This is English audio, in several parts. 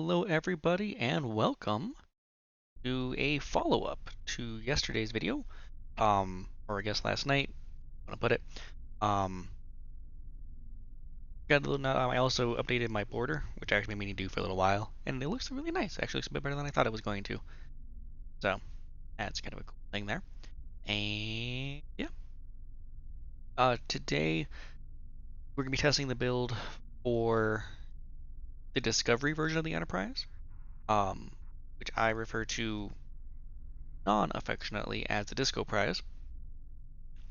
Hello, everybody, and welcome to a follow-up to yesterday's video, or I guess last night. I want to put it. Um, got a little. I also updated my border, which I actually made me do for a little while, and it looks really nice. Actually, looks a bit better than I thought it was going to. So that's kind of a cool thing there. And yeah, today we're gonna be testing the build for the Discovery version of the Enterprise, um, which I refer to non-affectionately as the Disco Prize.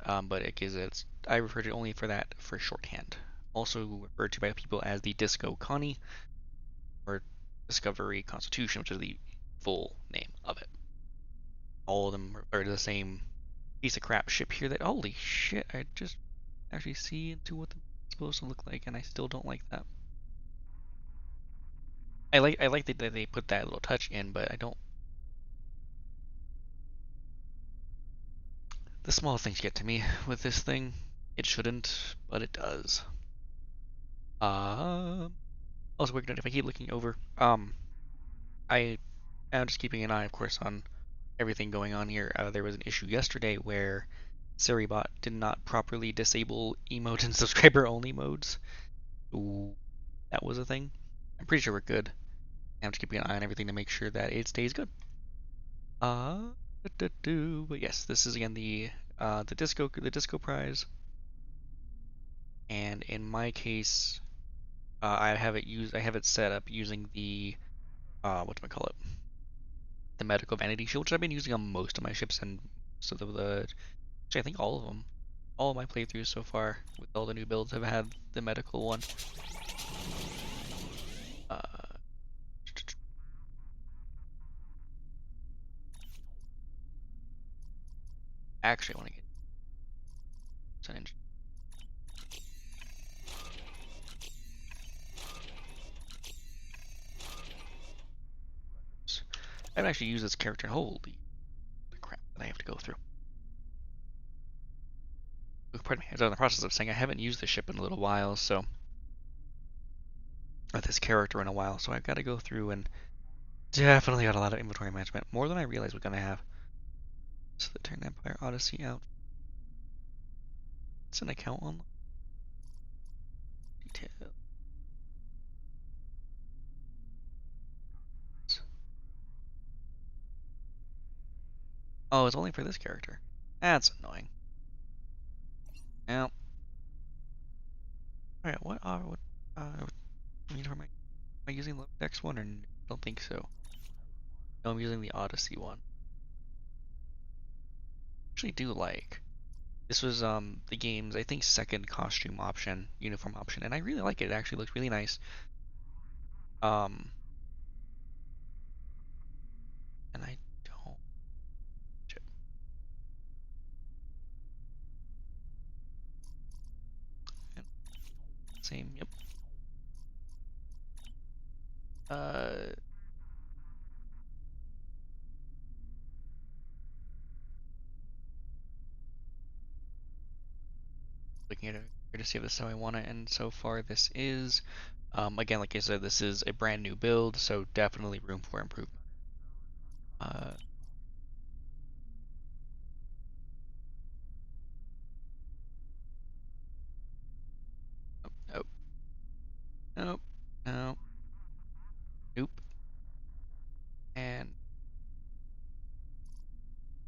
But I refer to it only for that for shorthand. Also referred to by people as the Disco Connie or Discovery Constitution, which is the full name of it. All of them refer to the same piece of crap ship here that, holy shit, I just actually see into what it's supposed to look like, and I still don't like that. I like that they put that little touch in, but I don't. The small things get to me with this thing. It shouldn't, but it does. Also, we're gonna if I keep looking over, I am just keeping an eye, of course, on everything going on here. There was an issue yesterday where Suribot did not properly disable emote and subscriber only modes. Ooh, that was a thing. I'm pretty sure we're good. I'm just keeping an eye on everything to make sure that it stays good. Uh, but yes, this is again the disco prize, and in my case, I have it set up using the what do I call it? The medical vanity shield, which I've been using on most of my ships and so actually I think all of them, all of my playthroughs so far with all the new builds have had the medical one. Uh, Actually, I want to get an engine. I haven't actually used this character. Holy crap that I have to go through. Pardon me. I was in the process of saying I haven't used this ship in a little while, so or this character in a while, so I've got to go through and definitely got a lot of inventory management, more than I realized we're gonna have. So the Turn Empire Odyssey out. It's an account on details. Oh, it's only for this character. That's annoying. Now, alright, am I using the next one or I don't think so. No, I'm using the Odyssey one. Actually do like. This was the game's I think second costume option, uniform option, and I really like it. It actually looks really nice. Um and I don't same, yep. Uh Looking at it here to see if this is how I want it, and so far this is again, like I said, this is a brand new build, so definitely room for improvement. Uh oh, nope, nope, nope, and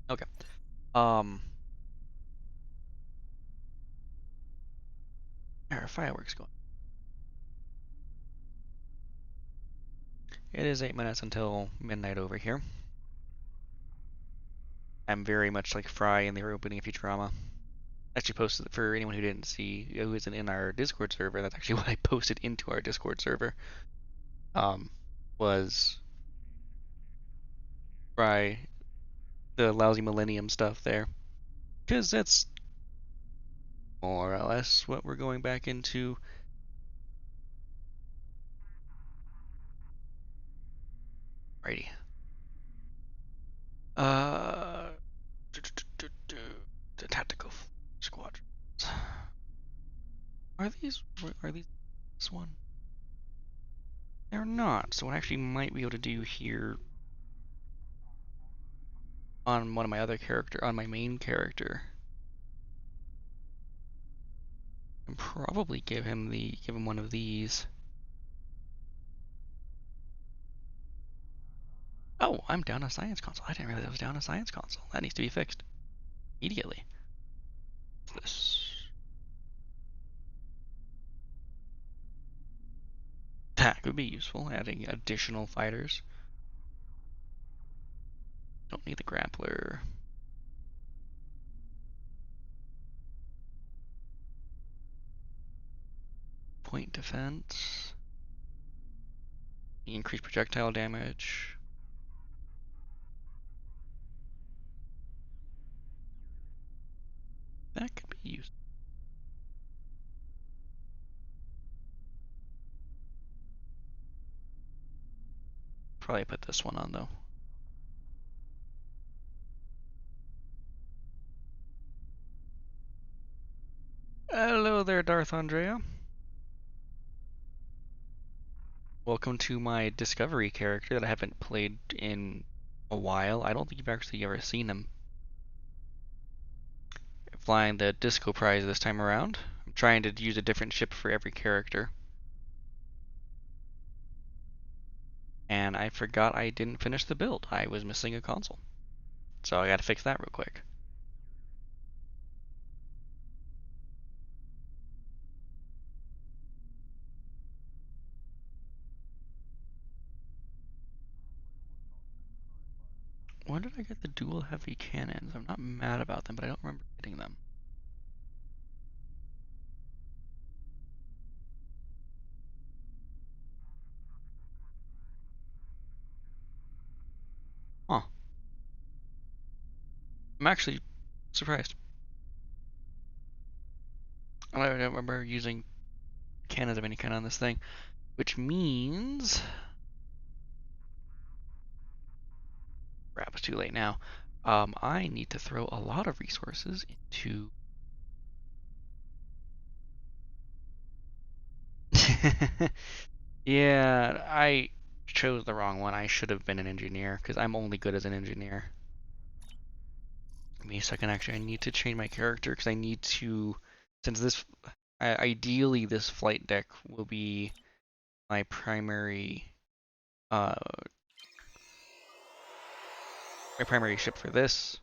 okay. Um there are fireworks going. It is 8 minutes until midnight over here. I'm very much like Fry in the opening of Futurama. Actually posted for anyone who didn't see, who isn't in our Discord server. That's actually what I posted into our Discord server. Um, was Fry the lousy Millennium stuff there, because that's more or less what we're going back into. Righty. Uh, the tactical squadrons. Are these? Are these this one? They're not. So what I actually might be able to do here on one of my other character, on my main character, and probably give him one of these. Oh, I'm down a science console. I didn't realize I was down a science console. That needs to be fixed immediately. This. That could be useful, adding additional fighters. Don't need the grappler. Point defense. Increase projectile damage. That could be useful. Probably put this one on though. Hello there, Darth Andrea. Welcome to my Discovery character that I haven't played in a while. I don't think you've actually ever seen him. Flying the Disco Prize this time around. I'm trying to use a different ship for every character. And I forgot I didn't finish the build. I was missing a console. So I gotta fix that real quick. Where did I get the dual heavy cannons? I'm not mad about them, but I don't remember getting them. Huh. I'm actually surprised. I don't remember using cannons of any kind on this thing, which means... Crap, it's too late now. I need to throw a lot of resources into... Yeah, I chose the wrong one. I should have been an engineer, because I'm only good as an engineer. Give me a second, actually. I need to change my character, because I need to... Since this... Ideally, this flight deck will be my primary... my primary ship for this.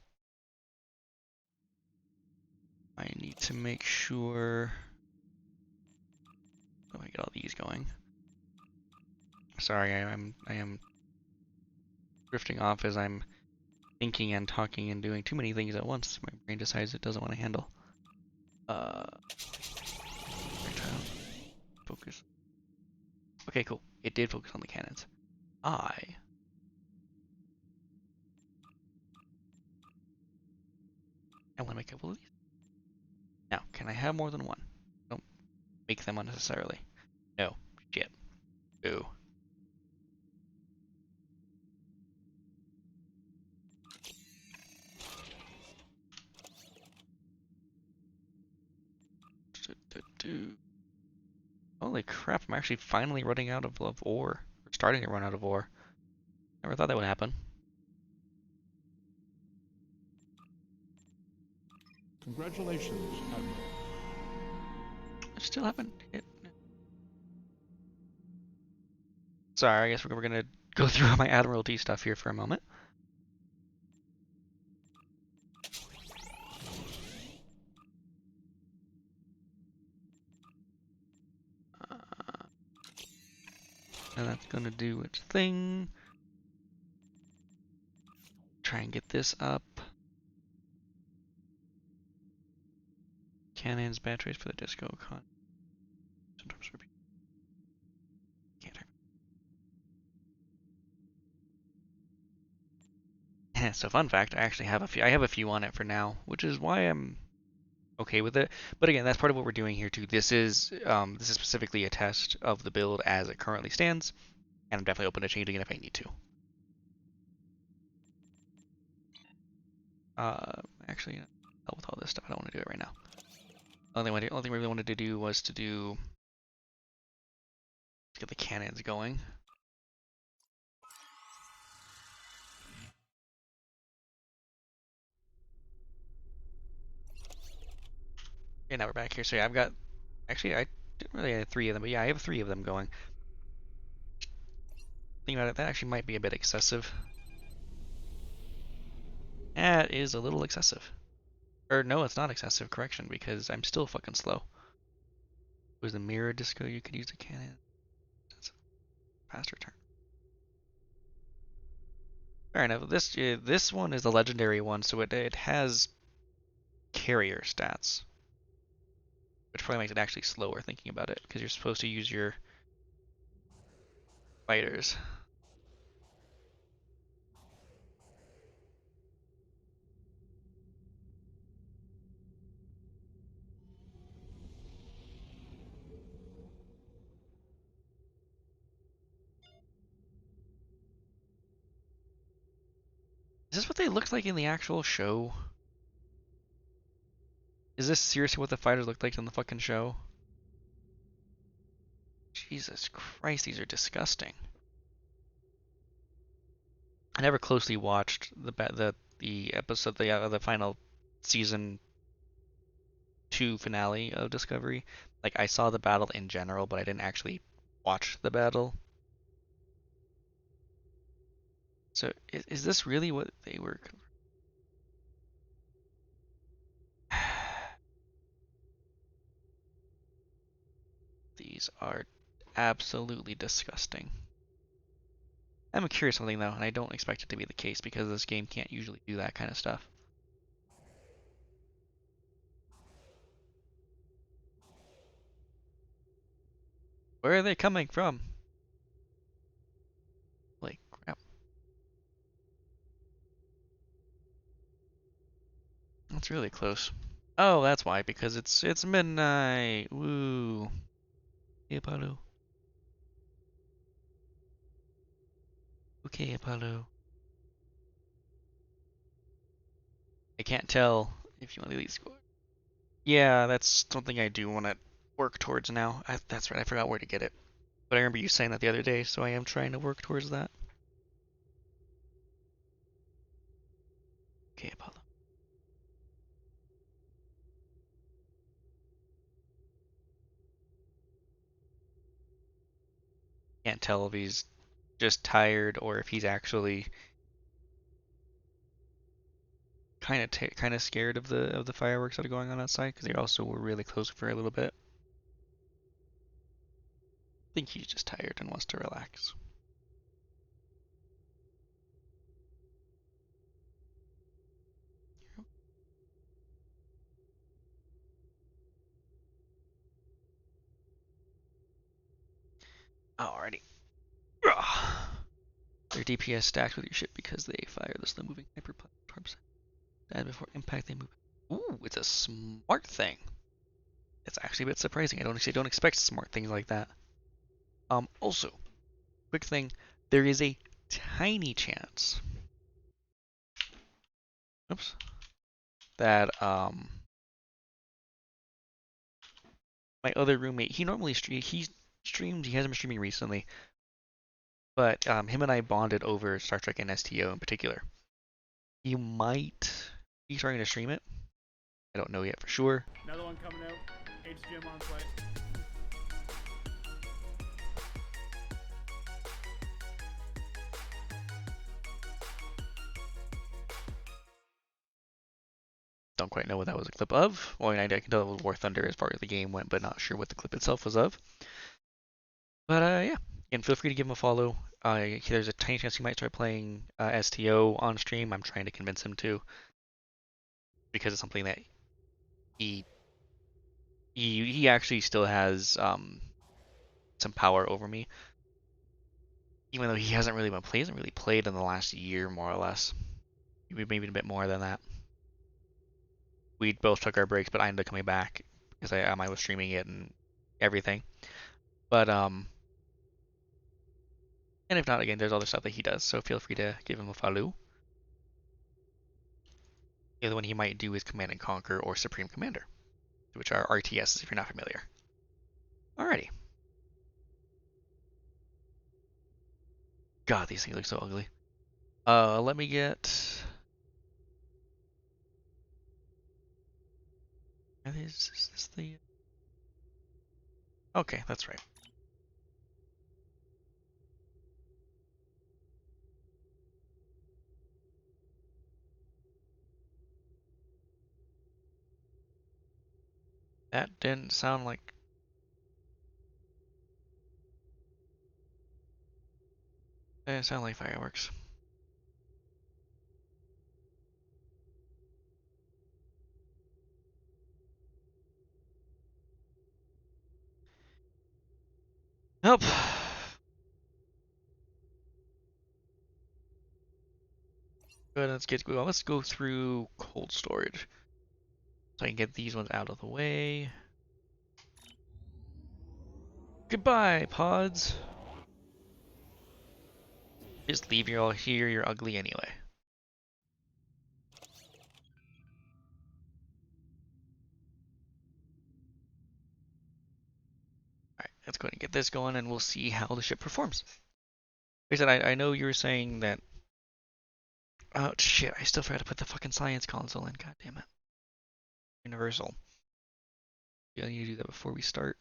I need to make sure... Let me get all these going. Sorry, I am drifting off as I'm thinking and talking and doing too many things at once. My brain decides it doesn't want to handle. Focus. Okay, cool. It did focus on the cannons. I want to make a couple of these. Now, can I have more than one? Don't make them unnecessarily. No. Shit. Ooh. Holy crap, I'm actually finally running out of ore. Or starting to run out of ore. Never thought that would happen. Congratulations, Admiral. I still haven't hit. Sorry, I guess we're gonna go through my Admiralty stuff here for a moment. And that's gonna do its thing. Try and get this up. Cannons, batteries for the disco con. Sometimes repeat. Can't. So fun fact, I actually have a few. I have a few on it for now, which is why I'm okay with it. But again, that's part of what we're doing here too. This is specifically a test of the build as it currently stands, and I'm definitely open to changing it if I need to. Actually, hell with all this stuff. I don't want to do it right now. Only thing we really wanted to do was to get the cannons going. Okay, now we're back here. So yeah, I've got actually I didn't really have three of them, but yeah, I have three of them going. Think about it, that actually might be a bit excessive. That is a little excessive. Or no, it's not excessive. Correction, because I'm still fucking slow. Was the mirror disco you could use a cannon? That's a faster turn. Fair enough. This one is the legendary one, so it has carrier stats, which probably makes it actually slower thinking about it, because you're supposed to use your fighters. Is this what they looked like in the actual show? Is this seriously what the fighters looked like in the fucking show? Jesus Christ, these are disgusting. I never closely watched the episode, the final season 2 finale of Discovery. Like I saw the battle in general, but I didn't actually watch the battle. So is this really what they were? These are absolutely disgusting. I'm curious something though, and I don't expect it to be the case because this game can't usually do that kind of stuff. Where are they coming from? Like crap. That's really close. Oh, that's why, because it's midnight. Woo. Hey, Apollo. Okay, Apollo. I can't tell if you want to leave. Yeah, that's something I do want to work towards now. That's right, I forgot where to get it. But I remember you saying that the other day, so I am trying to work towards that. Okay, Apollo. Can't tell if he's just tired or if he's actually kind of scared of the fireworks that are going on outside because they also were really close for a little bit. I think he's just tired and wants to relax. Alrighty. Their DPS stacks with your ship because they fire the slow-moving hyper and before impact they move. Ooh, it's a smart thing. It's actually a bit surprising. I don't expect smart things like that. Also, quick thing, there is a tiny chance. Oops. That my other roommate, he streamed, he hasn't been streaming recently, but him and I bonded over Star Trek and STO in particular. He might be starting to stream it. I don't know yet for sure. Another one coming out. HGM on site. Don't quite know what that was a clip of. Well, I can tell it was War Thunder as far as the game went, but not sure what the clip itself was of. But yeah, and feel free to give him a follow. There's a tiny chance he might start playing STO on stream. I'm trying to convince him to because it's something that he he actually still has some power over me, even though he hasn't really played in the last year more or less. Maybe a bit more than that. We both took our breaks, but I ended up coming back because I was streaming it and everything. But and if not, again, there's other stuff that he does, so feel free to give him a follow. The other one he might do is Command and Conquer or Supreme Commander, which are RTSs if you're not familiar. Alrighty. God, these things look so ugly. Let me get. Is this the... Okay, that's right. That didn't sound like... That didn't sound like fireworks. Nope. Good, let's go through cold storage. So I can get these ones out of the way. Goodbye, pods. Just leave you all here, you're ugly anyway. Alright, let's go ahead and get this going and we'll see how the ship performs. Like I said, I know you were saying that... Oh shit, I still forgot to put the fucking science console in, god damn it. Universal. Yeah, I need to do that before we start.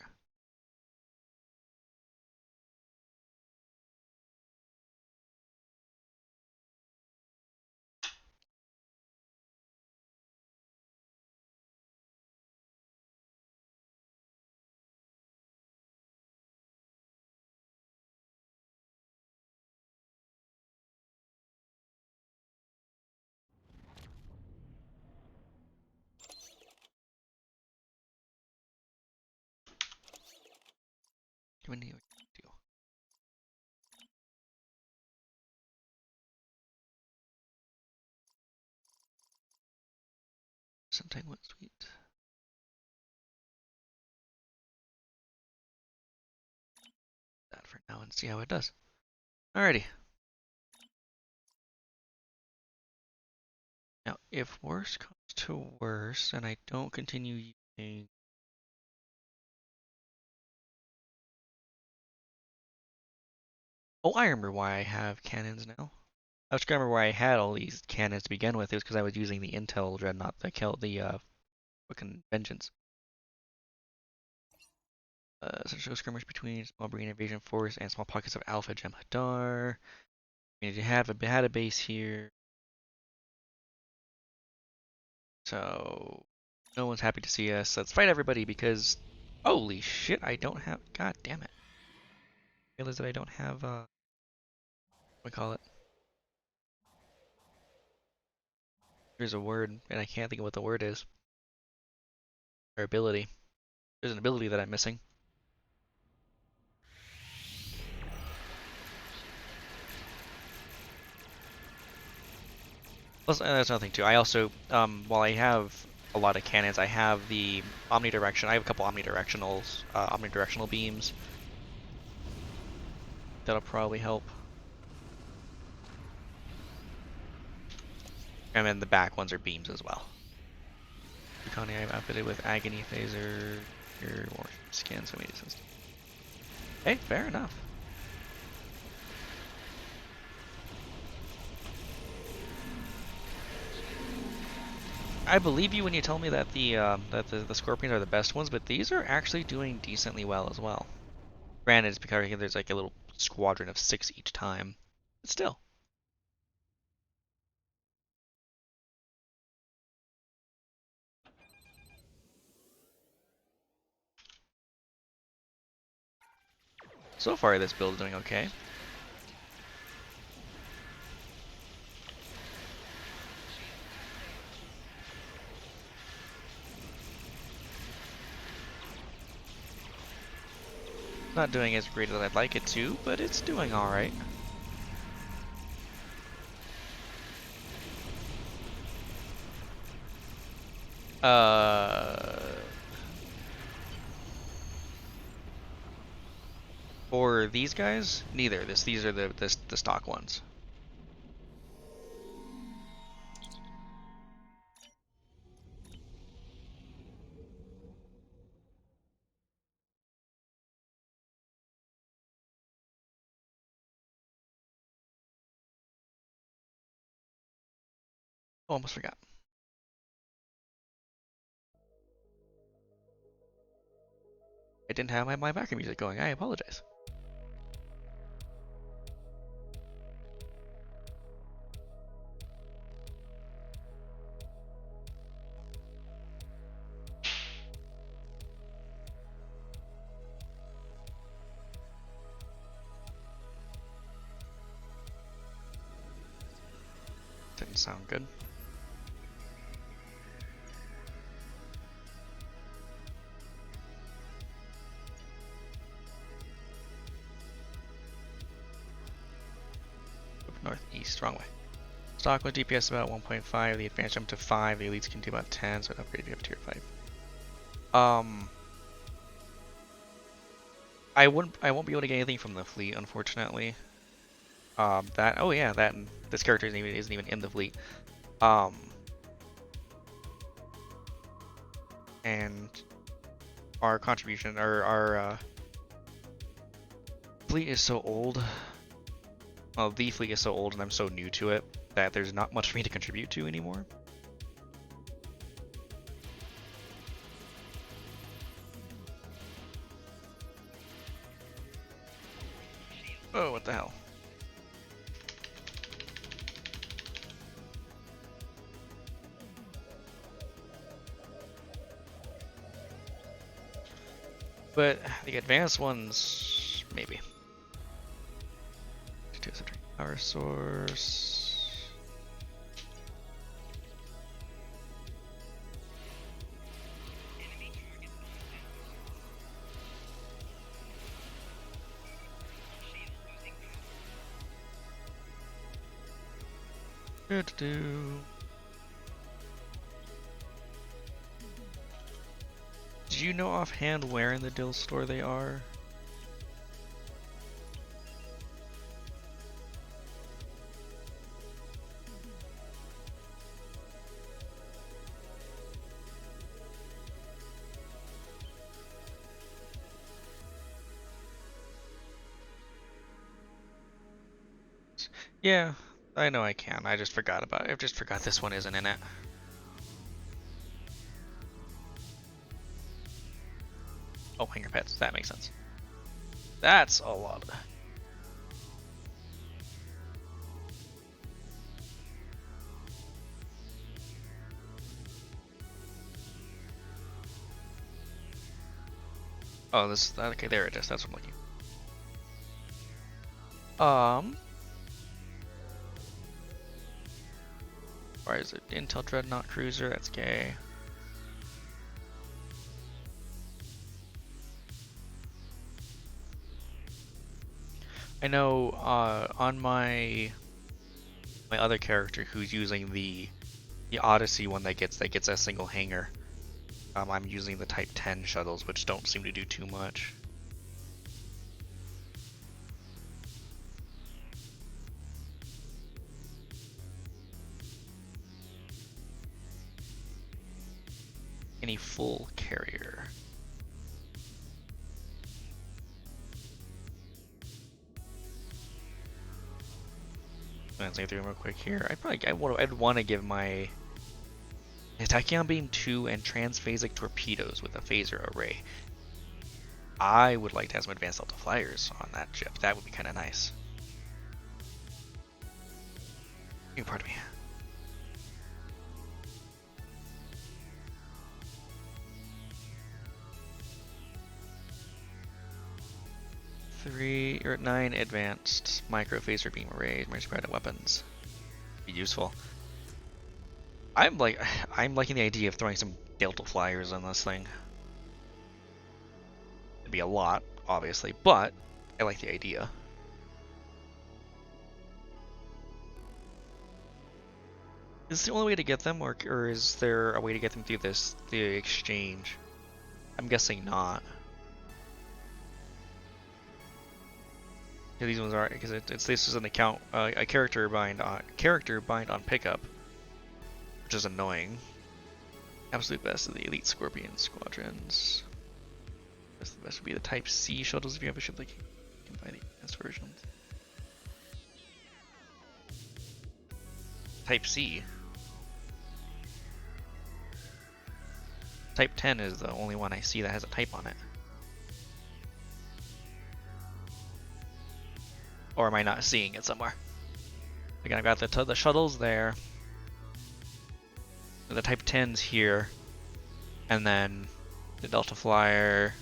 What do you do? Sometime what sweet. That for now and see how it does. Alrighty. Now, if worse comes to worse, and I don't continue using... Oh, I remember why I have cannons now. I was trying to remember why I had all these cannons to begin with. It was because I was using the Intel Dreadnought that killed the fucking Vengeance. Essential skirmish between small Marine invasion force and small pockets of Alpha Jem'Hadar. We need to have had a base here, so no one's happy to see us. Let's fight everybody because holy shit, I don't have. God damn it! I realize that I don't have what do we call it? There's a word, and I can't think of what the word is. Or ability. There's an ability that I'm missing. Plus, that's another thing too. I also, while I have a lot of cannons, I have the omnidirection. I have a couple omnidirectional beams. That'll probably help. And then the back ones are beams as well. Connie, I'm outfitted with Agony Phaser, your war scan, so many sense. Hey, fair enough. I believe you when you tell me that the Scorpions are the best ones, but these are actually doing decently well as well. Granted, it's because there's like a little squadron of 6 each time, but still. So far, this build is doing okay. Not doing as great as I'd like it to, but it's doing alright. For these guys, neither. These are the stock ones. Oh, almost forgot. I didn't have my background music going. I apologize. Didn't sound good. Northeast, wrong way. Stock with DPS about 1.5, the advanced jump to 5, the elites can do about 10, so it upgrade if you have tier 5. I won't be able to get anything from the fleet, unfortunately. Oh yeah, this character isn't even in the fleet. And our contribution, our fleet is so old. Well, the fleet is so old and I'm so new to it that there's not much for me to contribute to anymore. Oh, what the hell? But the advanced ones, maybe. Power source. Did you know offhand where in the Dill store they are? Yeah, I know I can. I just forgot about it. I just forgot this one isn't in it. Oh, hanger pets. That makes sense. That's a lot. Oh, okay, there it is. That's what I'm looking. Or is it Intel Dreadnought Cruiser? That's gay. I know on my other character who's using the Odyssey one that gets a single hanger. I'm using the Type 10 shuttles, which don't seem to do too much. Any full carrier. Let's go through real quick here. I'd want to give my Tachyon Beam 2 and Transphasic Torpedoes with a phaser array. I would like to have some advanced Delta Flyers on that ship. That would be kind of nice. Pardon me. Nine advanced micro phaser beam arrays, multi-spread weapons. Be useful. I'm liking the idea of throwing some Delta Flyers on this thing. It'd be a lot, obviously, but I like the idea. Is this the only way to get them, or is there a way to get them through the exchange? I'm guessing not. Yeah, these ones are because this is an account a character bind on pickup, which is annoying. Absolute best of the elite Scorpion squadrons. The best would be the Type C shuttles if you have a ship that can buy the advanced versions. Type C. Type 10 is the only one I see that has a type on it. Or am I not seeing it somewhere? Again, I've got the shuttles there. The Type 10's here. And then the Delta Flyer.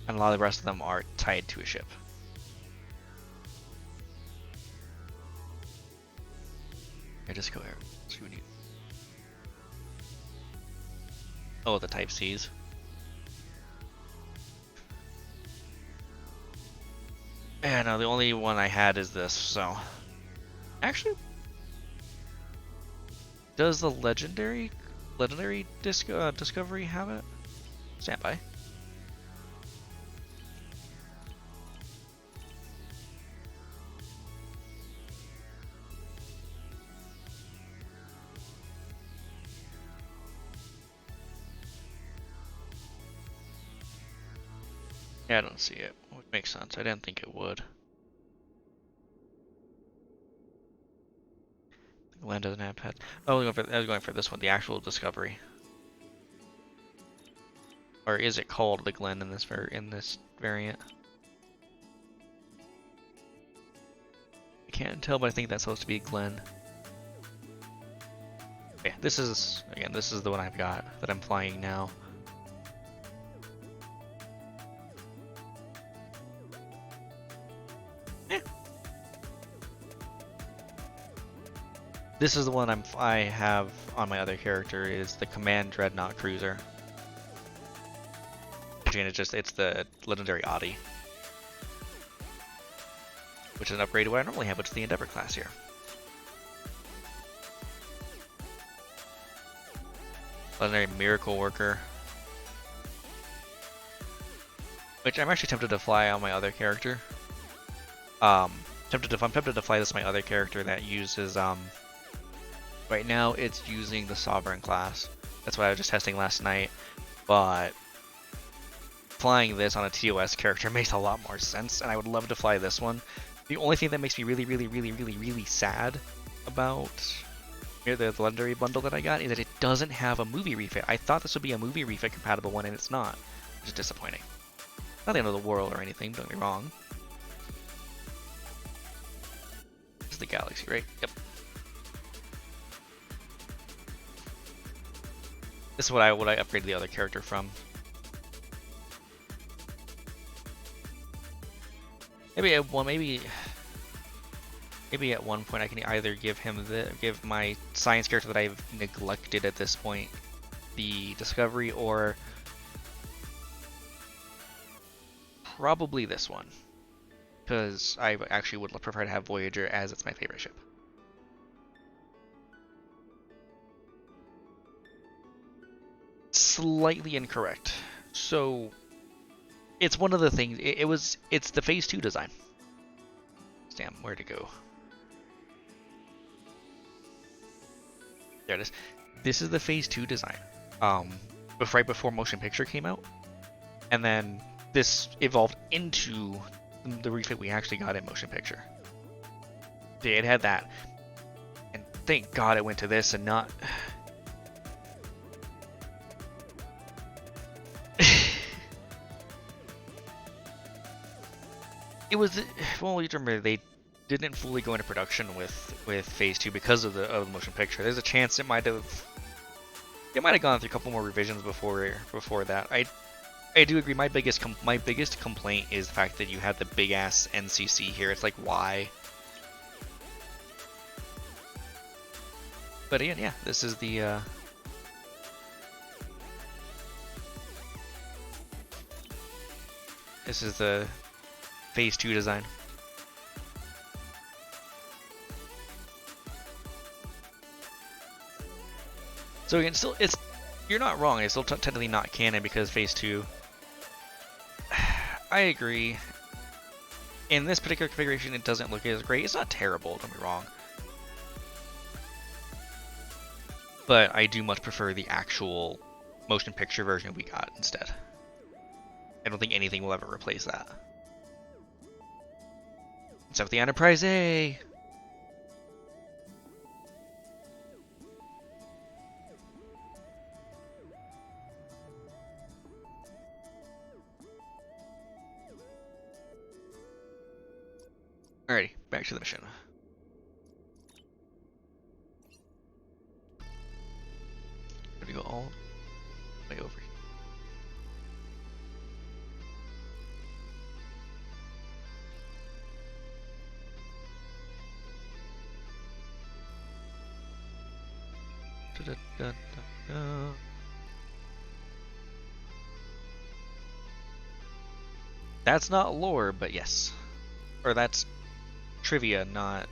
And a lot of the rest of them are tied to a ship. I just go here. Let's see what we need. Oh, the Type C's. Yeah, no, the only one I had is this, so... Actually... Does the Legendary Discovery have it? Stand by. Yeah, I don't see it. Which makes sense. I didn't think it would. The Glen doesn't have pets. Oh, I was going for this one, the actual Discovery. Or is it called the Glen in this variant? I can't tell, but I think that's supposed to be Glen. Okay, this is the one I've got that I'm flying now. This is the one I have on my other character, is the Command Dreadnought Cruiser. Again, it's the Legendary Audi, which is an upgrade to what I normally have, which is the Endeavor class here. Legendary Miracle Worker, which I'm actually tempted to fly on my other character. I'm tempted to fly this on my other character that uses right now it's using the Sovereign class. That's what I was just testing last night, but flying this on a TOS character makes a lot more sense, and I would love to fly this one. The only thing that makes me really sad about the Legendary bundle that I got is that it doesn't have a movie refit. I thought this would be a movie refit compatible one, and it's not, which is disappointing. Not the end of the world or anything, don't get me wrong. This is the Galaxy, right? Yep. This is what I upgraded the other character from. Maybe at one point I can either give my science character that I've neglected at this point the Discovery, or probably this one, because I actually would prefer to have Voyager, as it's my favorite ship. Slightly incorrect. So it's one of the things. It's the Phase 2 design. Damn, where to go? There it is. This is the Phase 2 design. Right before Motion Picture came out, and then this evolved into the refit we actually got in Motion Picture. It had that, and thank God it went to this and not. It was, well, you remember they didn't fully go into production with Phase 2 because of the motion picture. There's a chance it might have gone through a couple more revisions before that. I do agree. My biggest complaint is the fact that you have the big ass NCC here. It's like, why? But again, yeah, this is the Phase 2 design. So again, you're not wrong. It's still technically not canon because Phase 2. I agree. In this particular configuration, it doesn't look as great. It's not terrible, don't be wrong. But I do much prefer the actual motion picture version we got instead. I don't think anything will ever replace that. Except the Enterprise A! back to the mission. Gotta go all the way over here. Da, da, da, da. That's not lore, but yes. Or that's trivia, not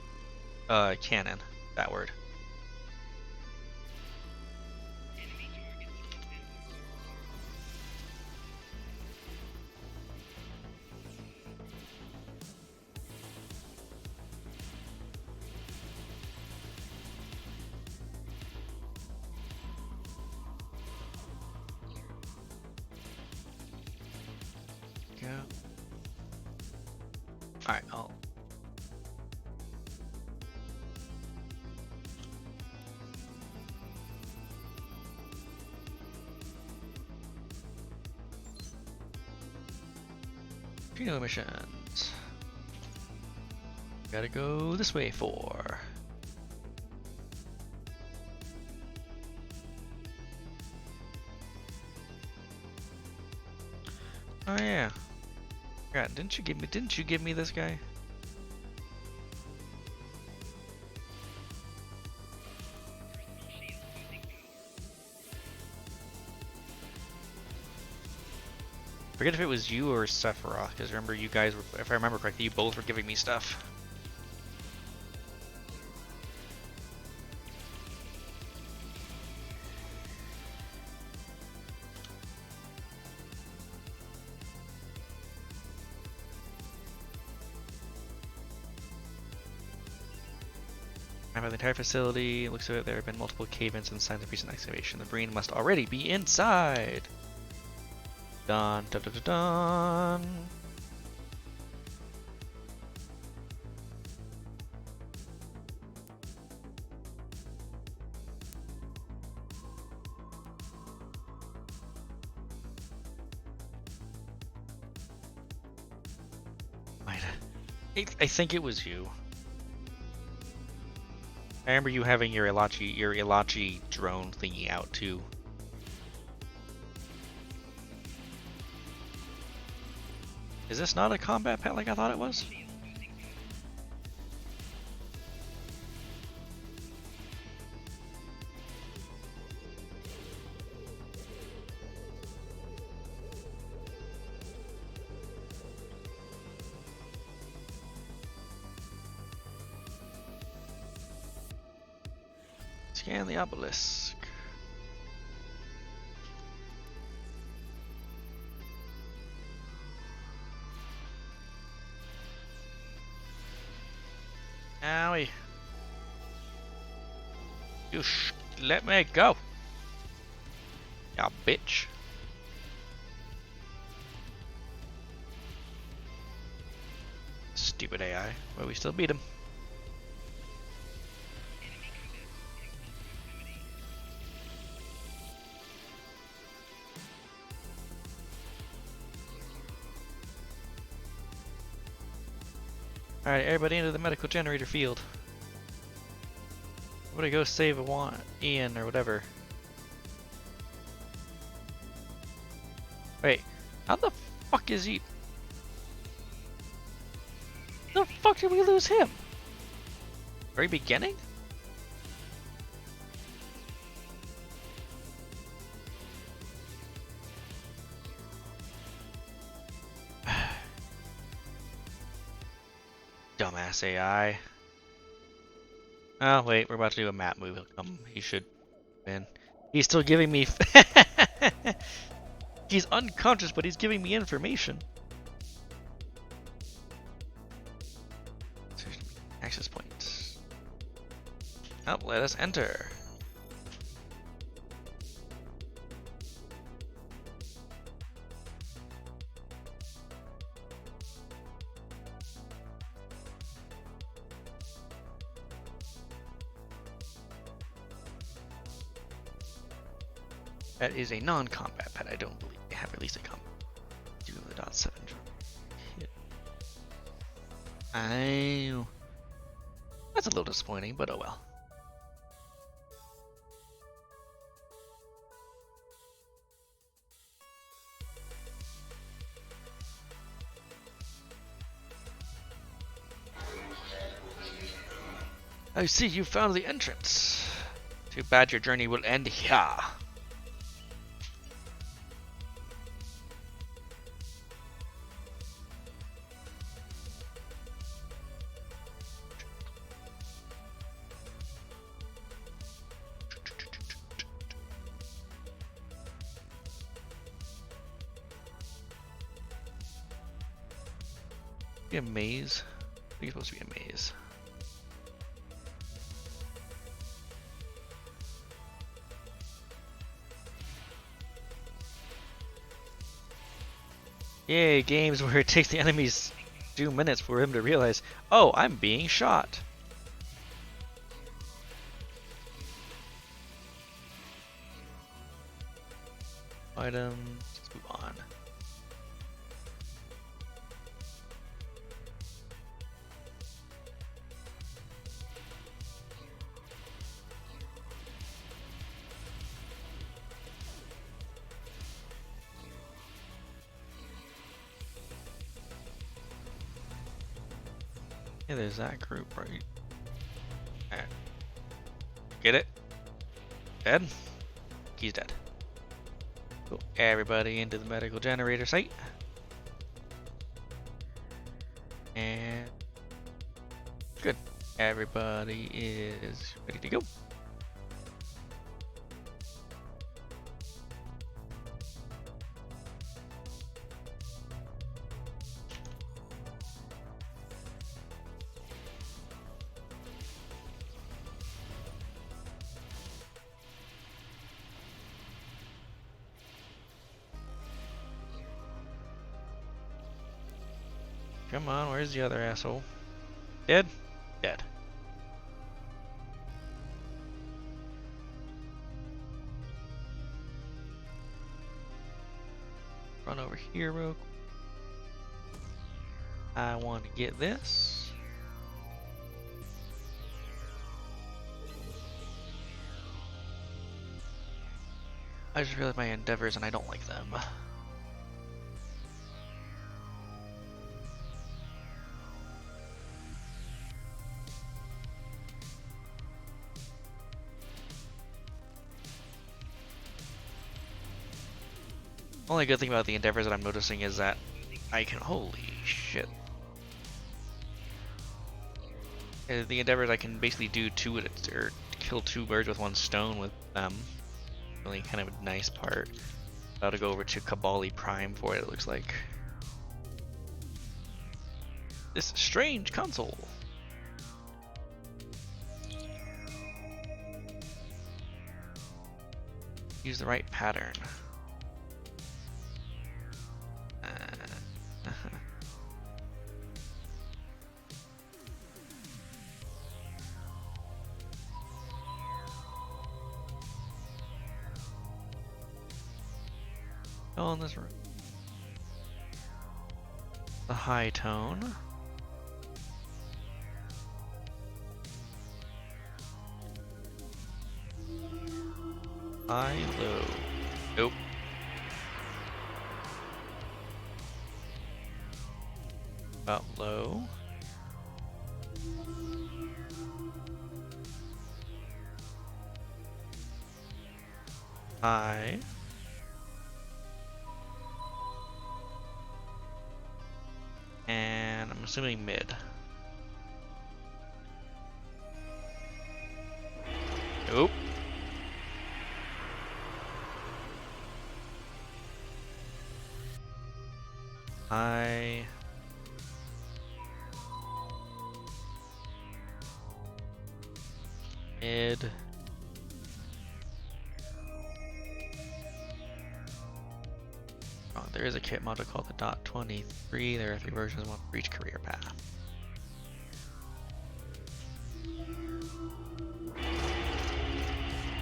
canon. That word. Go. Alright, I'll Trino missions. Gotta go this way for. Oh yeah. God, didn't you give me this guy? Forget if it was you or Sephiroth, because remember you guys were, if I remember correctly, you both were giving me stuff. Map of the entire facility. Looks like there have been multiple cave-ins and signs of recent excavation. The brain must already be inside. Dun dun dun dun dun. I think it was you. I remember you having your Ilachi drone thingy out too. Is this not a combat pet like I thought it was? Scan the obelisk. Owie. You let me go. Ya bitch. Stupid AI. But we still beat him. Alright, everybody into the medical generator field. I'm gonna go save Ian or whatever. Wait, how the fuck is he? How the fuck did we lose him? Very beginning? Dumbass AI. Oh wait, we're about to do a map move. He'll come. He should win. He's still giving me. He's unconscious, but he's giving me information. Access points. Oh, let us enter. That is a non-combat pet. I don't believe they have released a combat. Do the .7 hit. a little disappointing, but oh well. I see you found the entrance. Too bad your journey will end here. Be a maze? I think it's supposed to be a maze. Yay, games where it takes the enemies 2 minutes for him to realize, oh, I'm being shot. Items, let's move on. Yeah, there's that group right. Alright. Get it? Dead? He's dead. Cool. Everybody into the medical generator site. And good. Everybody is ready to go. Come on, where's the other asshole? Dead? Dead. Run over here real quick. I want to get this. I just realized my endeavors and I don't like them. Only good thing about the endeavors that I'm noticing is that I can, holy shit. The endeavors I can basically do two or kill 2 birds with 1 stone with them. Really kind of a nice part. About to go over to Kabali Prime for it looks like. This strange console. Use the right pattern. Oh, in this room. The high tone. High, low. Nope. About low. High. And I'm assuming mid. Nope. High. Mid. Oh, there is a kit model called the Dot 23. There are 3 versions, one for each career path.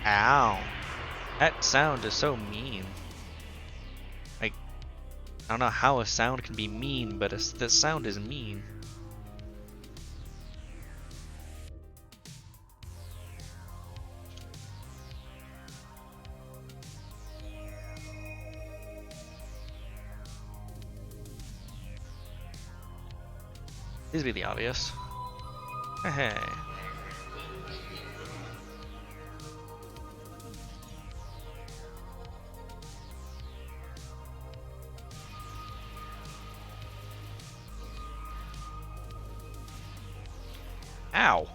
Ow. That sound is so mean. Like, I don't know how a sound can be mean, but the sound is mean. Please be the obvious. Hey. Ow.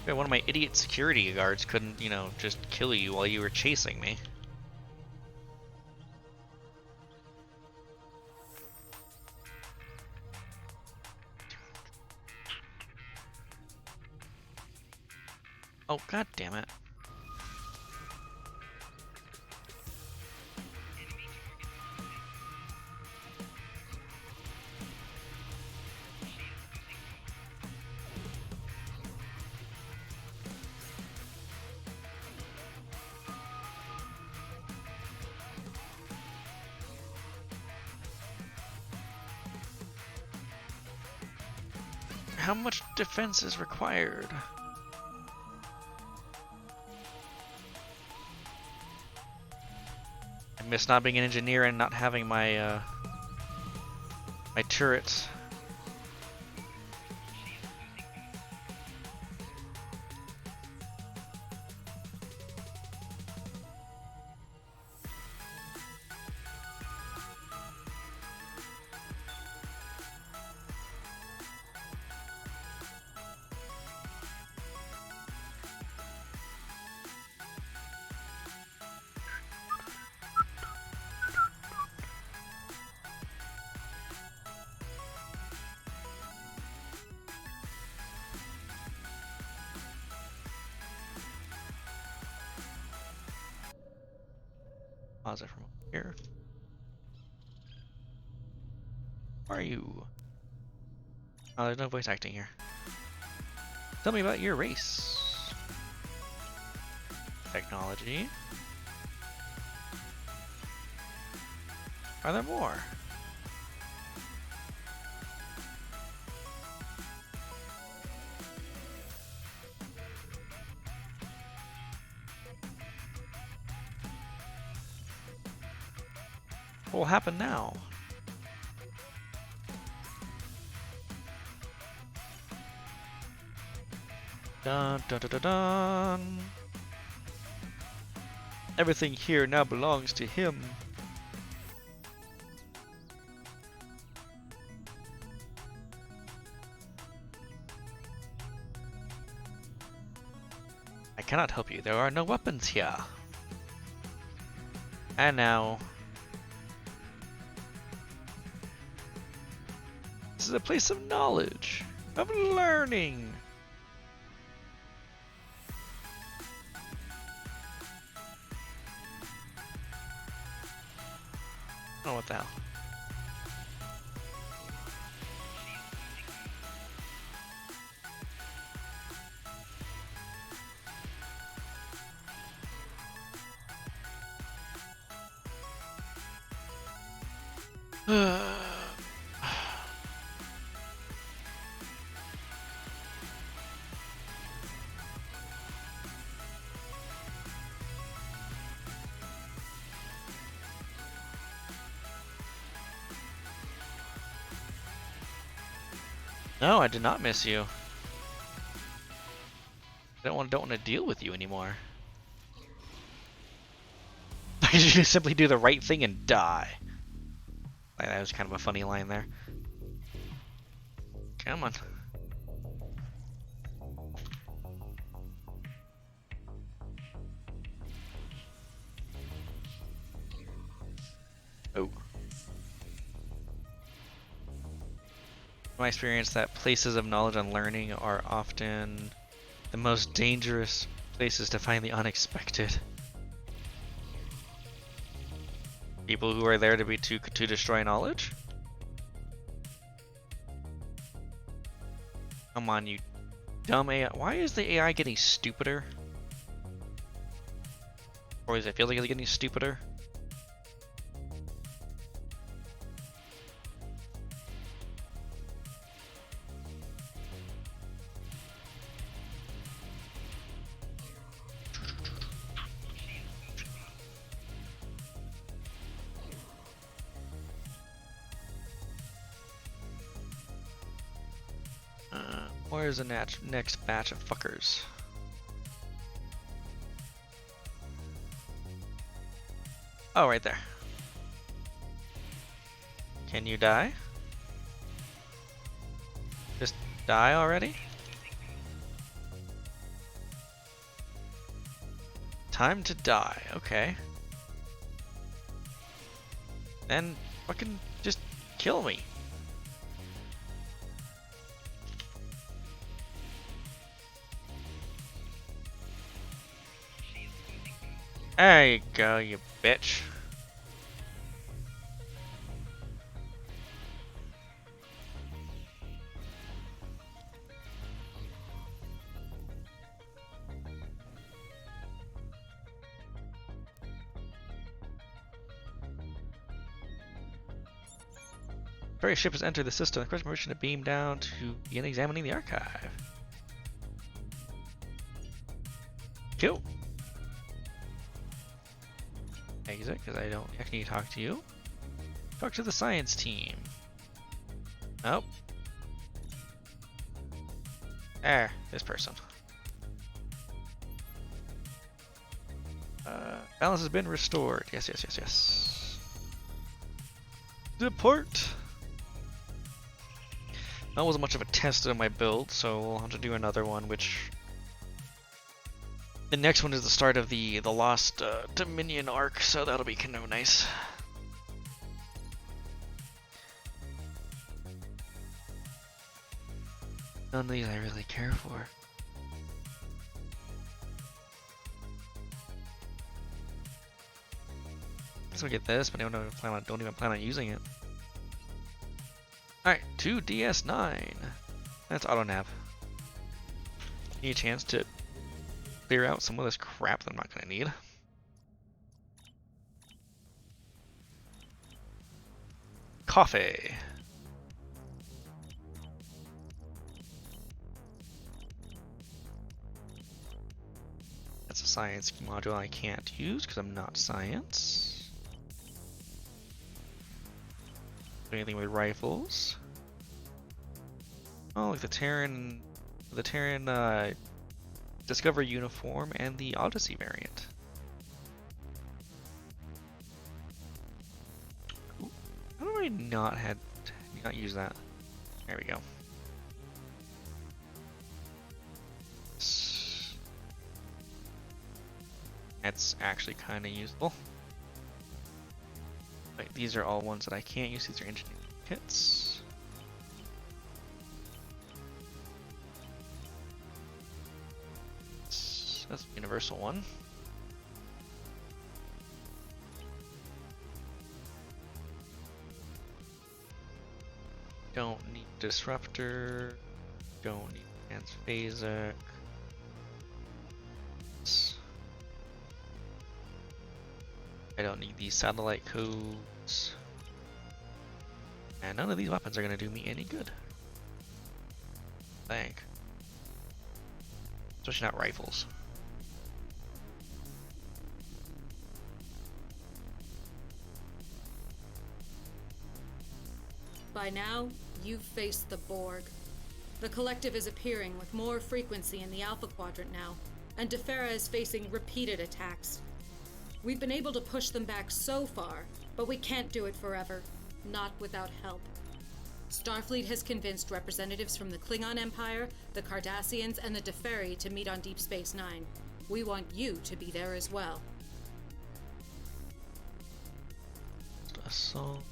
Yeah, one of my idiot security guards couldn't, you know, just kill you while you were chasing me. Oh, god damn it. How much defense is required? I miss not being an engineer and not having my my turrets. Pause it from here. Who are you? Oh, there's no voice acting here. Tell me about your race. Technology. Are there more? What will happen now? Dun dun dun dun dun. Everything here now belongs to him. I cannot help you. There are no weapons here. And now... This is a place of knowledge, of learning. Oh, what the hell? No, I did not miss you. I don't want to deal with you anymore. I should simply do the right thing and die. That was kind of a funny line there. Come on. Oh. My experience that places of knowledge and learning are often the most dangerous places to find the unexpected. People who are there to destroy knowledge? Come on, you dumb AI. Why is the AI getting stupider? Or does it feel like it's getting stupider? Where's the next batch of fuckers? Oh, right there. Can you die? Just die already? Time to die, okay. Then fucking just kill me. There you go, you bitch. Various ship has entered the system. Request permission to beam down to begin examining the archive. Cool. Exit, because I don't actually need to talk to you. Talk to the science team. Nope. There, this person. Balance has been restored. Yes, yes, yes, yes. Depart. That wasn't much of a test of my build, so we'll have to do another one, which... The next one is the start of the Lost Dominion arc, so that'll be kind of nice. None of these I really care for. So we get this, but I don't even plan on using it. Alright, 2DS9. That's auto nav. Need a chance to clear out some of this crap that I'm not gonna need. Coffee. That's a science module I can't use because I'm not science. Anything with rifles? Oh, like the Terran Discovery uniform and the Odyssey variant. Ooh, how do I not use that? There we go. That's actually kind of useful. Wait, these are all ones that I can't use. These are engineering kits. That's the universal one. Don't need disruptor. Don't need transphasic. I don't need these satellite codes. And none of these weapons are going to do me any good. I think. Especially not rifles. By now, you've faced the Borg. The Collective is appearing with more frequency in the Alpha Quadrant now, and Defera is facing repeated attacks. We've been able to push them back so far, but we can't do it forever. Not without help. Starfleet has convinced representatives from the Klingon Empire, the Cardassians, and the Deferi to meet on Deep Space Nine. We want you to be there as well. Assault.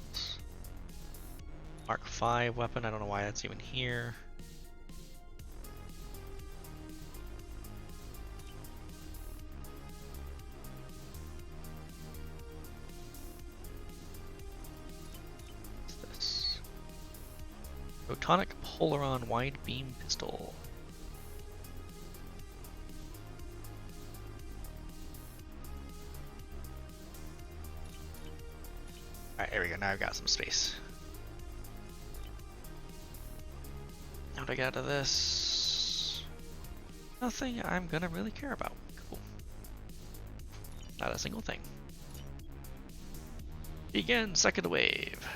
Mark 5 weapon, I don't know why that's even here. What's this? Photonic Polaron wide beam pistol. Alright, there we go, now I've got some space. How do I get out of this? Nothing I'm gonna really care about. Cool. Not a single thing. Begin second wave.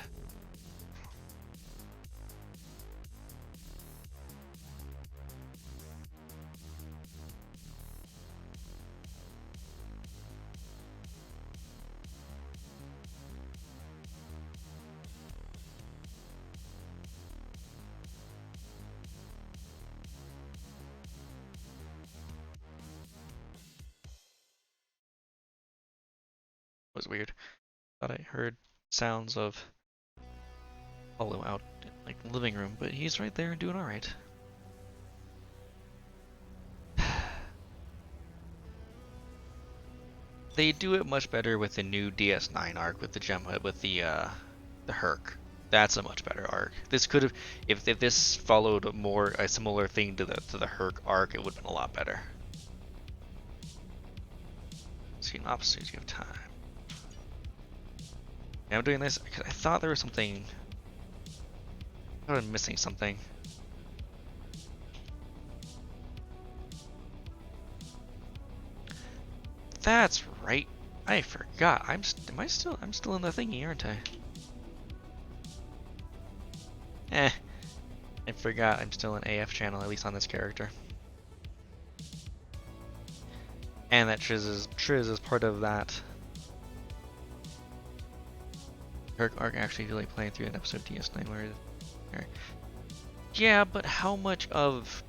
was weird. Thought I heard sounds of Apollo out in like the living room, but he's right there and doing all right. They do it much better with the new DS9 arc with the Gemhood with the Herc. That's a much better arc. This could have, if this followed more a similar thing to the Herc arc, it would have been a lot better. See, an opportunity of time. Yeah, I'm doing this because I thought there was something. I thought I'm missing something. That's right. I forgot. I'm still in the thingy, aren't I? I forgot I'm still in AF channel, at least on this character. And that Triz is part of that. Herc arc actually really playing through an episode of DS9 where yeah, but how much of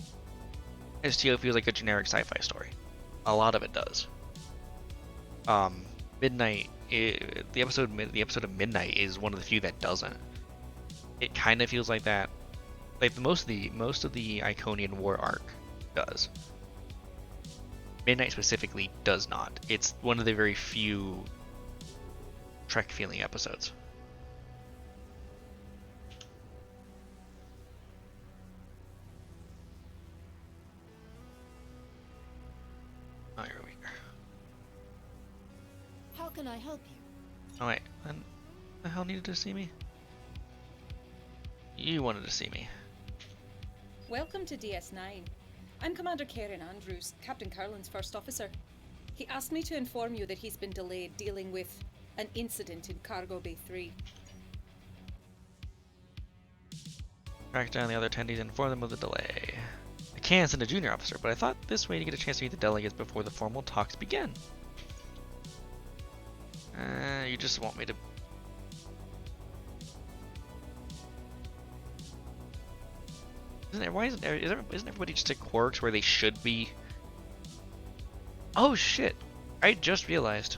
STO feels like a generic sci-fi story? A lot of it does. Midnight, the episode of Midnight is one of the few that doesn't. It kind of feels like that. Like most of the Iconian War arc does. Midnight specifically does not. It's one of the very few Trek feeling episodes. Oh, here we go. How can I help you? Oh wait, and the hell needed to see me? You wanted to see me. Welcome to DS9. I'm Commander Karen Andrews, Captain Carlin's first officer. He asked me to inform you that he's been delayed dealing with an incident in Cargo Bay 3. Track down the other attendees and inform them of the delay. I can send a junior officer, but I thought this way to get a chance to meet the delegates before the formal talks begin. You just want me to... Isn't everybody just at Quarks where they should be? Oh shit! I just realized.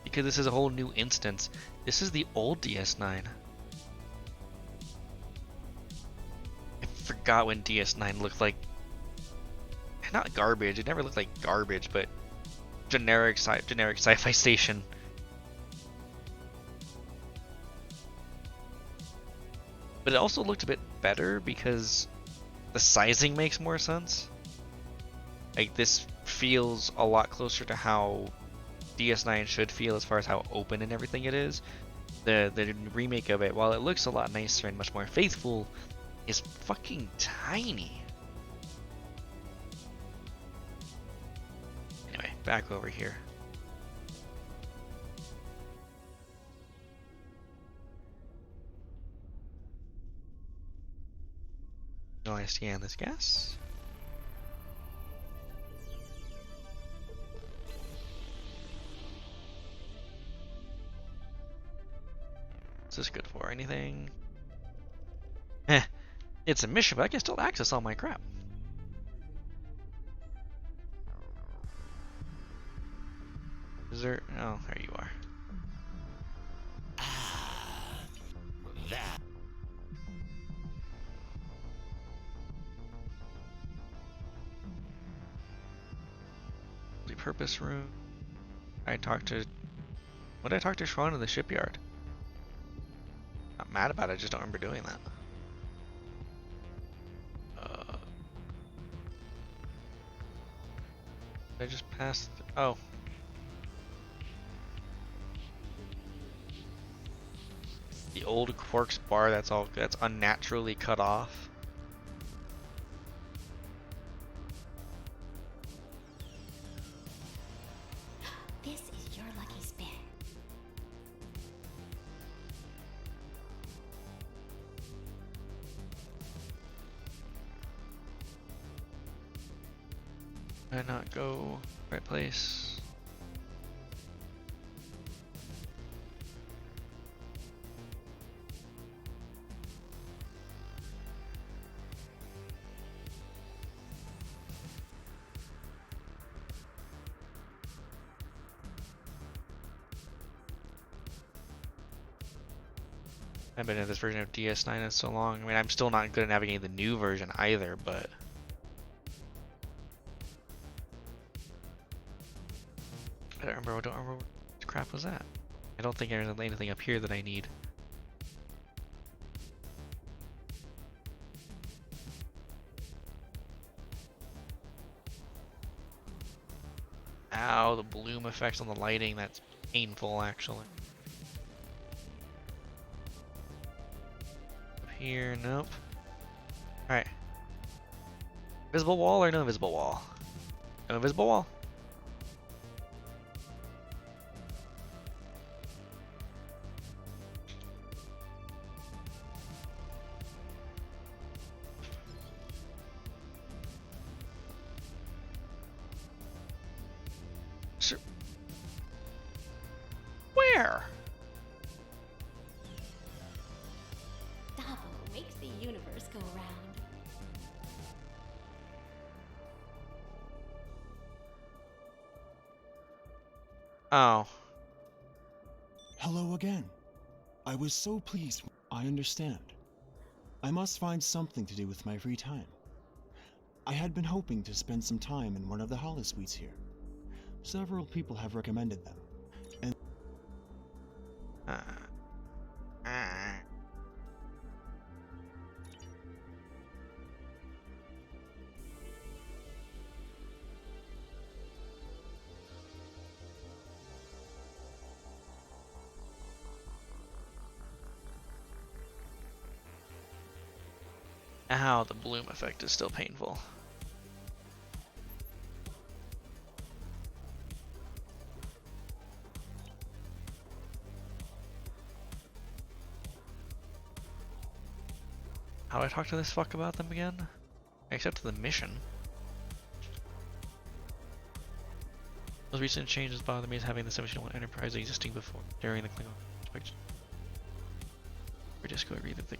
Because this is a whole new instance. This is the old DS9. I forgot when DS9 looked like... Not garbage, it never looked like garbage, but... generic sci-fi station. But it also looked a bit better because the sizing makes more sense. Like, this feels a lot closer to how DS9 should feel as far as how open and everything it is. The remake of it, while it looks a lot nicer and much more faithful, is fucking tiny. Anyway, back over here. So I scan this gas. What's this good for? Anything? It's a mission, but I can still access all my crap. Is there? Oh, there you are. That. Multi-purpose room. What did I talk to Schwan in the shipyard? Not mad about it, I just don't remember doing that. I just passed. Oh. The old Quarks bar that's unnaturally cut off. This is your lucky spin. Did I not go right place? I've been in this version of DS9 in so long. I mean, I'm still not good at navigating the new version either, but I don't remember what the crap was that. I don't think there's anything up here that I need. Ow, the bloom effects on the lighting, that's painful actually. Up here, nope. Alright. Invisible wall or no invisible wall? No invisible wall? Sure. Where? Davo makes the universe go round. Oh. Hello again. I was so pleased. I understand. I must find something to do with my free time. I had been hoping to spend some time in one of the holosuites here. Several people have recommended them. And Ow, the bloom effect is still painful. How do I talk to this fuck about them again? I accepted the mission. Those recent changes bother me as having the 1701 Enterprise existing before during the Klingon inspection. For Disco agreed that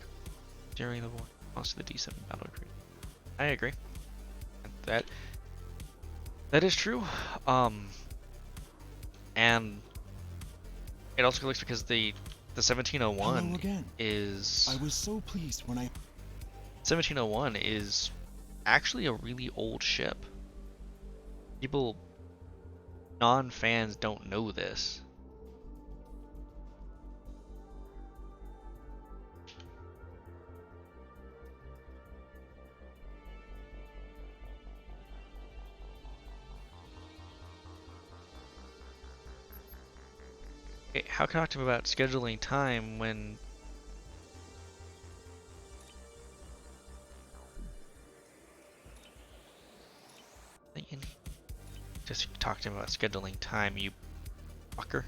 during the war response to the D7 battle crew. I agree. That is true. And it also looks because the 1701 hello again. is I was so pleased when I 1701 is actually a really old ship. People, non-fans don't know this. Okay, how can I talk to him about scheduling time when just talk to him about scheduling time, you fucker.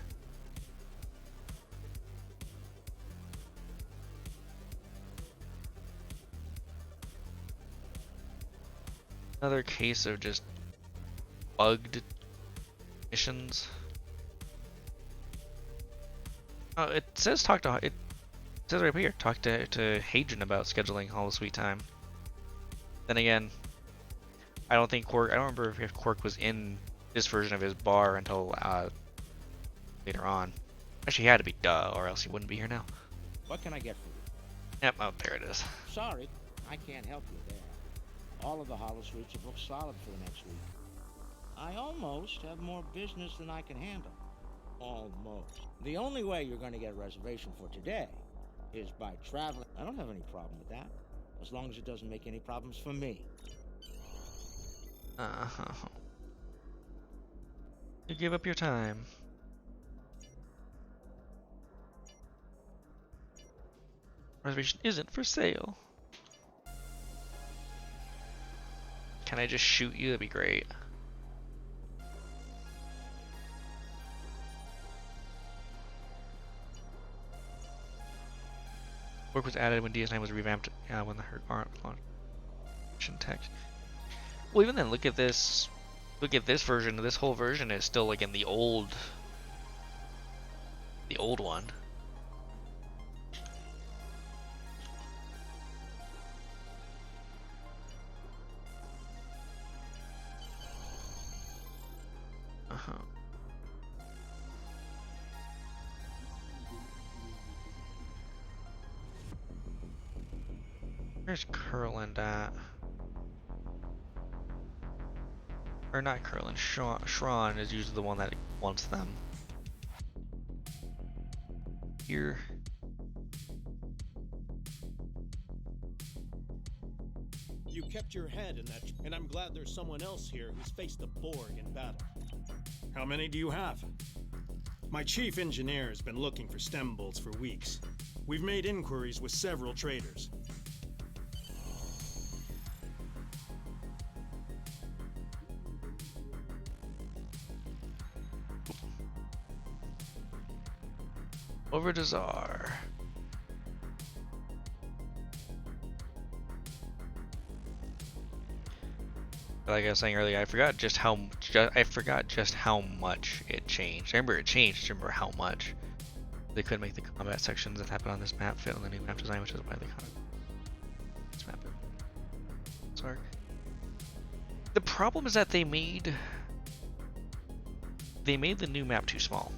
Another case of just bugged missions. Oh, it says it says right here, talk to Hadrian about scheduling holosuite time. Then again, I don't remember if Quark was in this version of his bar until later on. Actually, he had to be, duh, or else he wouldn't be here now. What can I get for you? Yep, oh, there it is. Sorry, I can't help you there. All of the holosuites are booked solid for the next week. I almost have more business than I can handle. Almost. The only way you're going to get a reservation for today is by traveling. I don't have any problem with that, as long as it doesn't make any problems for me. You give up your time. Reservation isn't for sale. Can I just shoot you? That'd be great. Work was added when DS9 was revamped when the launched text. Well, even then, look at this. Look at this version. This whole version is still like in the old one. Where's Curland at? Or not Curland, Shran is usually the one that wants them. Here. You kept your head in that, and I'm glad there's someone else here who's faced the Borg in battle. How many do you have? My chief engineer has been looking for stem bolts for weeks. We've made inquiries with several traders. Over to Czar. Like I was saying earlier, I forgot just how much it changed. I remember it changed. I remember how much they could make the combat sections that happen on this map fit on the new map design, which is why they kind of this map. Sorry. The problem is that they made the new map too small.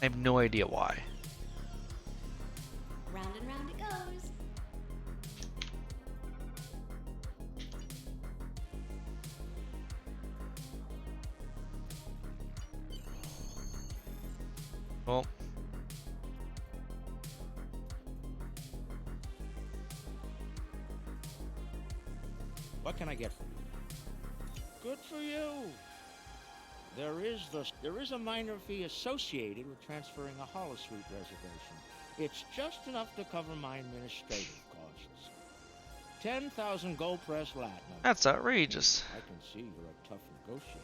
I have no idea why. Round and round it goes. Well, What can I get for you? Good for you. There is a minor fee associated with transferring a holosuite reservation. It's just enough to cover my administrative costs. 10,000 gold press latinum. that's outrageous. I can see you're a tough negotiator.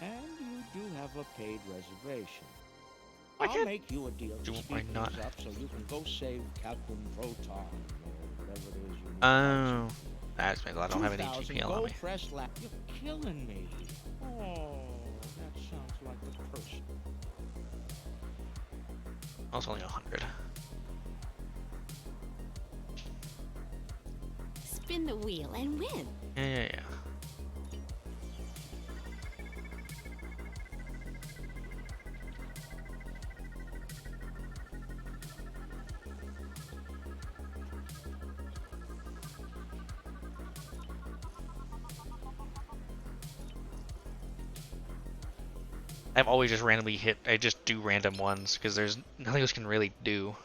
And you do have a paid reservation. I I'll can't make you a deal to do speed why not? things up so you can go save Captain Proton or whatever it is you need. Oh, that's maybe I don't have any 2,000 GPL on gold me. press You're killing me. Oh, that sounds like a person. I was only 100. Spin the wheel and win. Yeah. I've always just randomly hit. I just do random ones because there's nothing else can really do.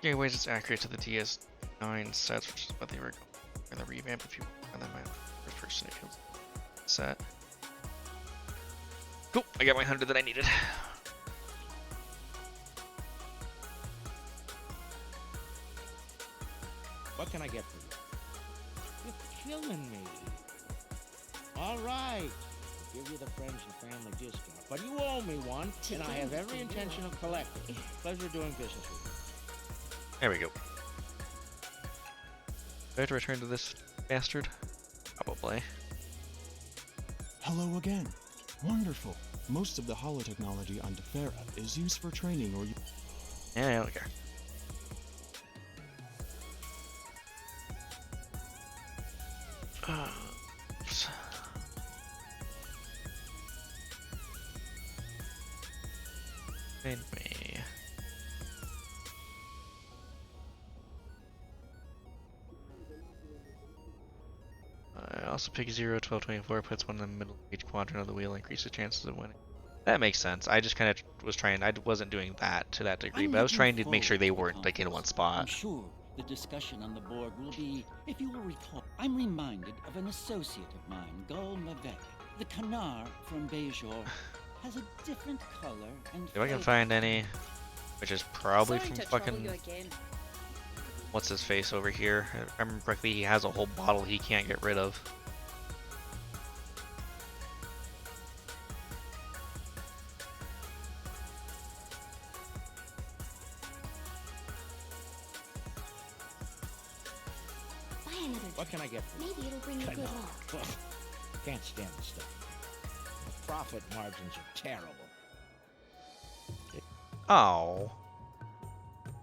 Yeah, ways it's accurate to the DS9 sets, which is what they were in the revamp. If you on that map, first person it feels set. Cool, I got my 100 that I needed. What can I get for you? You're killing me. All right. I'll give you the friends and family discount. But you owe me one, and I have every intention of collecting. Pleasure doing business with you. There we go. Do I have to return to this bastard? Probably. Hello again. Wonderful. Most of the holotechnology on Defera is used for training or... Yeah, I don't care. Oops. Made me. Also pick 0, 12, 24, puts one in the middle of each quadrant of the wheel, increases chances of winning. That makes sense. I just kind of was trying, I wasn't doing that to that degree, but I was trying to make sure they weren't like in one I'm spot. sure the discussion on the Borg will be, if you will recall, I'm reminded of an associate of mine, Gul Mavek. The Kanar from Bejor has a different color and If I can flavor. find any, which is probably Sorry from to trouble fucking, you again. what's his face over here. If I remember correctly, he has a whole bottle he can't get rid of. Buy another What can I get for you? Maybe it'll bring you good luck. Can't stand the stuff. The profit margins are terrible. Oh.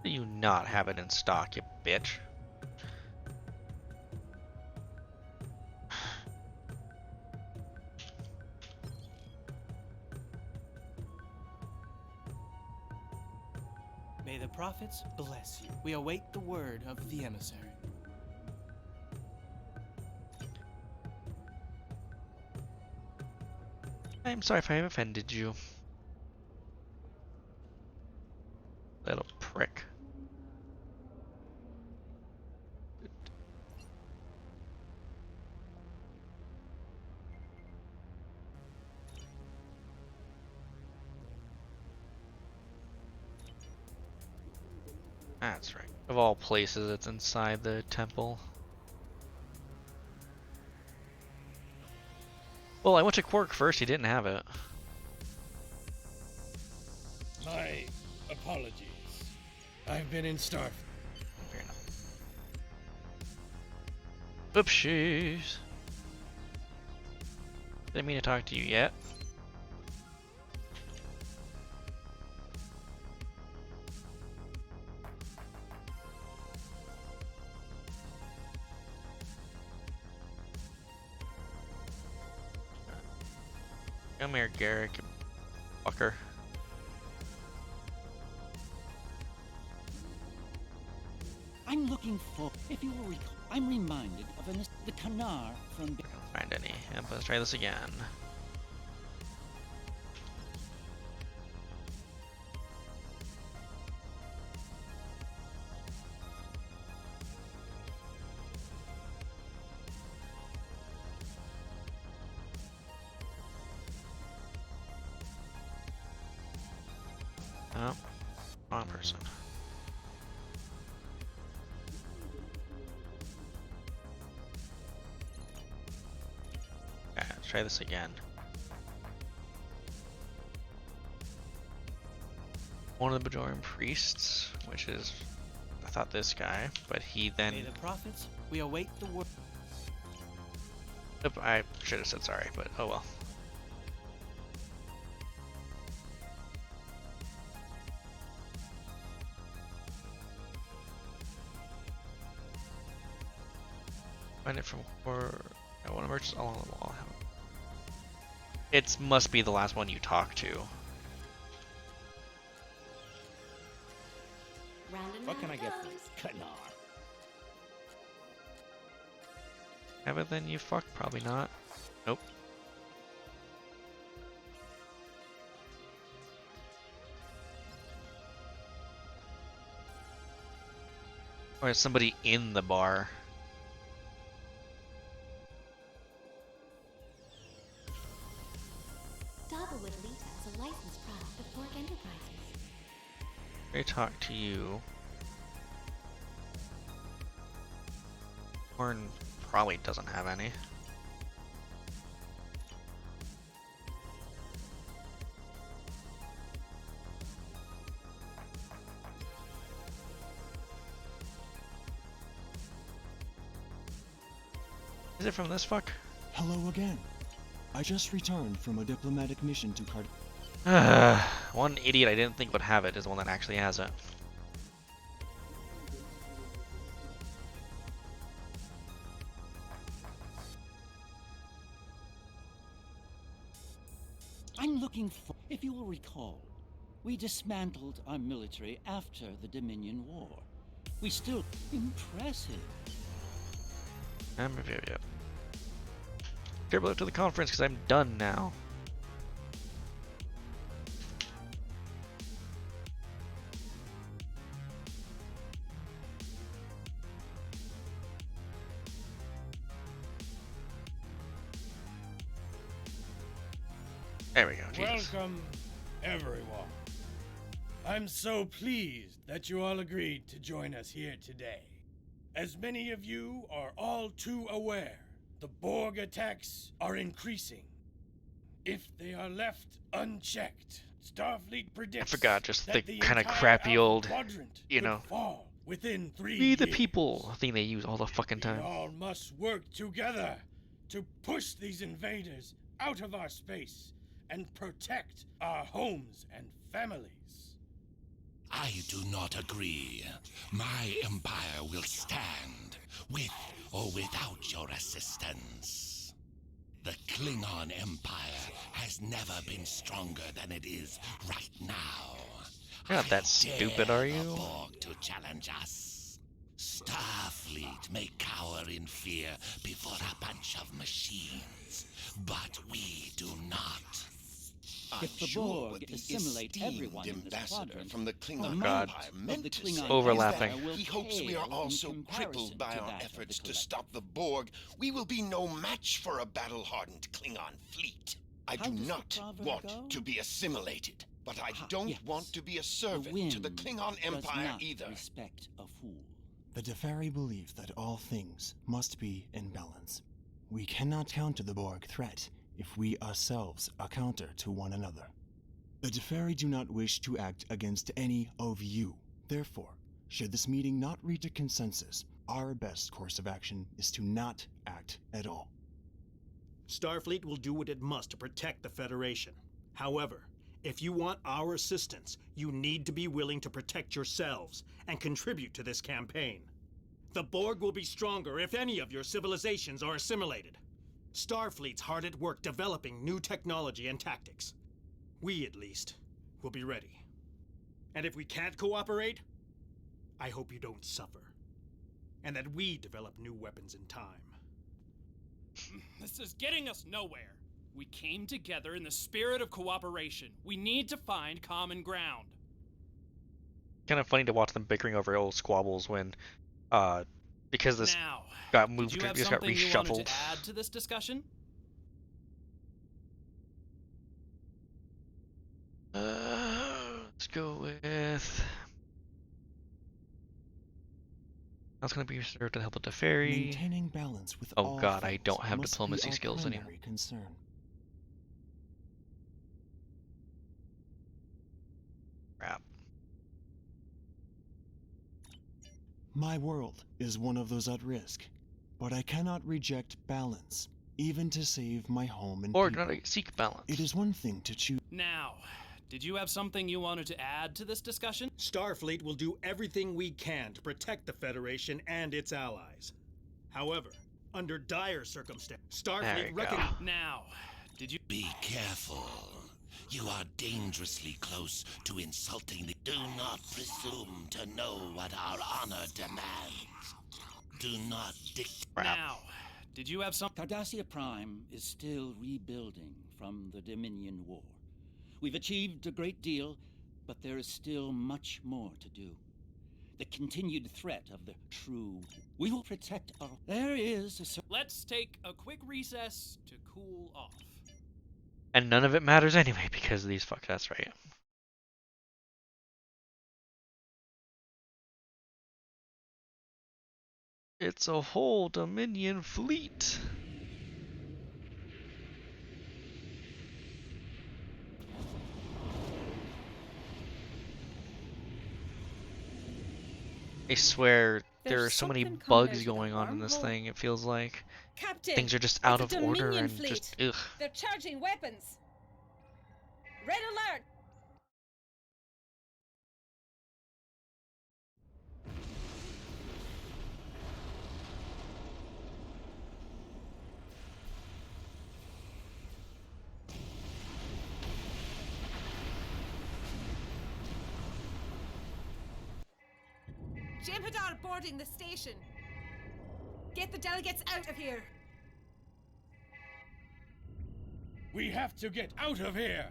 Do you not have it in stock, you bitch? May the prophets bless you. We await the word of the emissary. I'm sorry if I have offended you. Little prick. That's right. Of all places, it's inside the temple. Well, I went to Quark first, he didn't have it. My apologies. I've been in Starfleet. Fair enough. Oopsies. Didn't mean to talk to you yet. Come here, Garrick, fucker. I'm looking for. If you will recall, I'm reminded of the Kanar from. Can't find any. Yep, let's try this again. Oh, wrong person. Okay, let's try this again. One of the Bajoran priests, which is, I thought this guy, but he then. May the prophets, we await the word. Oop, I should have said sorry, but oh well. Find it from where I want to merge along the wall. It must be the last one you talk to. What can I get for you, Kanar? Have it then, you fuck? Probably not. Nope. Or is somebody in the bar? Dava would lead as a licensed product of Borg Enterprises. I talk to you. Horn probably doesn't have any. Is it from this fuck? Hello again. I just returned from a diplomatic mission to Card. One idiot I didn't think would have it is the one that actually has it. I'm looking for. If you will recall, we dismantled our military after the Dominion War. We still. Impressive. Yep. Dribble out to the conference because I'm done now. There we go. Jesus. Welcome, everyone. I'm so pleased that you all agreed to join us here today. As many of you are all too aware, the Borg attacks are increasing. If they are left unchecked, Starfleet predicts I forgot just that the kind of crappy entire old, quadrant you could know, fall within 3 we the years. people thing they use all the fucking We time. all must work together to push these invaders out of our space and protect our homes and families. I do not agree. My empire will stand, with or without your assistance. The Klingon Empire has never been stronger than it is right now. You're not that How stupid, dare are the you? Borg to challenge us? Starfleet may cower in fear before a bunch of machines, but we do not. If the Borg assimilate everyone in this quadrant, from the the Klingon might God. of the Klingon Overlapping. Empire will he hopes we are pale all in so crippled comparison by to our that of efforts the to stop the Borg, we will be no match for a battle-hardened Klingon fleet. I How do does the not proverb want go? to be assimilated, but I Ah, don't yes. want to be a The servant to the wind Klingon does Empire not either. respect a fool. The Deferi believe that all things must be in balance. We cannot counter the Borg threat if we ourselves are counter to one another. The Deferi do not wish to act against any of you. Therefore, should this meeting not reach a consensus, our best course of action is to not act at all. Starfleet will do what it must to protect the Federation. However, if you want our assistance, you need to be willing to protect yourselves and contribute to this campaign. The Borg will be stronger if any of your civilizations are assimilated. Starfleet's hard at work developing new technology and tactics. We, at least, will be ready. And if we can't cooperate, I hope you don't suffer. And that we develop new weapons in time. This is getting us nowhere. We came together in the spirit of cooperation. We need to find common ground. Kind of funny to watch them bickering over old squabbles when, because this Now, got did moved, you have this got something you wanted reshuffled. to add to this discussion? Let's go with. That's going to be reserved to help with the ferry. Maintaining balance with Oh all God, I things don't have must be diplomacy our skills primary anymore. concern. Crap. My world is one of those at risk, but I cannot reject balance, even to save my home and Or people. not seek balance. It is one thing to choose. Now, did you have something you wanted to add to this discussion? Starfleet will do everything we can to protect the Federation and its allies. However, under dire circumstances, There you Starfleet go. recognizes. Now, did you... Be careful. You are dangerously close to insulting the... Do not presume to know what our honor demands. Do not dictate... Crap. Now, did you have some... Cardassia Prime is still rebuilding from the Dominion War. We've achieved a great deal, but there is still much more to do. The continued threat of the true... We will protect our... There is a... Let's take a quick recess to cool off. And none of it matters anyway because of these fuck. That's right. It's a whole Dominion fleet. I swear there There's are so many something coming bugs out of that going on in this wormhole. thing. It feels like Captain, things are just it's out a of order Dominion and fleet. just ugh. They're charging weapons. Red alert! Jem'Hadar boarding the station. Get the delegates out of here. We have to get out of here!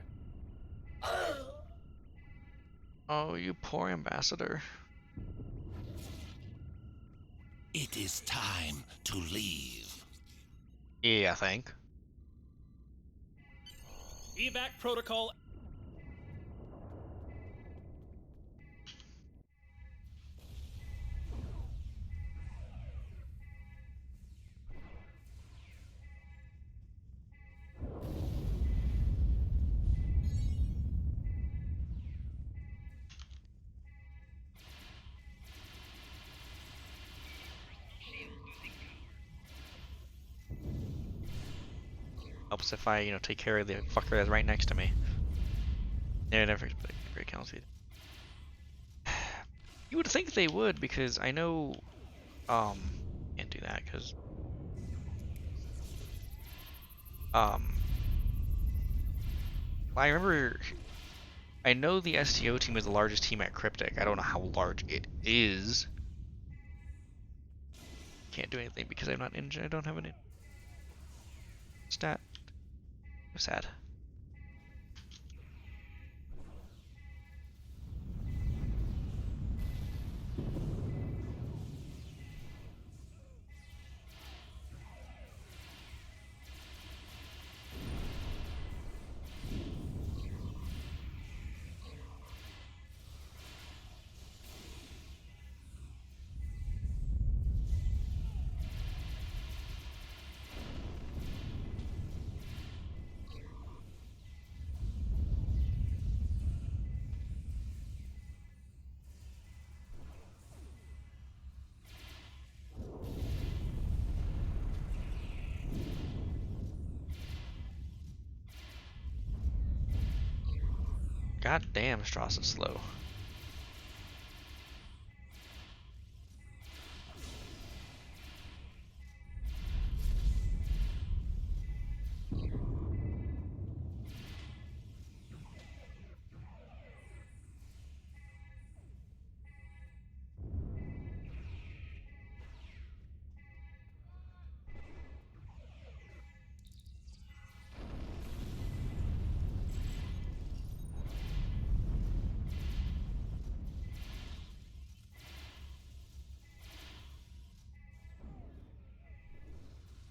Oh, you poor ambassador. It is time to leave. Yeah, I think. Evac protocol... Helps if I, take care of the fucker that's right next to me. Yeah, never very counted. You would think they would because I know, can't do that because, I remember I know the STO team is the largest team at Cryptic. I don't know how large it is. Can't do anything because I'm not I don't have an stat. Sad. God damn, Strasse is slow.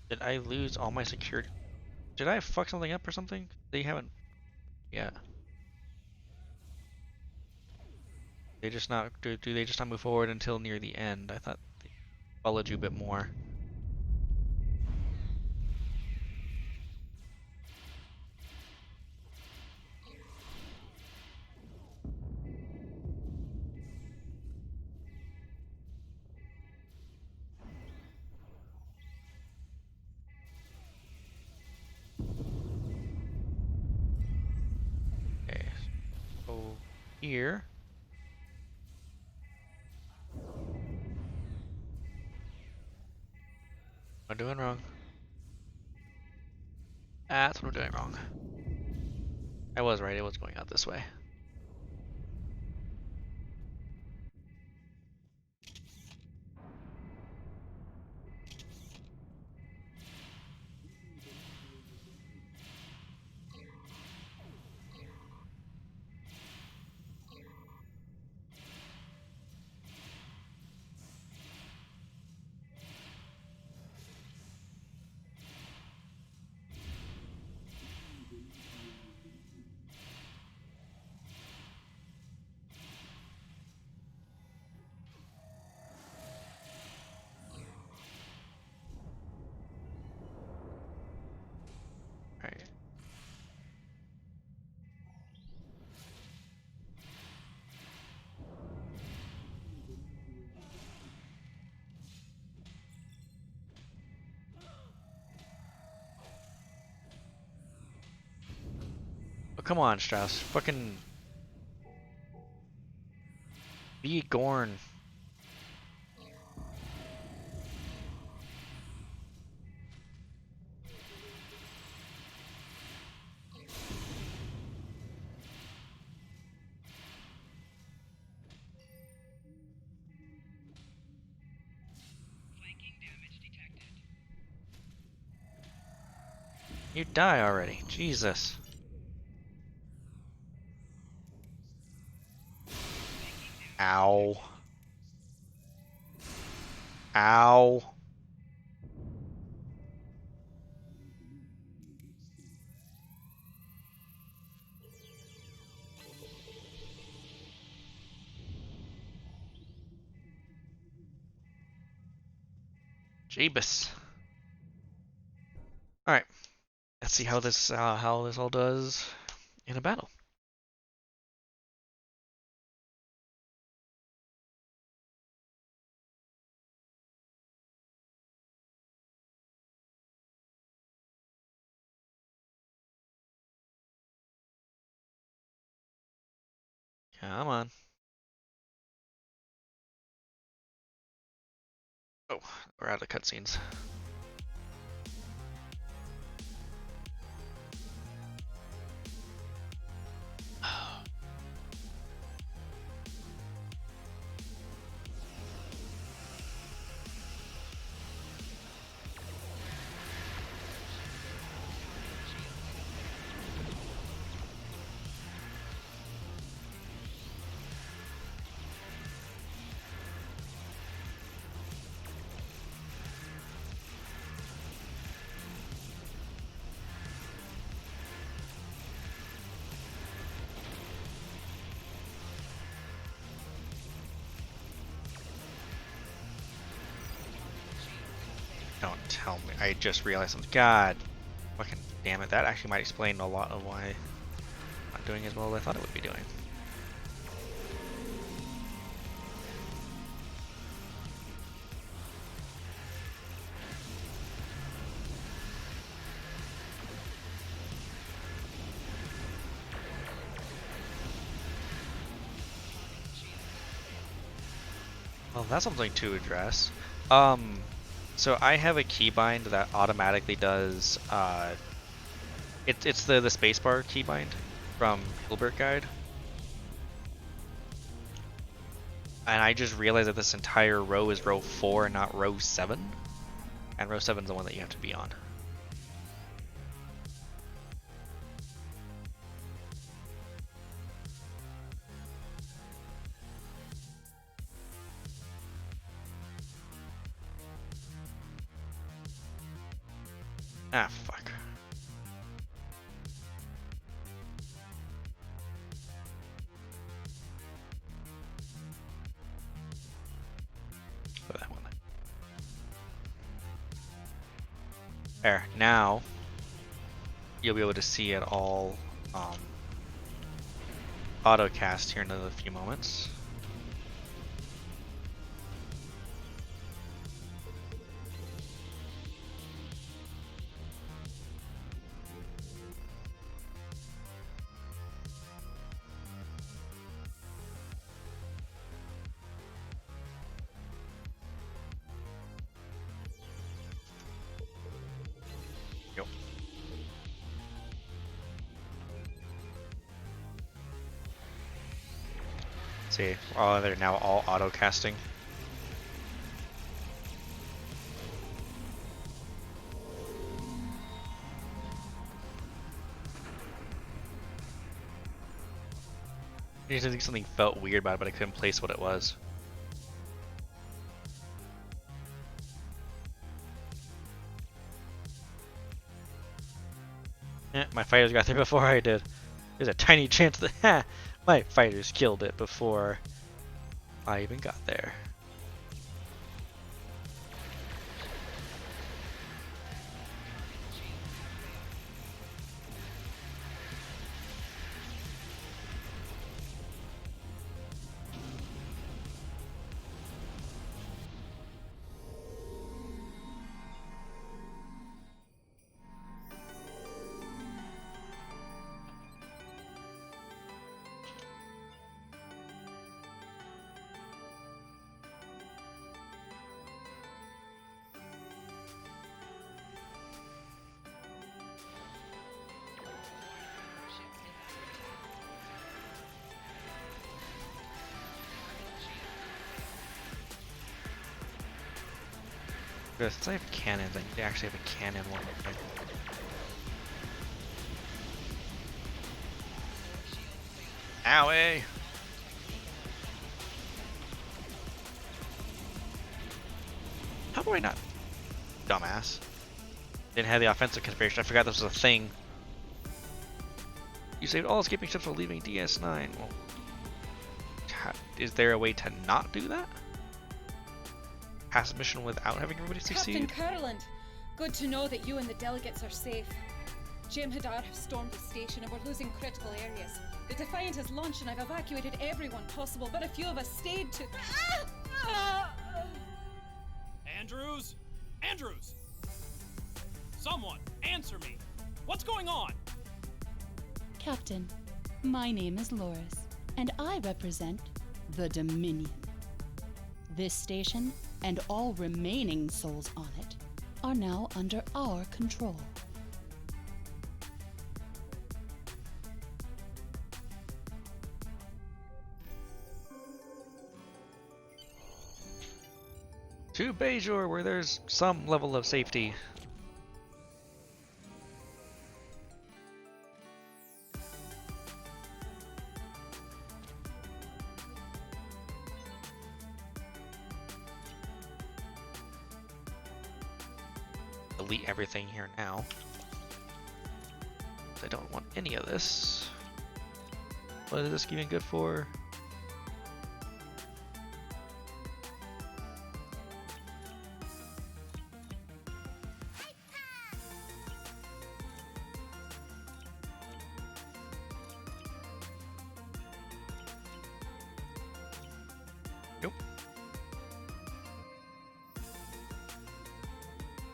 Did I lose all my security? Did I fuck something up or something? They haven't. Yeah. They just not do they just not move forward until near the end? I thought they followed you a bit more. Okay. So here. What am I doing wrong? That's what I'm doing wrong. I was right, it was going out this way. Alright. Oh, come on, Strauss. Fucking be Gorn. You die already. Jesus. Ow. Ow. Jeebus. Alright. Let's see how this all does in a battle. Come on. Oh, we're out of cutscenes. tell me. I just realized something. God fucking damn it. That actually might explain a lot of why I'm not doing as well as I thought it would be doing. Well, that's something to address. So I have a keybind that automatically does, it's the spacebar keybind from Hilbert Guide. And I just realized that this entire row is row 4 and not row 7. And row 7 is the one that you have to be on. Ah, fuck. Put that one there. Now you'll be able to see it all autocast here in a few moments. Yep. See, they're now all auto casting. I just think something felt weird about it, but I couldn't place what it was. My fighters got there before I did. There's a tiny chance that my fighters killed it before I even got there. Since I have cannons, I need to actually have a cannon one. Owie! How do I not? Dumbass. Didn't have the offensive configuration. I forgot this was a thing. You saved all escaping ships while leaving DS9. Well, is there a way to not do that? Pass a mission without having everybody succeed? Captain Kurland, good to know that you and the delegates are safe. Jem'Hadar have stormed the station and we're losing critical areas. The Defiant has launched and I've evacuated everyone possible, but a few of us stayed to... Andrews? Andrews! Someone, answer me! What's going on? Captain, my name is Loris, and I represent the Dominion. This station, and all remaining souls on it, are now under our control. To Bajor, where there's some level of safety. Delete everything here now. I don't want any of this. What is this even good for? Nope.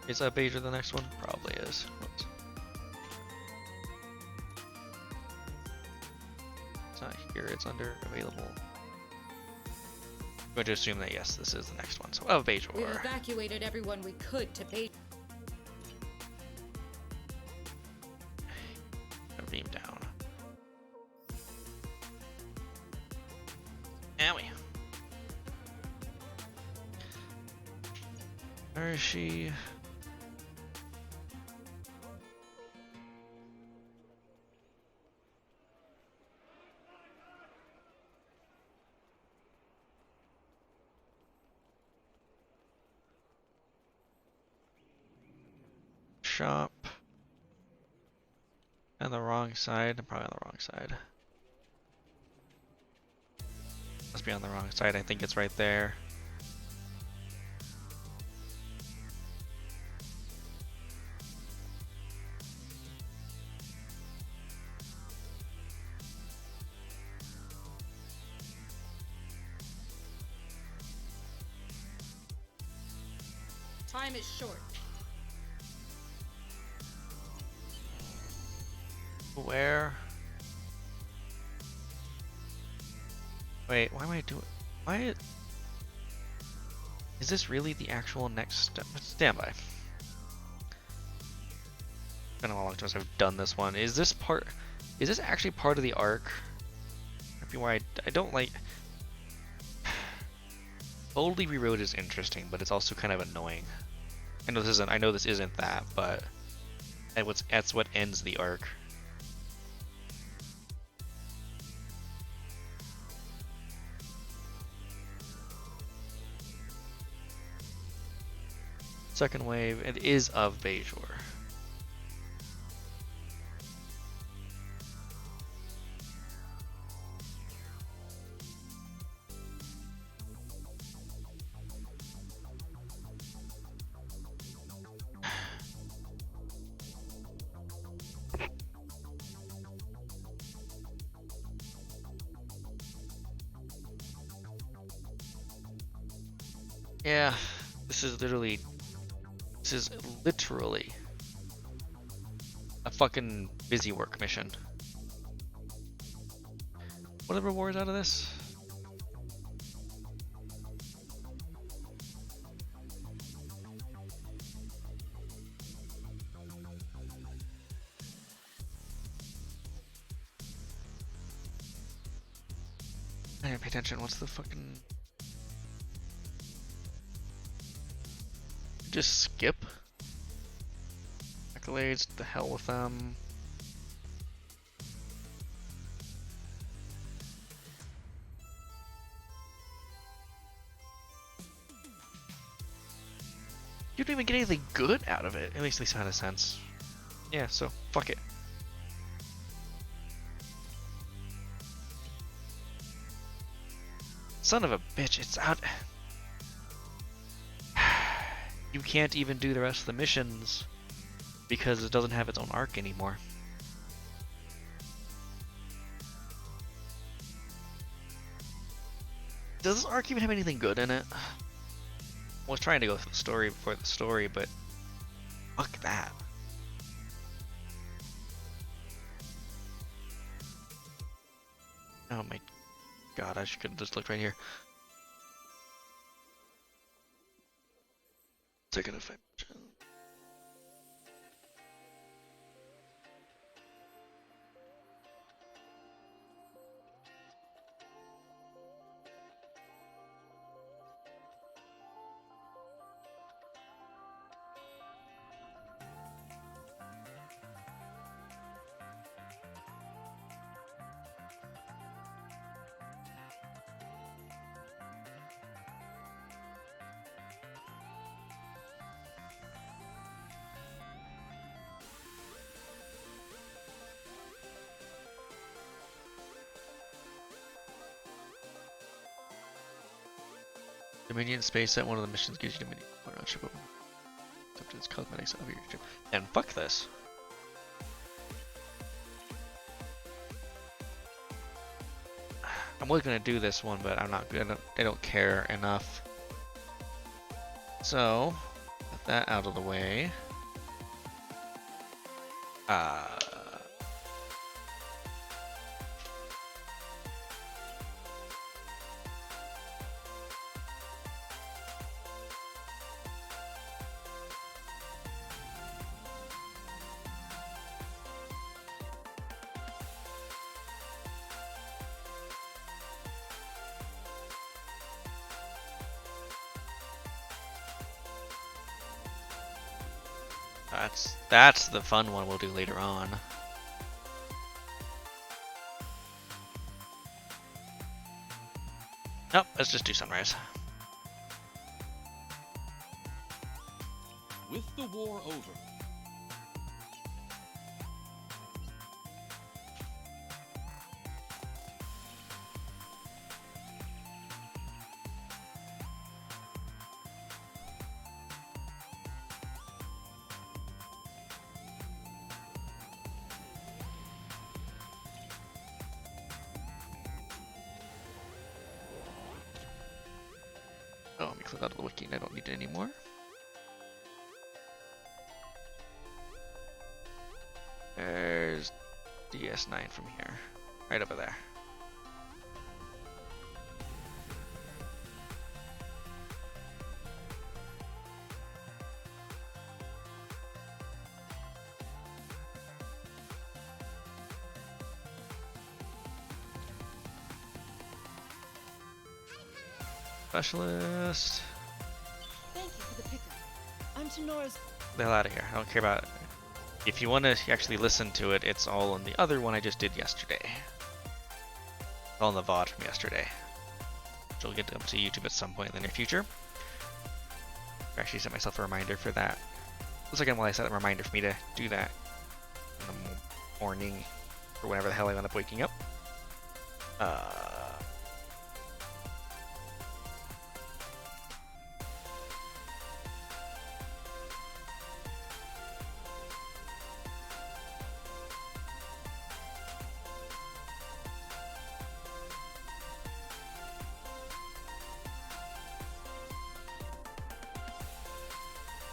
Is that Beja the next one? Probably is. Whoops. It's not here, it's under available. I'm going to assume that yes, this is the next one. So of Bajor. We've evacuated everyone we could to Bajor. Beam down. Owie. Where is she? Shop. On the wrong side. I'm probably on the wrong side. Must be on the wrong side. I think it's right there. Time is short. Where? Wait, why am I doing? Why? Is this really the actual next step? Stand by. It's been a long time since I've done this one. Is this part? Is this actually part of the arc? Why I don't like. Boldly Rewrote is interesting, but it's also kind of annoying. I know this isn't that, but that's what ends the arc. Second wave, it is of Bajor. Yeah, this is literally a fucking busy work mission. What are the rewards out of this? I didn't pay attention. What's the fucking... Just skip? Accolades, the hell with them. You don't even get anything good out of it. At least this had a sense. Yeah, so fuck it. Son of a bitch, it's out. You can't even do the rest of the missions because it doesn't have its own arc anymore. Does this arc even have anything good in it? I was trying to go through the story before the story, but fuck that. Oh my god, I should have just looked right here. Second effect. Dominion space at one of the missions gives you Dominion ownership over except its cosmetics of your ship. And fuck this. I'm really gonna do this one, but I'm not gonna. I don't care enough. So, get that out of the way. That's the fun one we'll do later on. Nope, let's just do sunrise. With the war over, Oh, let me click out of the wiki. I don't need it anymore. There's DS9 from here, right over there. Specialist. Thank you for the pickup. I'm to Nora's. The hell out of here. I don't care about it. If you want to actually listen to it, it's all in the other one I just did yesterday. It's all in the VOD from yesterday. Which will get up to YouTube at some point in the near future. I actually set myself a reminder for that. Looks like while I set a reminder for me to do that in the morning or whenever the hell I end up waking up.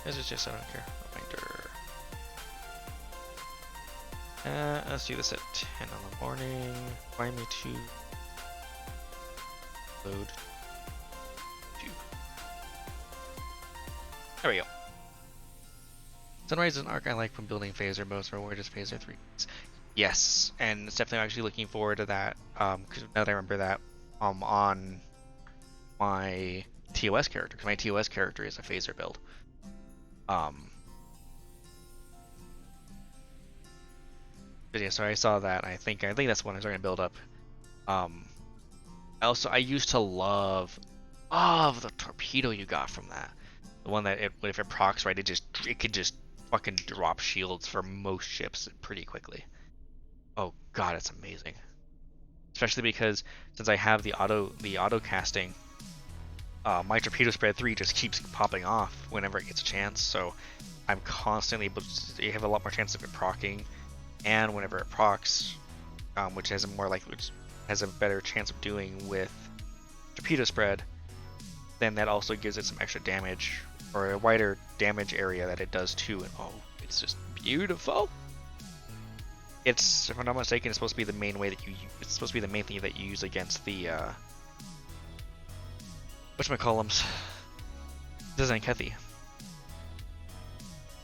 This is just, I don't care. Reminder. Let's do this at 10 in the morning. Remind me to load. There we go. Sunrise is an arc I like from building phaser modes for just phaser 3. Yes, and it's definitely actually looking forward to that. Because now that I remember that, on my TOS character, because my TOS character is a phaser build. But yeah, so I saw that. I think that's one I'm starting to build up. I used to love the torpedo you got from that. The one that if it procs right, it could just fucking drop shields for most ships pretty quickly. Oh god, it's amazing. Especially because since I have the auto casting, my torpedo spread 3 just keeps popping off whenever it gets a chance, so I'm constantly able to, you have a lot more chance of it proccing, and whenever it procs, which has a better chance of doing with torpedo spread, then that also gives it some extra damage, or a wider damage area that it does too, and oh, it's just beautiful. It's, if I'm not mistaken, it's supposed to be the main way that it's supposed to be the main thing that you use against the, whatchamacallums? The Zenkethi.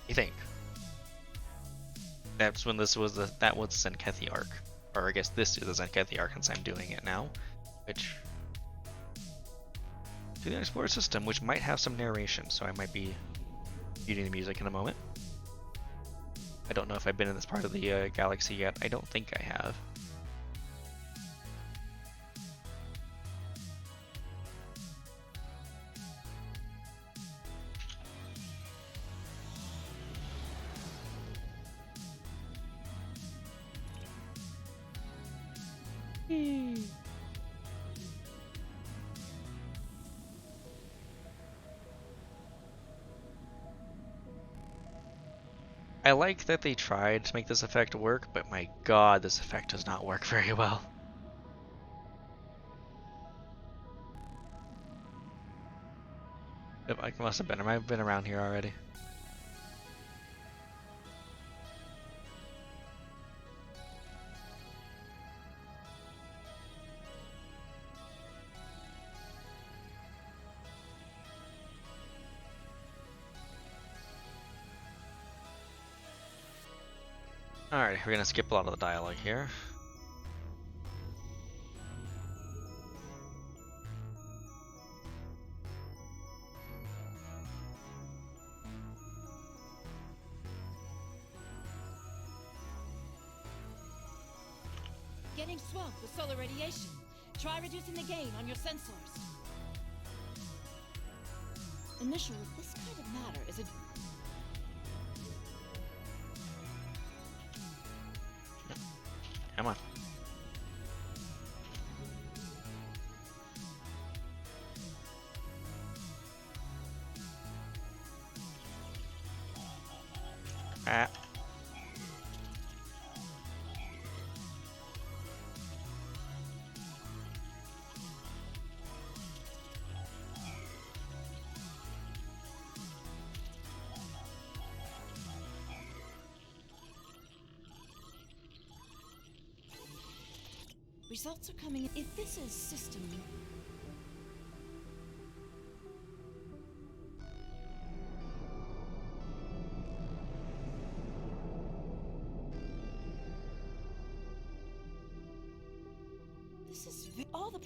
You think? That's when that was the Zenkethi arc. Or I guess this is the Zenkethi arc since I'm doing it now. Which, to the Explorer system, which might have some narration, so I might be reading the music in a moment. I don't know if I've been in this part of the galaxy yet. I don't think I have. I like that they tried to make this effect work, but my god, this effect does not work very well. Yep, I must have been. I might have been around here already. Alright, we're gonna skip a lot of the dialogue here. Getting swamped with solar radiation. Try reducing the gain on your sensors. An issue with this kind of matter is a... Come on. Ah. Results are coming in. If this is system... This is all the...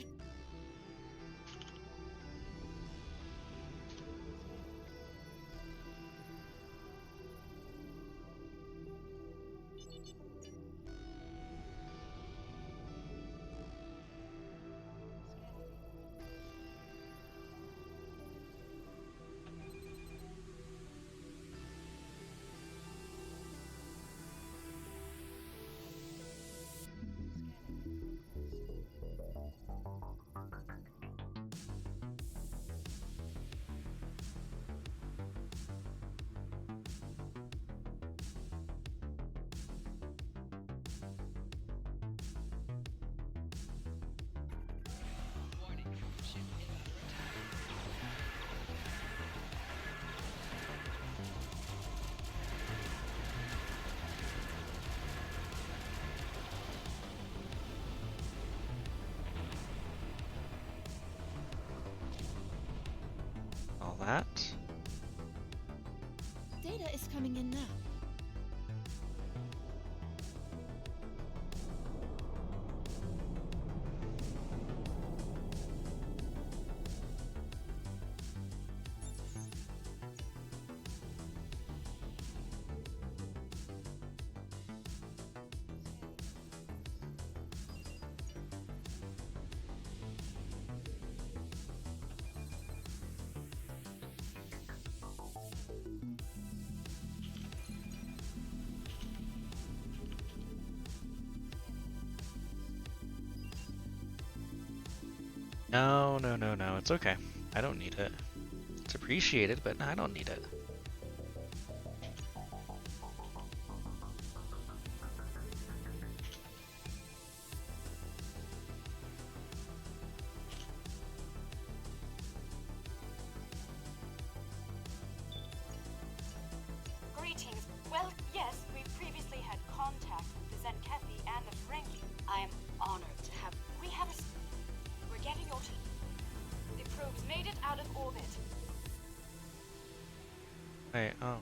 All that. Data is coming in now. No, no, no, no. It's okay. I don't need it. It's appreciated, but I don't need it. Greetings. Well, yes, we previously had contact with the Zenkethi and the Ferengi. I am honored to have... We have a... We're getting your... The probe's made it out of orbit. Wait, oh.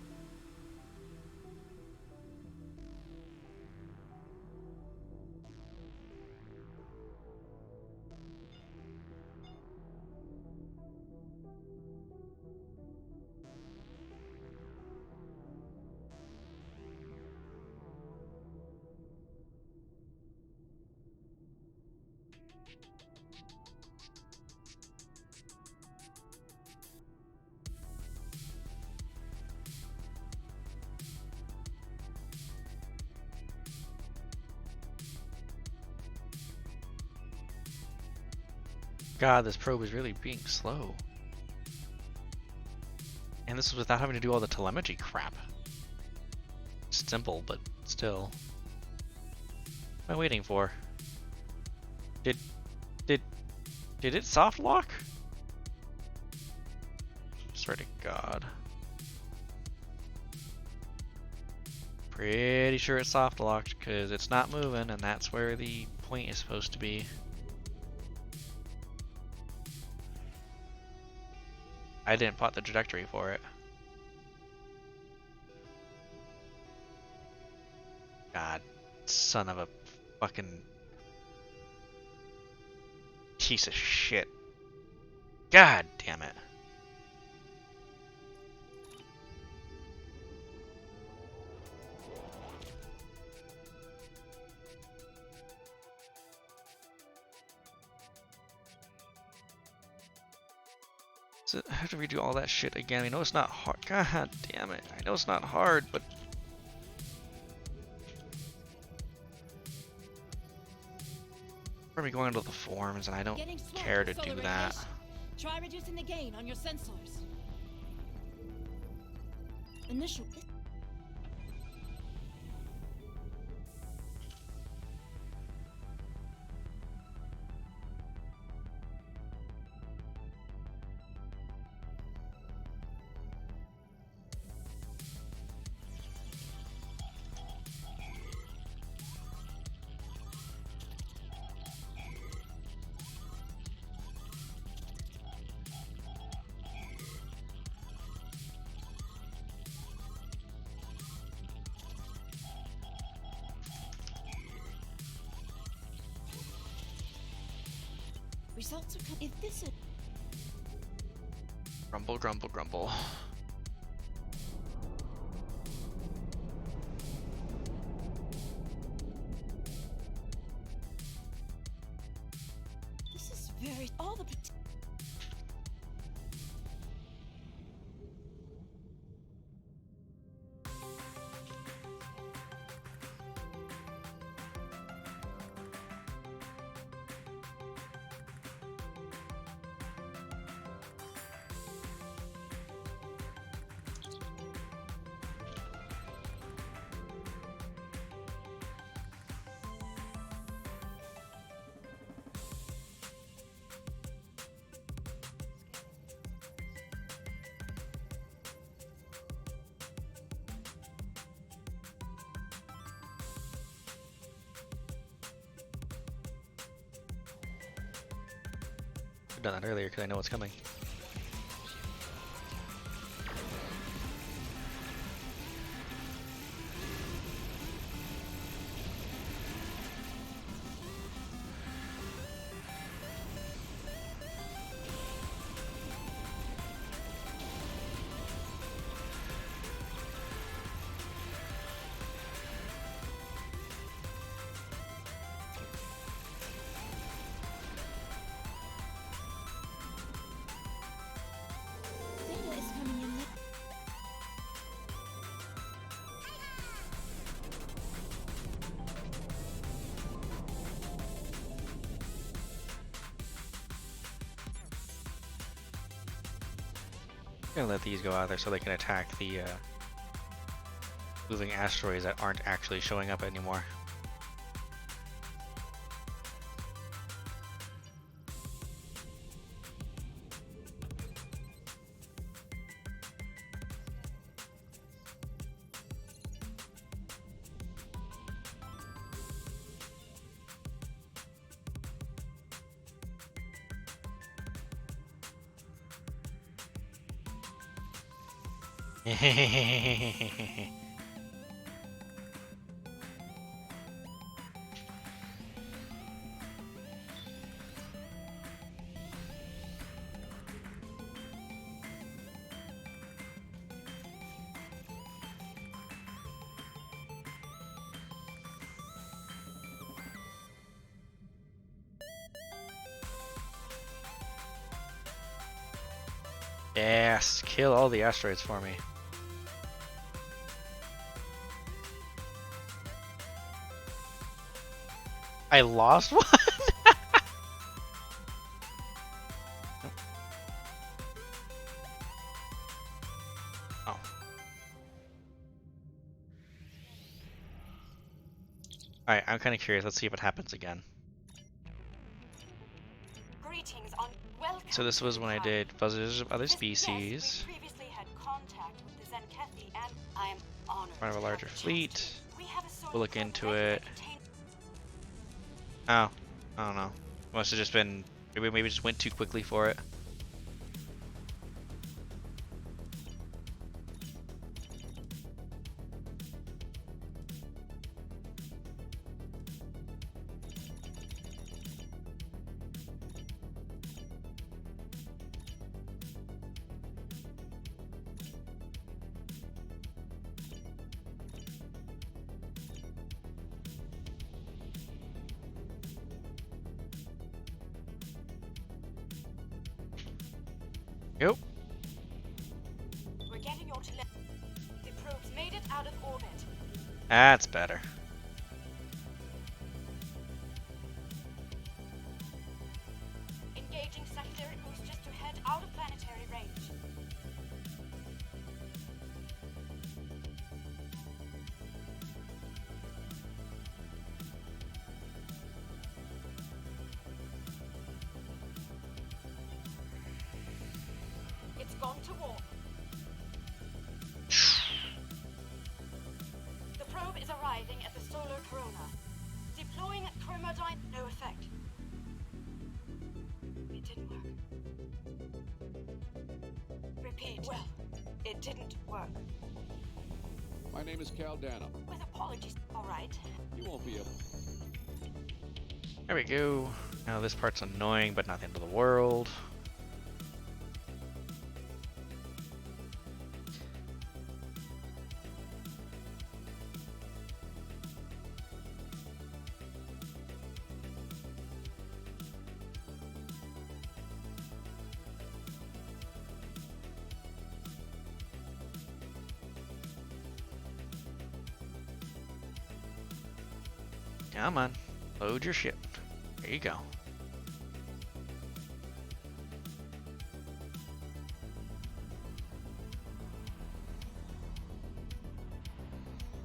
God, this probe is really being slow. And this is without having to do all the telemetry crap. It's simple, but still. What am I waiting for? Did it soft lock? Swear to God. Pretty sure it's soft locked because it's not moving, and that's where the point is supposed to be. I didn't plot the trajectory for it. God, son of a fucking piece of shit. God damn it. So I have to redo all that shit again. I know it's not hard. God damn it. I know it's not hard, but we're gonna be going into the forums, and I don't care to do that. Try reducing the gain on your sensors. Initial. Results are coming. If this is Grumble, grumble, grumble. this is very all the. I've done that earlier because I know what's coming. Data is coming in. I'm gonna let these go out there so they can attack the moving asteroids that aren't actually showing up anymore. Yes, kill all the asteroids for me. I lost one? Oh. Alright, I'm kind of curious. Let's see if it happens again. Greetings on welcome. So this was when I did Buzzers of Other Species. Part of a larger fleet. We have a solar We'll look probe into ready it. to contain- Oh, I don't know. Must have just been, maybe just went too quickly for it. Yep. We're getting your telemetry. The probe's made it out of orbit. That's better. Engaging secondary boosters to head out of planetary range. It's gone to warp. The probe is arriving at the solar corona. Deploying chromodine, no effect. It didn't work. Repeat. Well, it didn't work. My name is Caldano. With apologies, all right. You won't be able. There we go. Now this part's annoying, but not the end of the world. Come on, load your ship. There you go.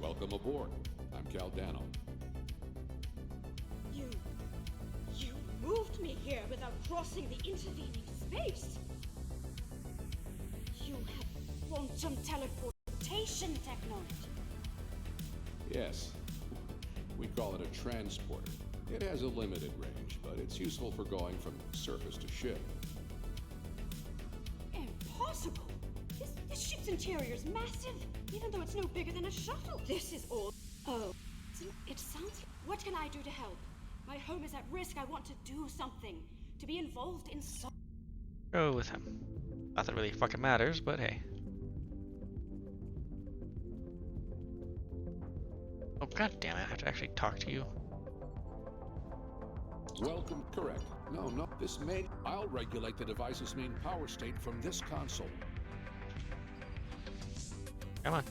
Welcome aboard. I'm Caldano. You moved me here without crossing the intervening space. You have quantum teleportation technology. Yes. We call it a transporter. It has a limited range, but it's useful for going from surface to ship. Impossible! This ship's interior is massive, even though it's no bigger than a shuttle. This is all. Oh, it sounds. What can I do to help? My home is at risk. I want to do something. To be involved in so. Go with him. Not that it really fucking matters, but hey. Oh god damn it! I have to actually talk to you. Welcome. Correct. No. This main. I'll regulate the device's main power state from this console. Come on.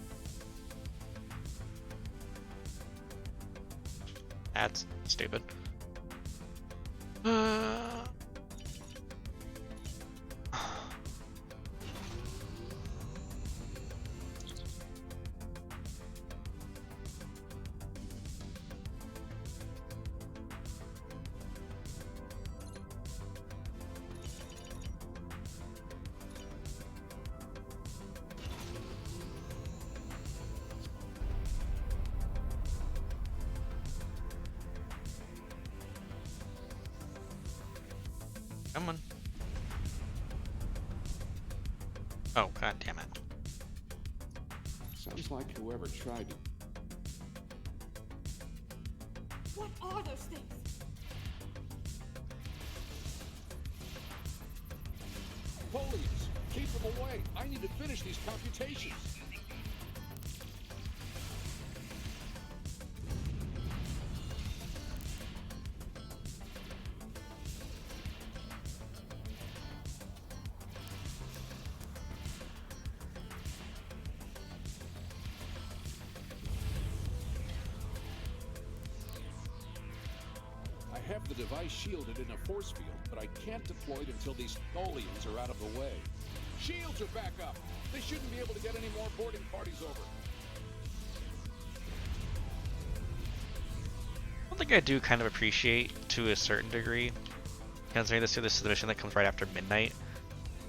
That's stupid. Come on. Oh, god damn it. Sounds like whoever tried to. What are those things? Police! Keep them away! I need to finish these computations! I have the device shielded in a force field, but I can't deploy it until these Tholians are out of the way. Shields are back up! They shouldn't be able to get any more boarding parties over. One thing I do kind of appreciate, to a certain degree, considering this is the mission that comes right after midnight,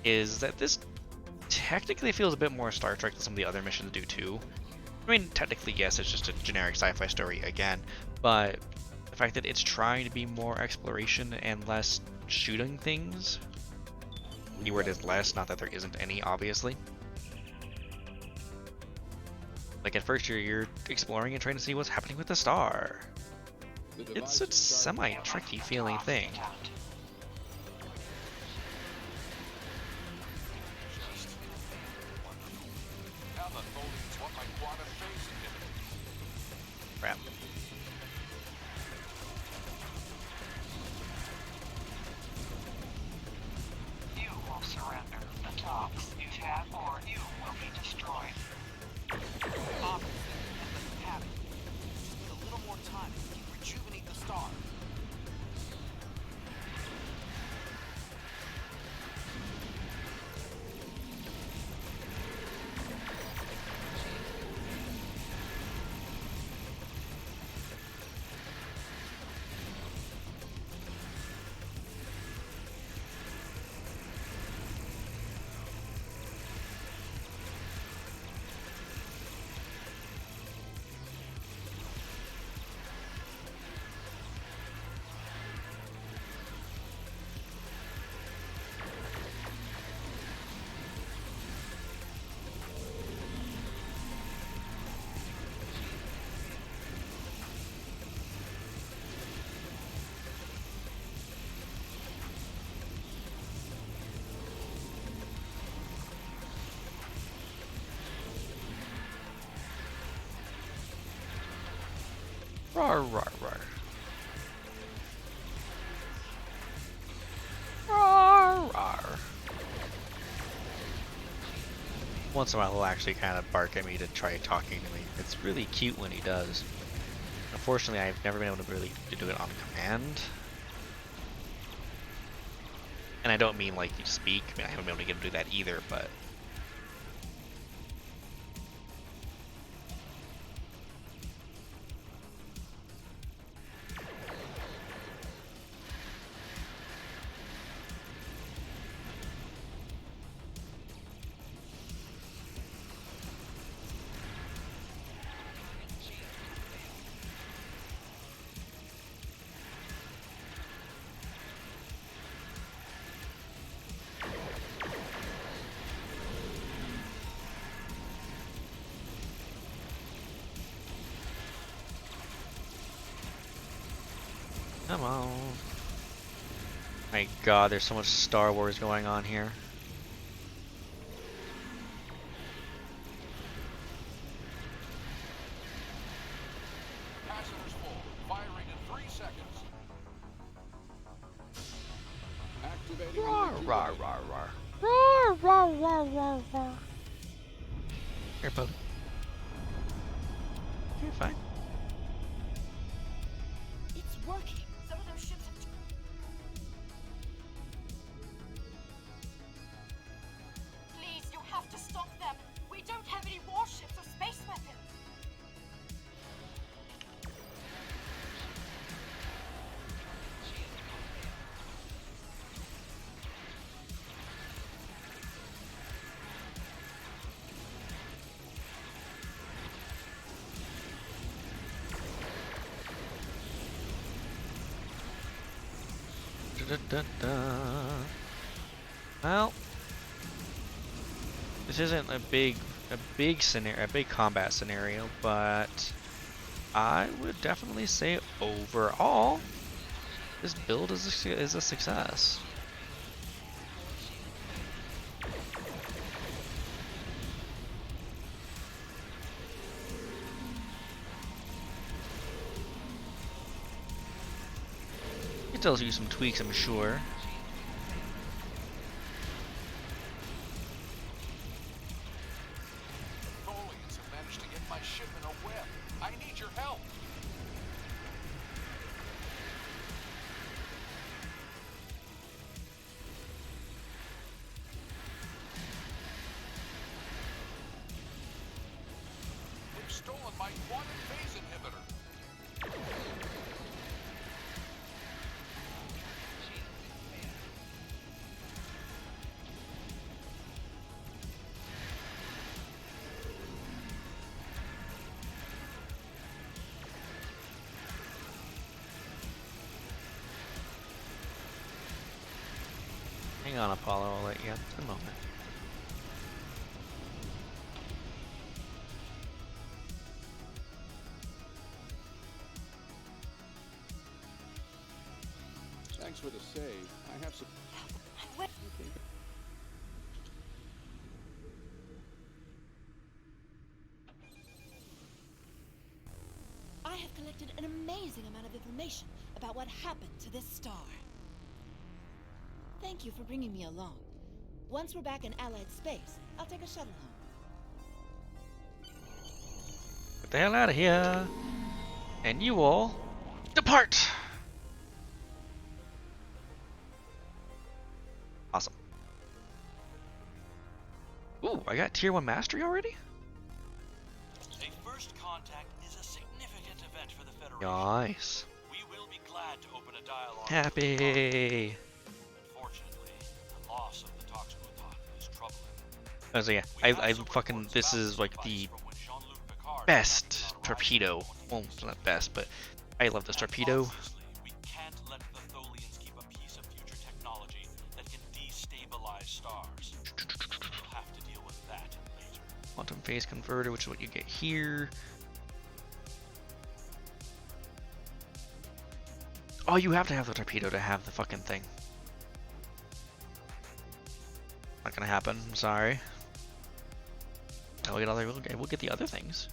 is that this technically feels a bit more Star Trek than some of the other missions do too. I mean, technically, yes, it's just a generic sci-fi story again, but the fact that it's trying to be more exploration and less shooting things. Keyword is less, not that there isn't any, obviously. Like at first you're exploring and trying to see what's happening with the star. It's a semi-tricky feeling thing. Crap. You will surrender the talks you've had, or you will be destroyed. Obviously, that doesn't happen. Just need a little more time to rejuvenate the star. Rawr, rawr, rawr. Rawr, rawr. Once in a while he'll actually kind of bark at me to try talking to me. It's really cute when he does. Unfortunately, I've never been able to really do it on command. And I don't mean like you speak. I mean, I haven't been able to get him to do that either, but... Come on. My god, there's so much Star Wars going on here. Capacitors full. Firing in 3 seconds. Activating. Rawr, rawr, rawr, rawr. Rawr, rawr, rawr, rawr, rawr. Here, bud. You're fine. It's working. Some of those ships have... Please, you have to stop them. We don't have any warships or space weapons. Da, da, da. Well, this isn't a big scenario, a big combat scenario, but I would definitely say overall, this build is a success. It tells you some tweaks, I'm sure. Tholians have managed to get my ship in a web. I need your help. They've stolen my quantum phase inhibitor. Hang on, Apollo. I'll let you in a moment. Thanks for the save. I have some. I have collected an amazing amount of information about what happened to this star. Thank you for bringing me along. Once we're back in Allied space, I'll take a shuttle home. Get the hell out of here! And you all depart! Awesome. Ooh, I got tier 1 mastery already? A first contact is a significant event for the Federation. Nice. We will be glad to open a dialogue. Happy. Unfortunately, the loss of the Toxmutant is troubling. Oh, so yeah, I fucking, this is like the best torpedo. Well, it's not best, but I love this torpedo. We can't let the Tholians keep a piece of future technology that can destabilize stars. We'll have to deal with that later. Quantum phase converter, which is what you get here. Oh, you have to have the torpedo to have the fucking thing. Not gonna happen. I'm sorry. We'll get the other things.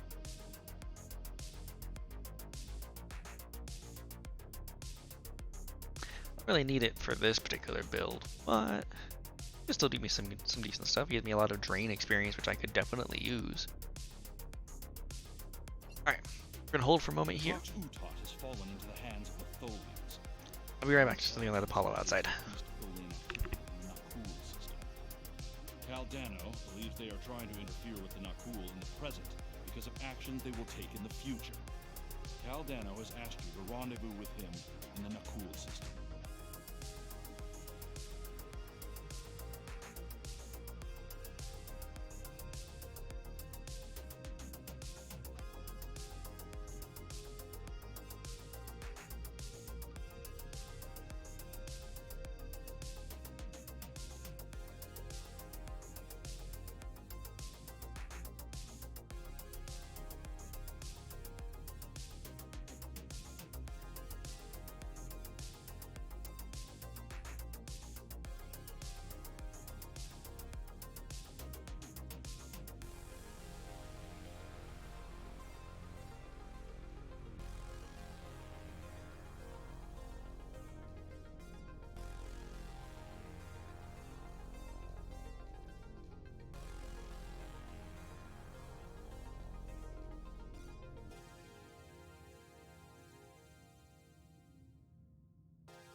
Don't really need it for this particular build, but it'll still do me some decent stuff. Gives me a lot of drain experience, which I could definitely use. All right, we're gonna hold for a moment here. Has fallen into the hands of the Tholians. I'll be right back. Just something to let Apollo outside. Caldano believes they are trying to interfere with the Nakul in the present because of actions they will take in the future. Caldano has asked you to rendezvous with him in the Nakul system.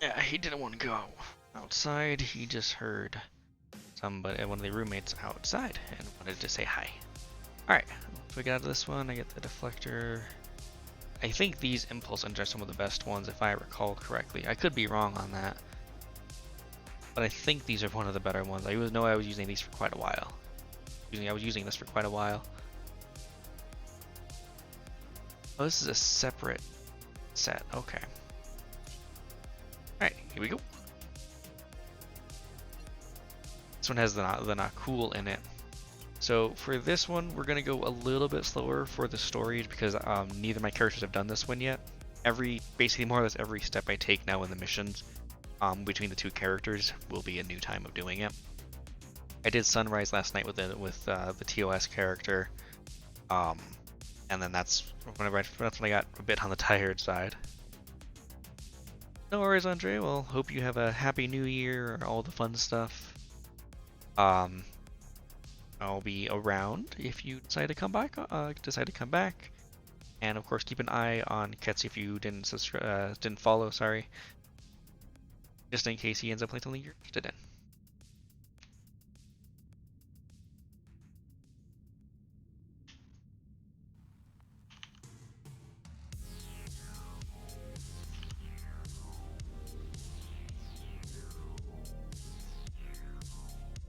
Yeah, he didn't want to go outside. He just heard somebody, one of the roommates outside, and wanted to say hi. Alright, if we get out of this one, I get the deflector. I think these impulse engines are some of the best ones, if I recall correctly. I could be wrong on that, but I think these are one of the better ones. I know I was using these for quite a while. I was using this for quite a while. Oh, this is a separate set. Okay. Alright, here we go. This one has the not cool in it. So for this one, we're gonna go a little bit slower for the story because neither of my characters have done this one yet. Basically more or less every step I take now in the missions between the two characters will be a new time of doing it. I did Sunrise last night with the TOS character, and then that's when I got a bit on the tired side. No worries, Andre. Well, hope you have a happy new year and all the fun stuff. I'll be around if you decide to come back. And of course, keep an eye on Ketsi if you didn't follow. Sorry, just in case he ends up playing something you're interested in.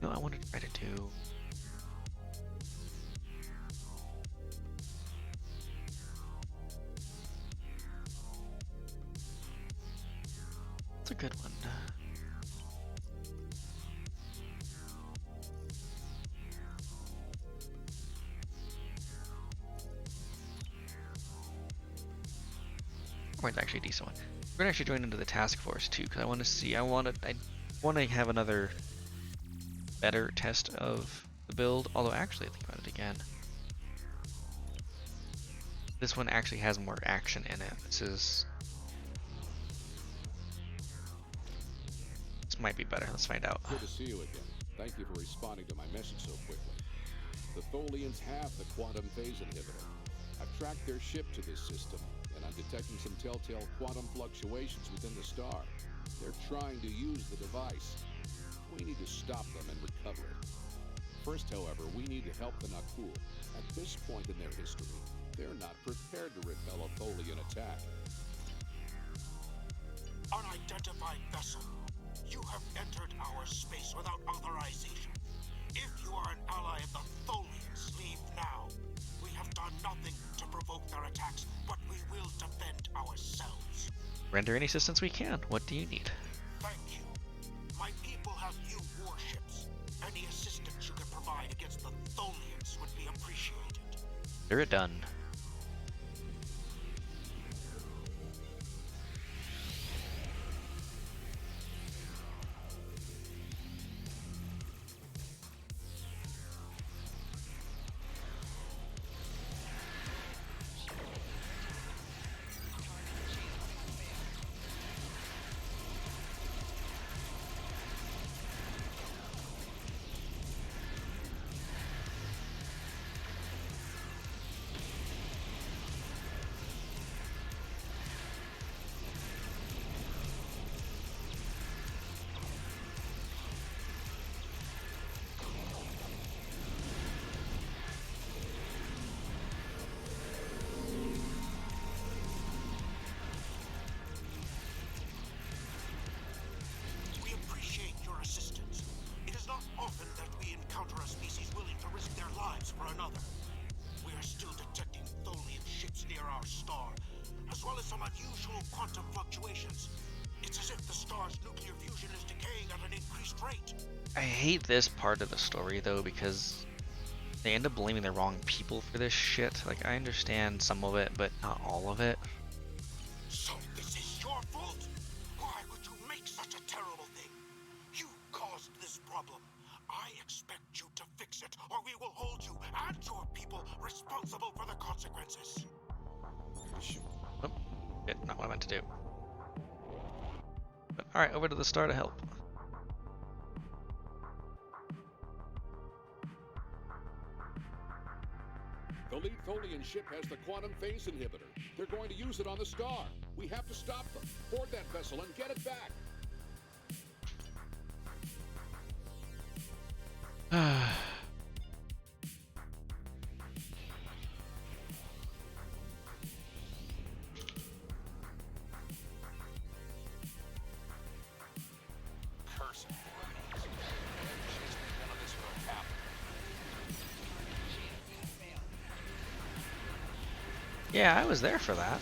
No, I wanted to try to do. It's a good one. Checkpoint's actually a decent one. We're gonna actually join into the task force too, because I want to see. I want to have another better test of the build. Although actually, think about it again. This one actually has more action in it. This might be better. Let's find out. Good to see you again. Thank you for responding to my message so quickly. The Tholians have the quantum phase inhibitor. I've tracked their ship to this system, and I'm detecting some telltale quantum fluctuations within the star. They're trying to use the device. We need to stop them and recover it. First, however, we need to help the Nakul. At this point in their history, they're not prepared to repel a Tholian attack. Unidentified vessel. You have entered our space without authorization. If you are an ally of the Tholians, leave now. We have done nothing to provoke their attacks, but we will defend ourselves. Render any assistance we can. What do you need? Thank you. My people have new warships. Any assistance you can provide against the Tholians would be appreciated. Consider it done. For another. We are still detecting Tholian ships near our star, as well as some unusual quantum fluctuations. It's as if the star's nuclear fusion is decaying at an increased rate. I hate this part of the story though, because they end up blaming the wrong people for this shit. Like, I understand some of it, but not all of it. So this is your fault? Why would you make such a terrible thing? You caused this problem. I expect you to fix it, or we will hold you and your people responsible for the consequences. Oh, shit, not what I meant to do. But alright, over to the star to help. The lead Tholian ship has the quantum phase inhibitor. They're going to use it on the star. We have to stop them. Board that vessel and get it back. Curse it. She's none of this will happen. Yeah, I was there for that.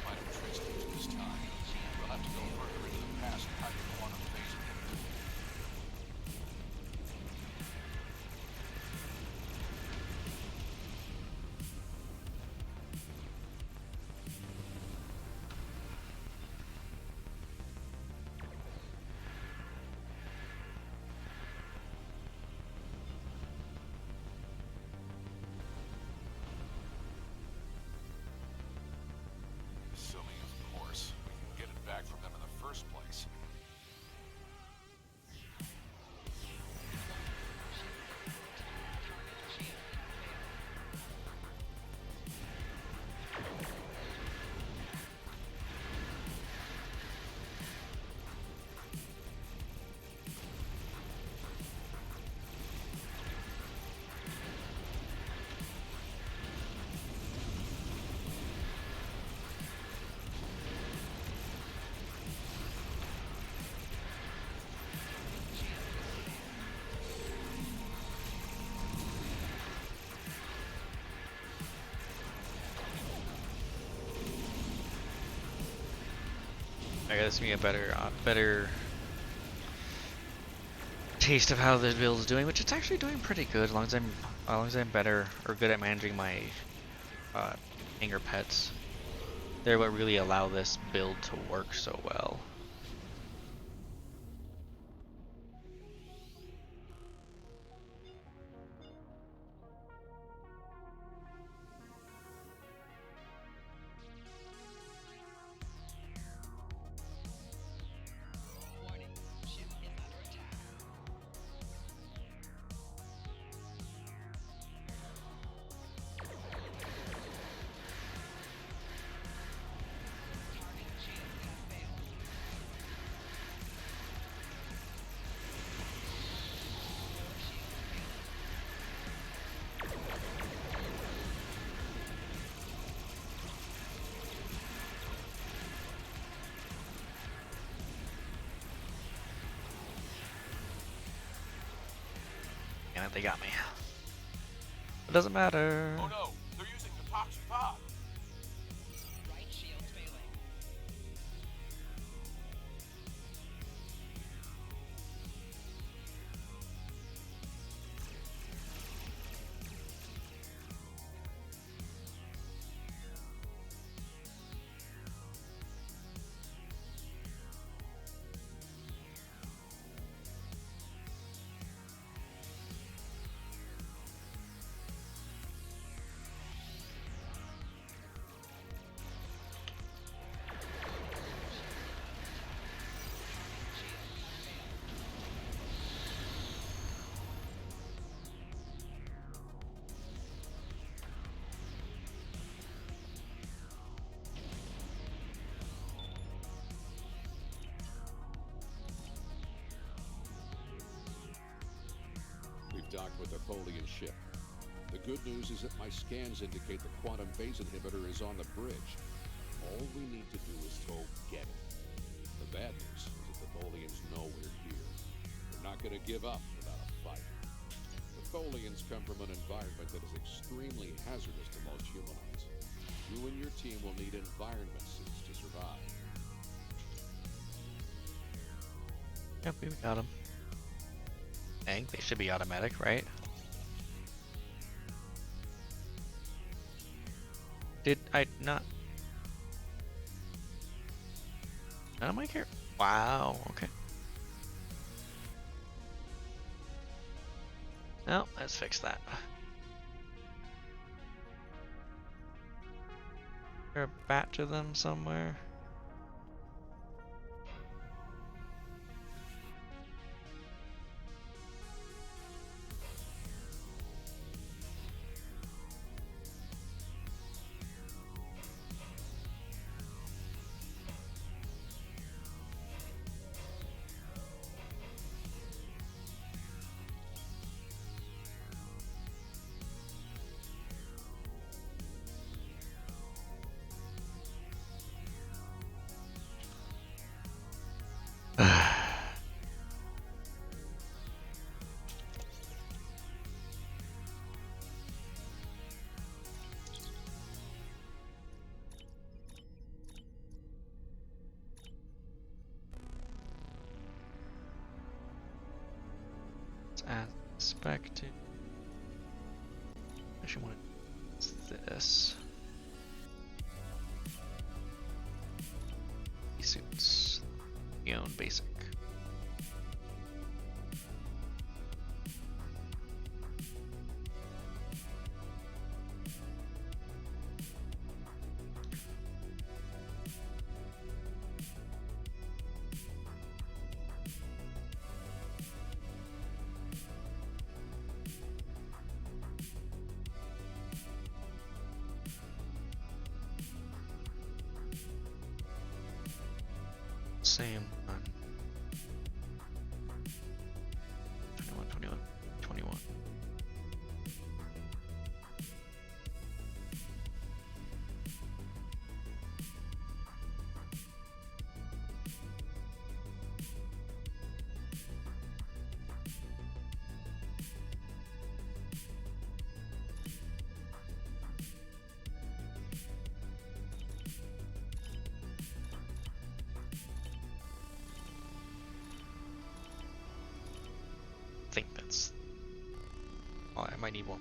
Might have traced it to this time. We'll have to go further into the past and hide the quantum phase inhibitor. Assuming, of course, we can get it back from them in the first place. I guess me a better taste of how this build is doing, which it's actually doing pretty good as long as I'm better or good at managing my hangar pets. They're what really allow this build to work so well. Damn it, they got me. It doesn't matter. Oh no, they're using the toxic pod. Right shield failing. We've docked with the Tholian ship. The good news is that my scans indicate the quantum phase inhibitor is on the bridge. All we need to do is go get it. The bad news is that the Tholians know we're here. They're not going to give up without a fight. The Tholians come from an environment that is extremely hazardous to most humanoids. You and your team will need environment suits to survive. Yep, we got them. Dang, they should be automatic, right? Did I not? None of my care. Wow, okay. No, let's fix that. Is there a batch of them somewhere? As expected. I actually want this. Suits. Own basic. Same one. 21, 21, 21. might need one.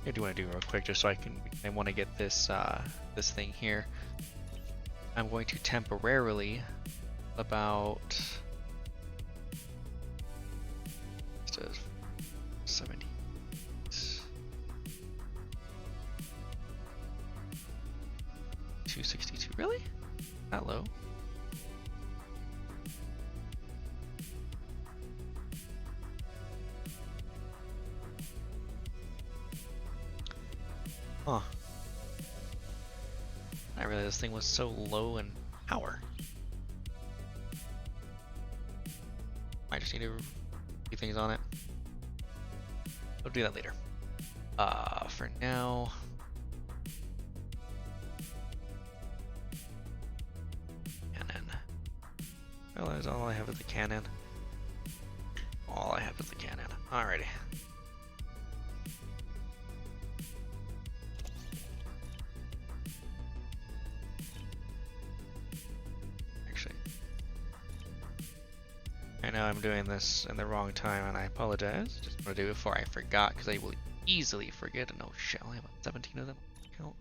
I do want to do real quick just so I want to get this this thing here. I'm going to temporarily about 70. 262, really? That low? Huh. I realized this thing was so low in power. I just need to do things on it. I'll do that later. For now. Cannon. Well, that's all I have is the cannon. All I have is the cannon. Alrighty. I know I'm doing this in the wrong time and I apologize. Just want to do it before I forgot because I will easily forget. Oh shit, I only have 17 of them. Count.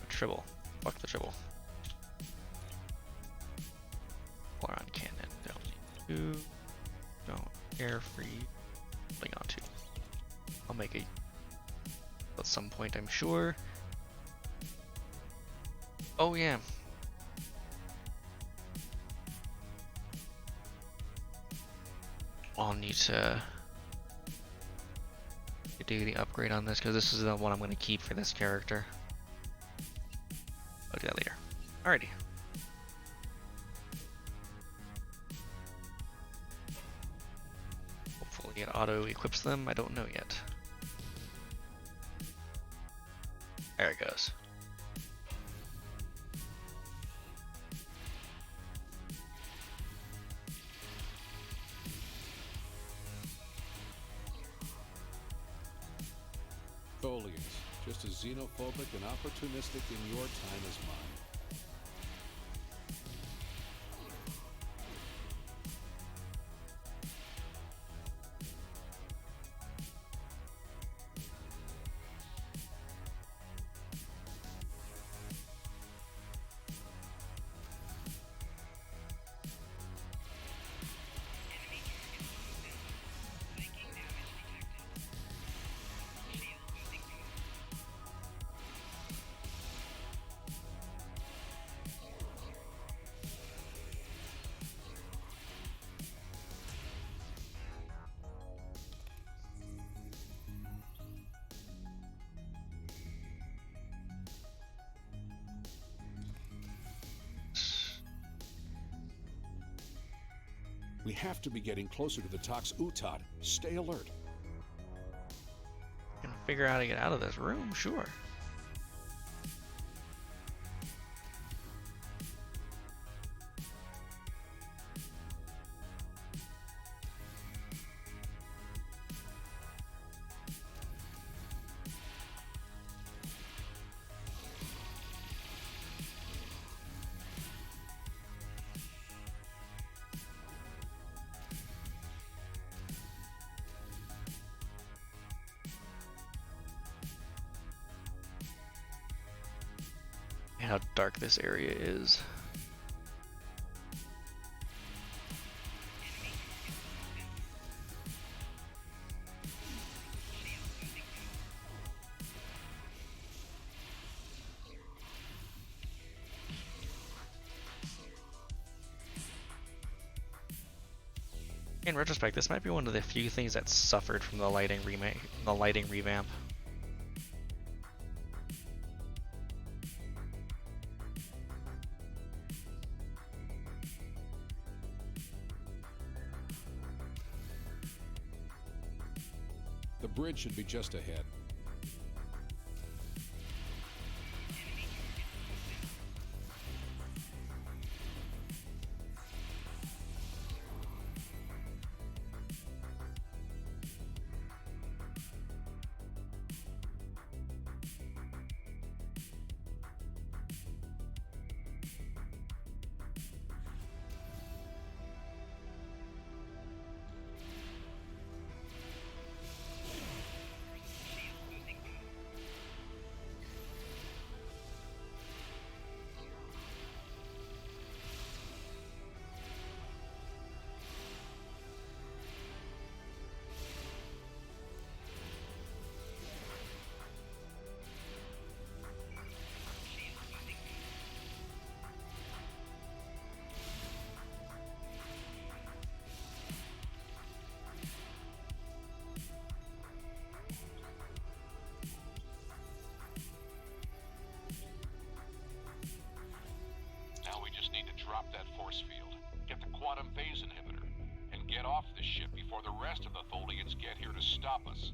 Tribble. Fuck the tribble. On cannon. Don't need to. Don't care free. Holding on to. I'll make a at some point, I'm sure. Oh yeah. I'll need to do the upgrade on this because this is the one I'm going to keep for this character. I'll do that later. Alrighty. Hopefully it auto equips them. I don't know yet. There it goes. Tholians, just as xenophobic and opportunistic in your time as mine. We have to be getting closer to the Tox Utad. Stay alert. Can figure out how to get out of this room, sure. How dark this area is. In retrospect, this might be one of the few things that suffered from the lighting revamp. The bridge should be just ahead. Now we just need to drop that force field, get the quantum phase inhibitor, and get off the ship before the rest of the Tholians get here to stop us.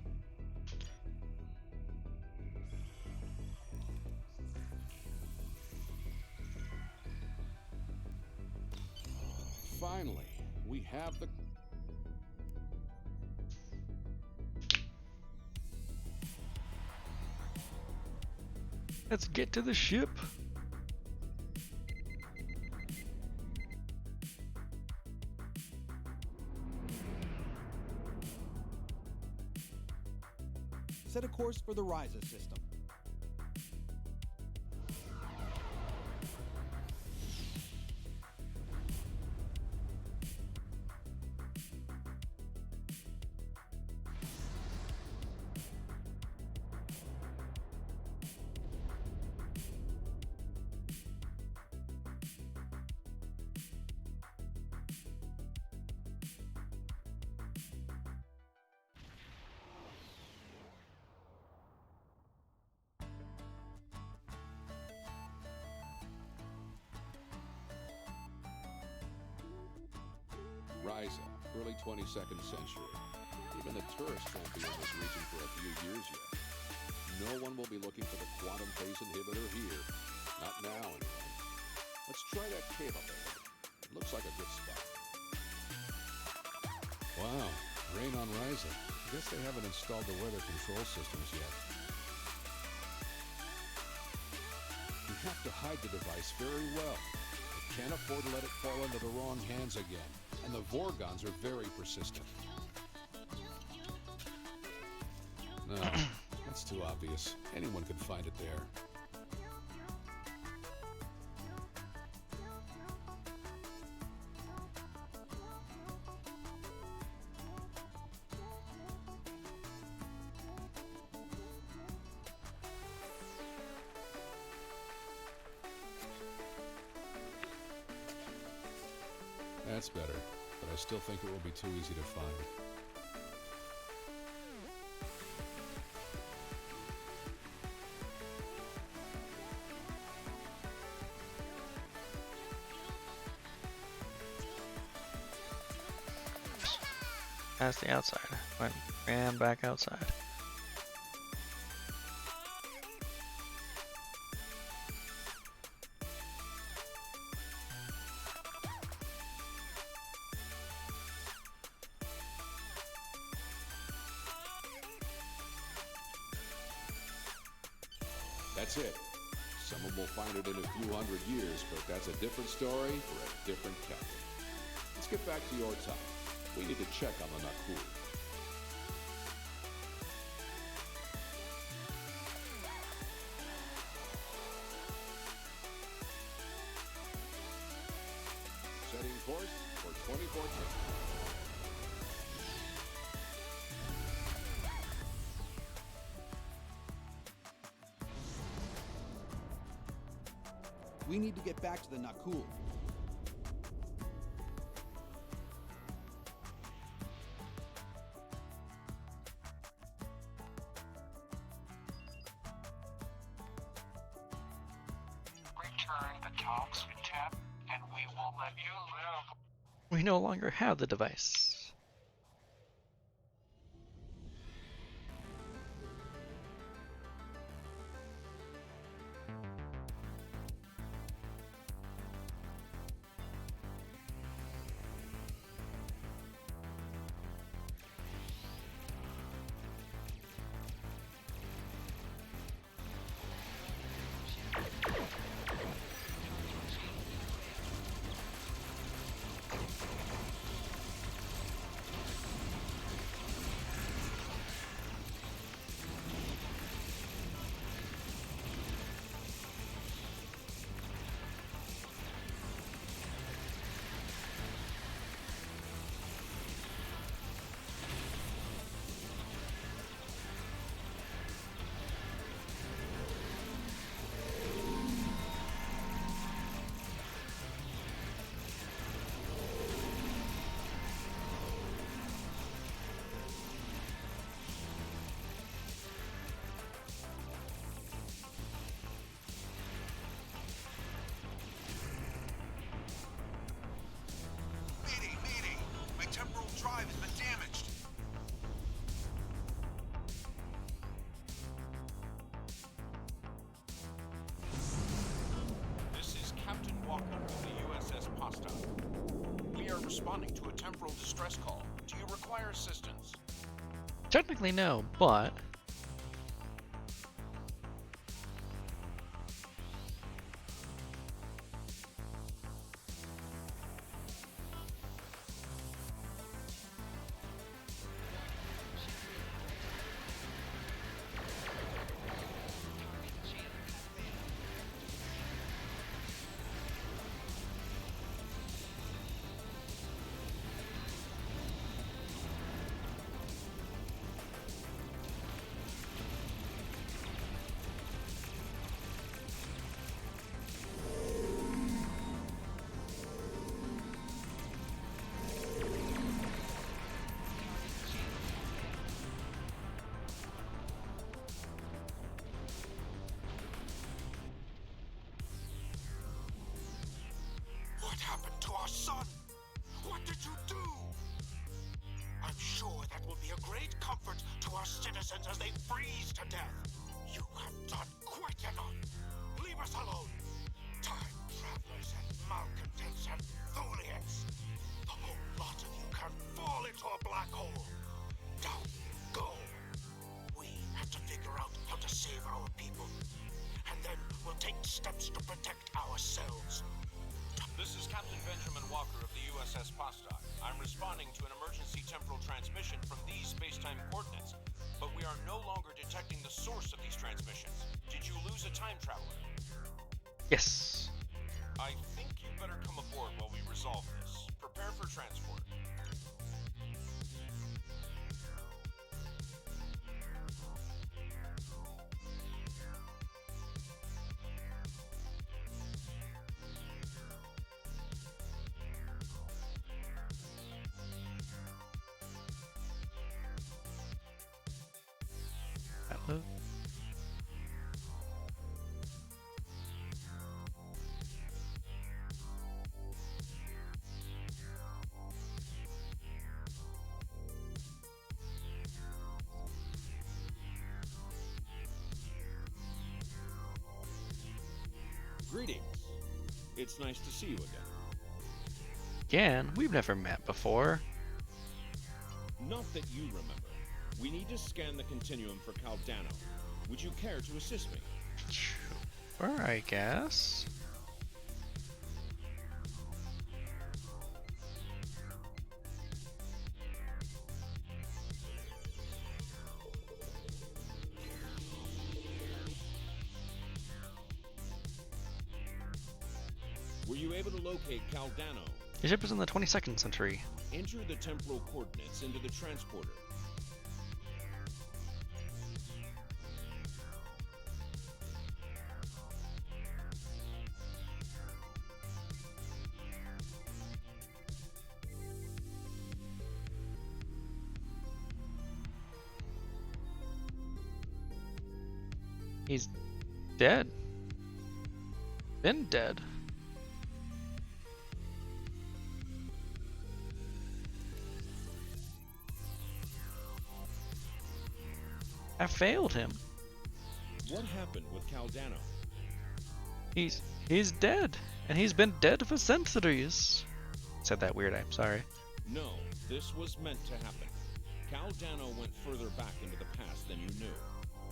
Finally, we have the... Let's get to the ship. Set a course for the Ryza system. Ryza, early 22nd century. Even the tourists won't be in this region for a few years yet. No one will be looking for the quantum phase inhibitor here. Not now, anyway. Let's try that cave up there. It looks like a good spot. Wow, rain on Ryza. I guess they haven't installed the weather control systems yet. You have to hide the device very well. You can't afford to let it fall into the wrong hands again. And the Vorgons are very persistent. No, that's too obvious. Anyone could find it there. That's better, but I still think it will be too easy to find. Past the outside. Went ran back outside. That's it. Someone will find it in a few hundred years, but that's a different story for a different captain. Let's get back to your time. We need to check on the Nakul. Setting course for 2014. We need to get back to the Nakul. return the talks with Tep, and we will let you live. We no longer have the device. Mayday! My temporal drive has been damaged! This is Captain Walker of the USS Pasta. We are responding to a temporal distress call. Do you require assistance? Technically no, but What happened to our son? What did you do? I'm sure that will be a great comfort to our citizens as they freeze to death. You have done quite enough. Leave us alone. Time travelers and malcontents and Tholians. The whole lot of you can fall into a black hole. Now, go. We have to figure out how to save our people. And then we'll take steps to protect ourselves. This is Captain Benjamin Walker of the USS Pasta. I'm responding to an emergency temporal transmission from these space-time coordinates, but we are no longer detecting the source of these transmissions. Did you lose a time traveler? yes. I think you better come aboard while we resolve this. Prepare for transport. Hello. Greetings. It's nice to see you again. Again, we've never met before. Not that you remember. We need to scan the continuum for Caldano. Would you care to assist me? Sure, I guess. Were you able to locate Caldano? The ship is in the 22nd century. Enter the temporal coordinates into the transporter. He's dead. been dead. I failed him. What happened with Caldano? He's dead, and he's been dead for centuries. Said that weird. I'm sorry. No, this was meant to happen. Caldano went further back into the past than you knew.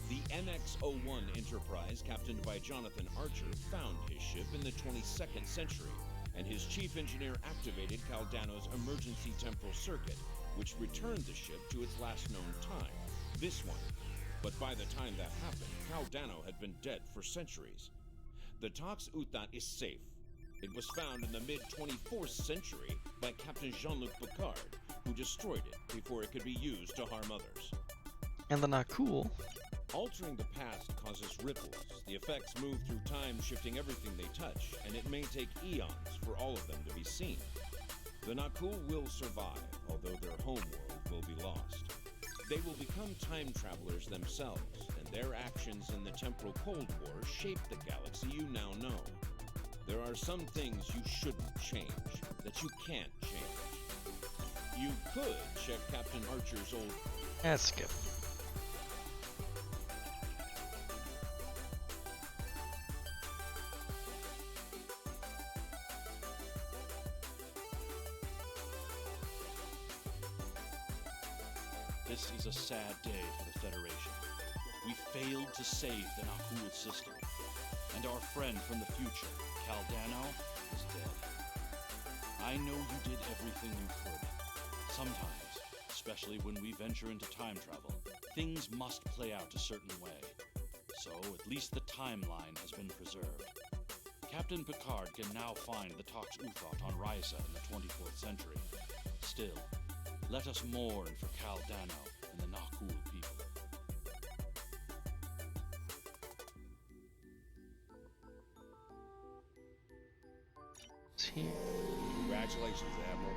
The NX-01 Enterprise, captained by Jonathan Archer, found his ship in the 22nd century, and his chief engineer activated Caldano's emergency temporal circuit, which returned the ship to its last known time, this one. But by the time that happened, Caldano had been dead for centuries. The Tox Uthant is safe. It was found in the mid-24th century by Captain Jean-Luc Picard, who destroyed it before it could be used to harm others. And the Nakul. Altering the past causes ripples. The effects move through time, shifting everything they touch, and it may take eons for all of them to be seen. The Nakul will survive, although their homeworld will be lost. They will become time travelers themselves, and their actions in the temporal Cold War shape the galaxy you now know. There are some things you shouldn't change, that you can't change. You could check Captain Archer's old... That's good. This is a sad day for the Federation. We failed to save the Nakul system, and our friend from the future, Caldano, is dead. I know you did everything you could. Sometimes, especially when we venture into time travel, things must play out a certain way. So, at least the timeline has been preserved. Captain Picard can now find the Tox Uthant on Risa in the 24th century. Still, let us mourn for Caldano and the Nakul people. Congratulations, Admiral.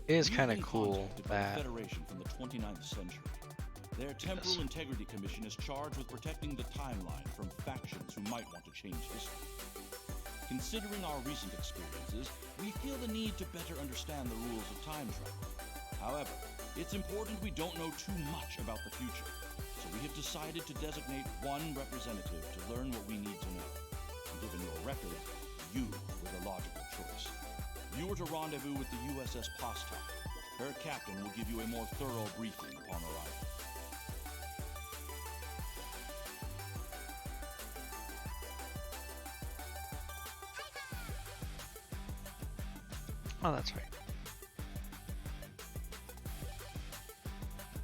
It is kind of cool that the Federation from the 29th century. Their Temporal Integrity Commission is charged with protecting the timeline from factions who might want to change history. Considering our recent experiences, we feel the need to better understand the rules of time travel. However, it's important we don't know too much about the future, so we have decided to designate one representative to learn what we need to know. And given your record, you were the logical choice. You were to rendezvous with the USS Spaaace. Her captain will give you a more thorough briefing upon arrival. Oh, that's right.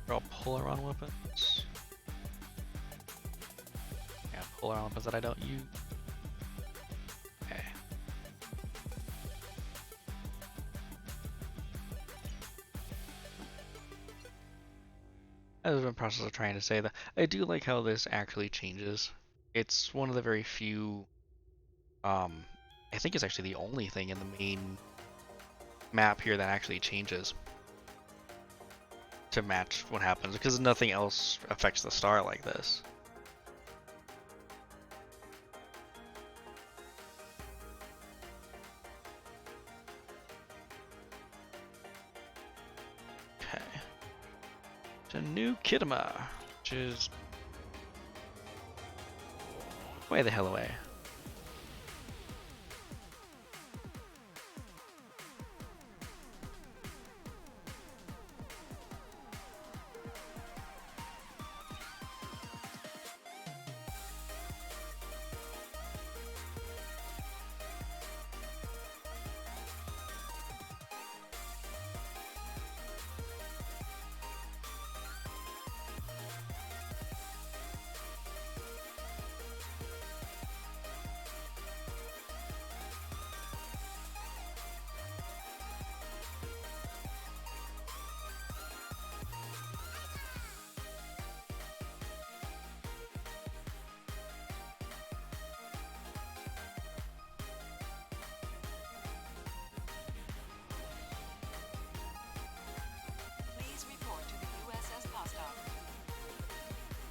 They're all Polaron weapons. Yeah, Polaron weapons that I don't use. Okay. I was in the process of trying to say that I do like how this actually changes. It's one of the very few, I think it's actually the only thing in the main map here that actually changes to match what happens, because nothing else affects the star like this. Okay. To New Kittima, which is way the hell away.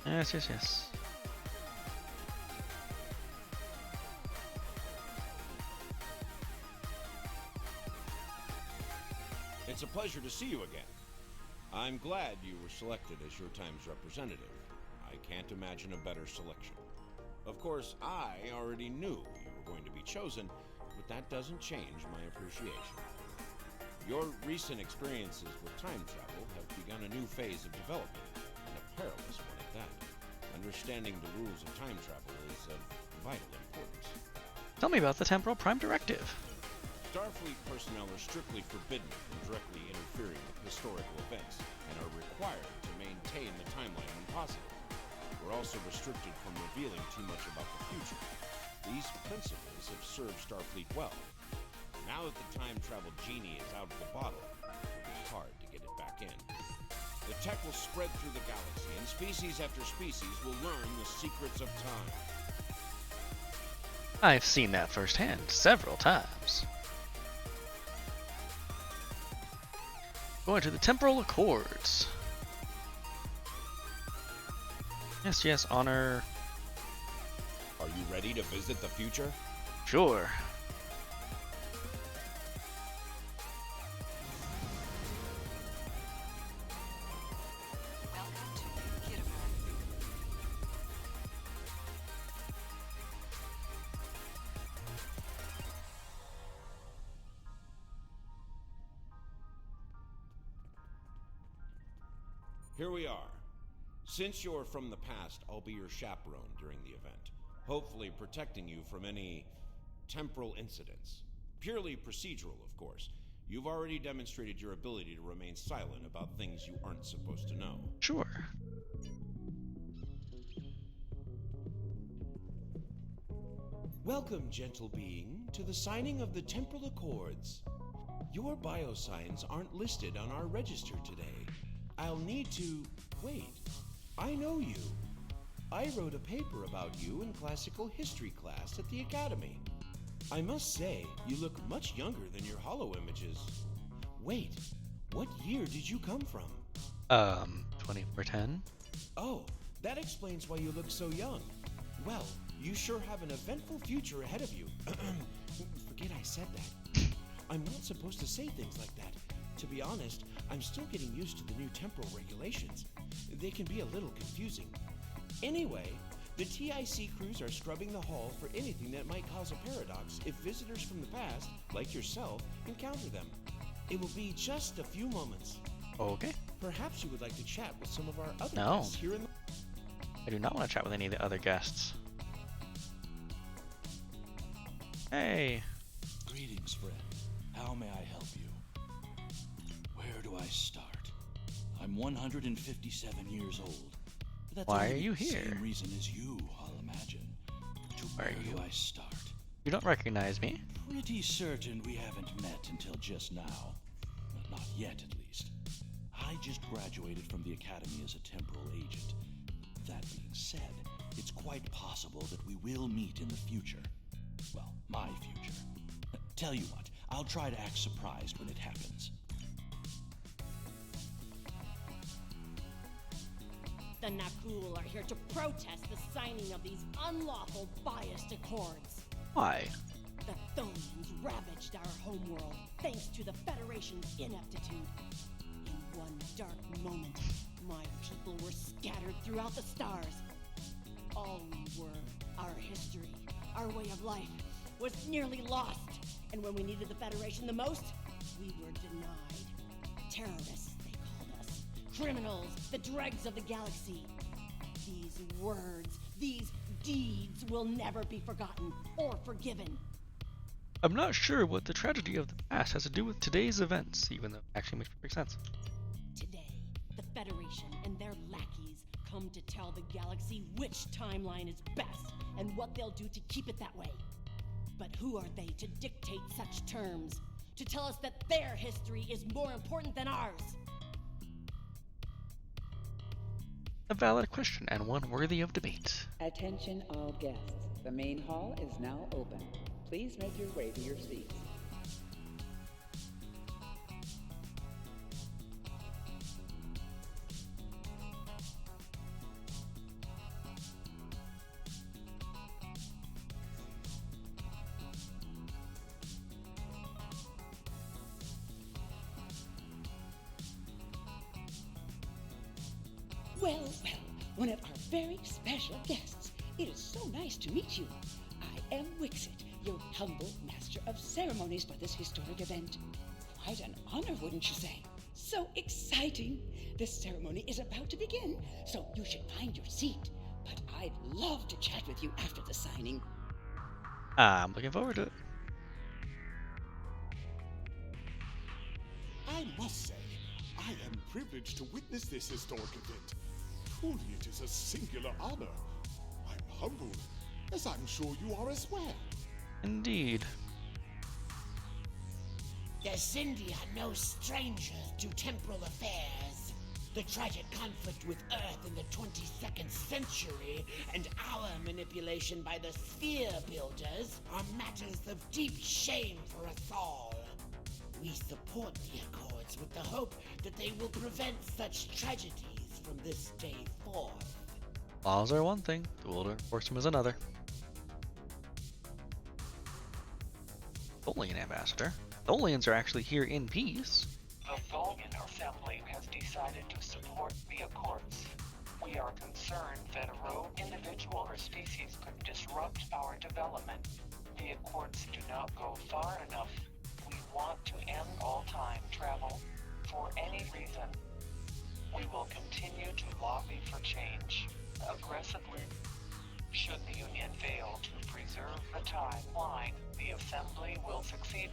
Yes, yes, yes. It's a pleasure to see you again. I'm glad you were selected as your time's representative. I can't imagine a better selection. Of course, I already knew you were going to be chosen, but that doesn't change my appreciation. Your recent experiences with time travel have begun a new phase of development, and a perilous one at that. Understanding the rules of time travel is of vital importance. Tell me about the Temporal Prime Directive. Starfleet personnel are strictly forbidden from directly interfering with historical events and are required to maintain the timeline when possible. We're also restricted from revealing too much about the future. These principles have served Starfleet well. Now that the time travel genie is out of the bottle, it'll be hard to get it back in. The tech will spread through the galaxy, and species after species will learn the secrets of time. I've seen that firsthand several times. Going to the Temporal Accords. Yes, yes, honor. Are you ready to visit the future? Sure. Here we are. Since you're from the past, I'll be your chaperone during the event, hopefully protecting you from any temporal incidents. Purely procedural, of course. You've already demonstrated your ability to remain silent about things you aren't supposed to know. Sure. Welcome, gentle being, to the signing of the Temporal Accords. Your biosigns aren't listed on our register today. I'll need to... Wait, I know you. I wrote a paper about you in classical history class at the Academy. I must say, you look much younger than your holo images. Wait, what year did you come from? 2410. Oh, that explains why you look so young. Well, you sure have an eventful future ahead of you. Forget I said that. I'm not supposed to say things like that. To be honest, I'm still getting used to the new temporal regulations. They can be a little confusing. Anyway, the TIC crews are scrubbing the hall for anything that might cause a paradox if visitors from the past, like yourself, encounter them. It will be just a few moments. Okay. Perhaps you would like to chat with some of our other No. guests here in the... I do not want to chat with any of the other guests. Hey. Greetings, friend. How may I help you? Where do I start? I'm 157 years old. But that's Why only are you the here? same reason as you, I'll imagine. Where do I start? You don't recognize me? Pretty certain we haven't met until just now. Well, not yet, at least. I just graduated from the Academy as a temporal agent. That being said, it's quite possible that we will meet in the future. Well, my future. Tell you what, I'll try to act surprised when it happens. The Nakul are here to protest the signing of these unlawful biased accords. Why? The Tholians ravaged our homeworld thanks to the Federation's ineptitude. In one dark moment, my people were scattered throughout the stars. All we were, our history, our way of life, was nearly lost. And when we needed the Federation the most, we were denied. Terrorists, they called us. Criminals, the dregs of the galaxy. These words, these deeds will never be forgotten or forgiven. I'm not sure what the tragedy of the past has to do with today's events, even though it actually makes perfect sense. Today, the Federation and their lackeys come to tell the galaxy which timeline is best and what they'll do to keep it that way. But who are they to dictate such terms? To tell us that their history is more important than ours? A valid question and one worthy of debate. Attention all guests. The main hall is now open. Please make your way to your seats. Well, one of our very special guests. It is so nice to meet you. I am Wixit, your humble master of ceremonies for this historic event. Quite an honor, wouldn't you say? So exciting! The ceremony is about to begin, so you should find your seat. But I'd love to chat with you after the signing. I'm looking forward to it. I must say, I am privileged to witness this historic event. Truly, it is a singular honor. I'm humbled, as I'm sure you are as well. Indeed. The Sindhi are no strangers to temporal affairs. The tragic conflict with Earth in the 22nd century and our manipulation by the Sphere Builders are matters of deep shame for us all. We support the Accords with the hope that they will prevent such tragedies from this day forth. Laws are one thing, the will to enforce them is another. Tholian ambassador. Tholians are actually here in peace. The Tholian Assembly has decided to support the Accords. We are concerned that a rogue individual or species could disrupt our development. The Accords do not go far enough. We want to end all time travel for any reason. We will continue to lobby for change aggressively. Should the Union fail to preserve the timeline, the Assembly will succeed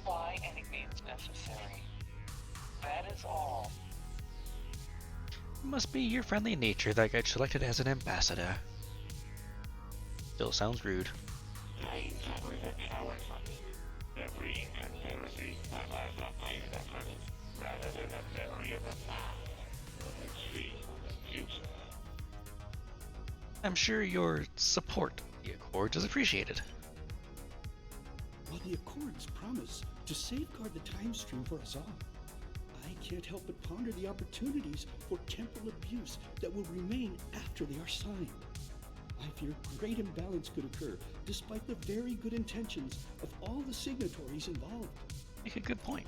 by any means necessary. That is all. It must be your friendly nature that got selected as an ambassador. Still sounds rude. I cover the coward every conspiracy that lies up my effort, rather than a memory of the past, but a tree of the future. I'm sure your support of the Accords is appreciated. Well, the Accords promise to safeguard the time stream for us all. I can't help but ponder the opportunities for temporal abuse that will remain after they are signed. I fear great imbalance could occur, despite the very good intentions of all the signatories involved. Make a good point.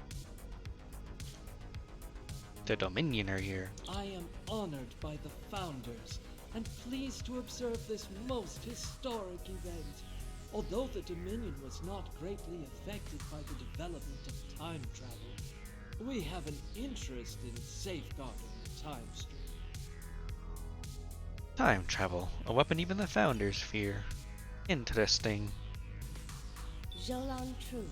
The Dominion are here. I am honored by the Founders, and pleased to observe this most historic event. Although the Dominion was not greatly affected by the development of time travel, we have an interest in safeguarding the time stream. Time travel, a weapon even the Founders fear. Interesting. Jolan True,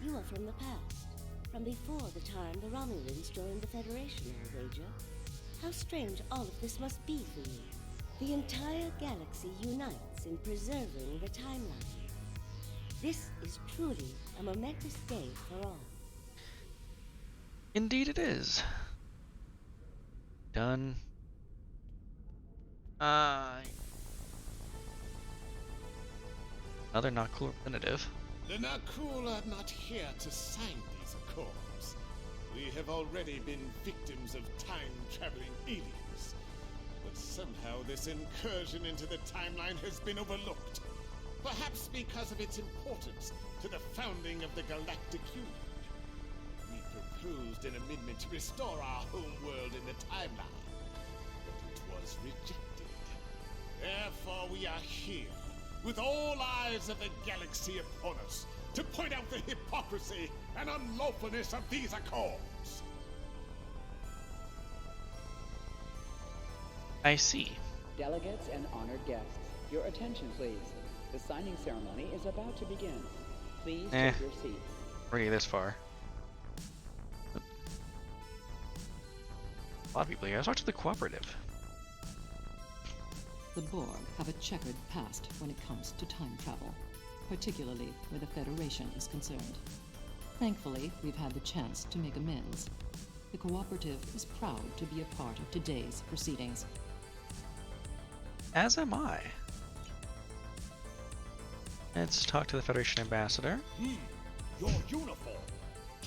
you are from the past, from before the time the Romulans joined the Federation, I wager. How strange all of this must be for you. The entire galaxy unites in preserving the timeline. This is truly a momentous day for all. Indeed it is. Done. Another not cool representative. The Nakul are not here to sign these accords. We have already been victims of time-traveling aliens. But somehow this incursion into the timeline has been overlooked. Perhaps because of its importance to the founding of the Galactic Union. We proposed an amendment to restore our home world in the timeline, but it was rejected. Therefore we are here, with all eyes of the galaxy upon us, to point out the hypocrisy and unlawfulness of these accords. I see. Delegates and honored guests, your attention please. The signing ceremony is about to begin. Please take your seats. Already this far. A lot of people here. Let's talk to the cooperative. The Borg have a checkered past when it comes to time travel, particularly where the Federation is concerned. Thankfully, we've had the chance to make amends. The cooperative is proud to be a part of today's proceedings. As am I. Let's talk to the Federation ambassador. Your uniform.